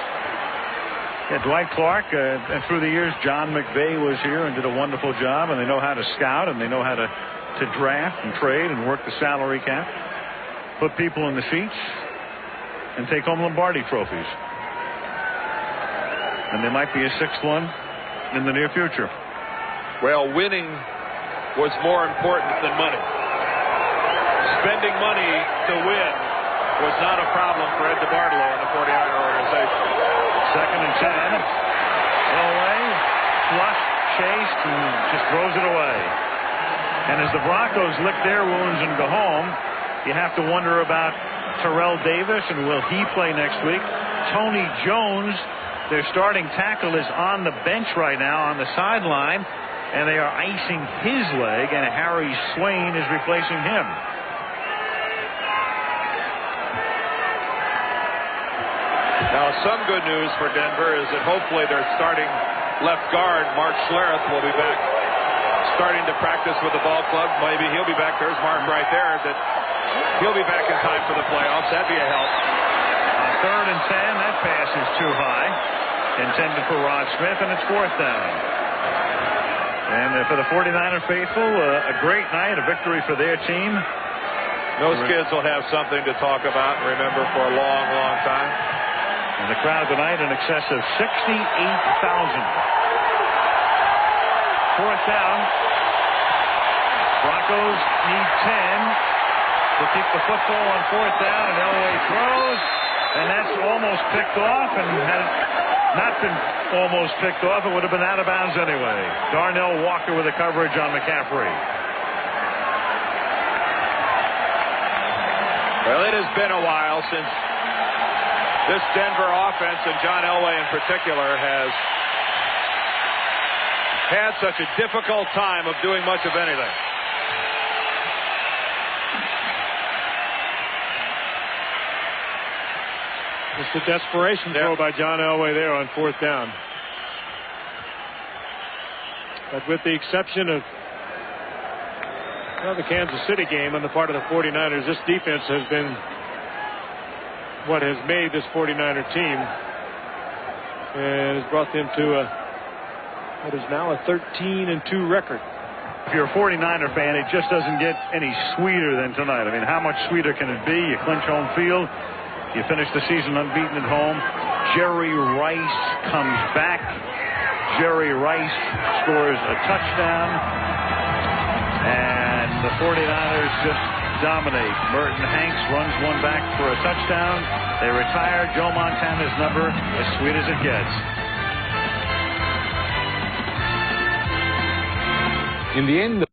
Yeah, Dwight Clark, and through the years, John McVay was here and did a wonderful job, and they know how to scout, and they know how to draft and trade and work the salary cap, put people in the seats, and take home Lombardi trophies. And there might be a 6th one in the near future. Well, winning was more important than money. Spending money to win was not a problem for Ed DeBartolo and the 49er organization. 2nd and 10. Elway flushed, chased, and just throws it away. And as the Broncos lick their wounds and go home, you have to wonder about Terrell Davis, and will he play next week? Tony Jones, their starting tackle, is on the bench right now on the sideline, and they are icing his leg, and Harry Swain is replacing him. Now, some good news for Denver is that hopefully their starting left guard, Mark Schlereth, will be back starting to practice with the ball club. Maybe he'll be back. There's Mark right there. That he'll be back in time for the playoffs. That'd be a help. 3rd and 10. That pass is too high. Intended for Rod Smith, and it's 4th down. And for the 49er faithful, a great night, a victory for their team. Those kids will have something to talk about and remember for a long, long time. And the crowd tonight in excess of 68,000. 4th down. Broncos need 10 to keep the football on 4th down, and Elway throws, and that's almost picked off, and had it not been almost picked off, it would have been out of bounds anyway. Darnell Walker with the coverage on McCaffrey. Well, it has been a while since this Denver offense, and John Elway in particular, has had such a difficult time of doing much of anything. It's the desperation throw by John Elway there on 4th down. But with the exception of the Kansas City game on the part of the 49ers, this defense has been what has made this 49er team and has brought them to what is now a 13-2 record. If you're a 49er fan, it just doesn't get any sweeter than tonight. I mean, how much sweeter can it be? You clinch home field. You finish the season unbeaten at home. Jerry Rice comes back. Jerry Rice scores a touchdown. And the 49ers just dominate. Merton Hanks runs one back for a touchdown. They retire Joe Montana's number, as sweet as it gets. In the end,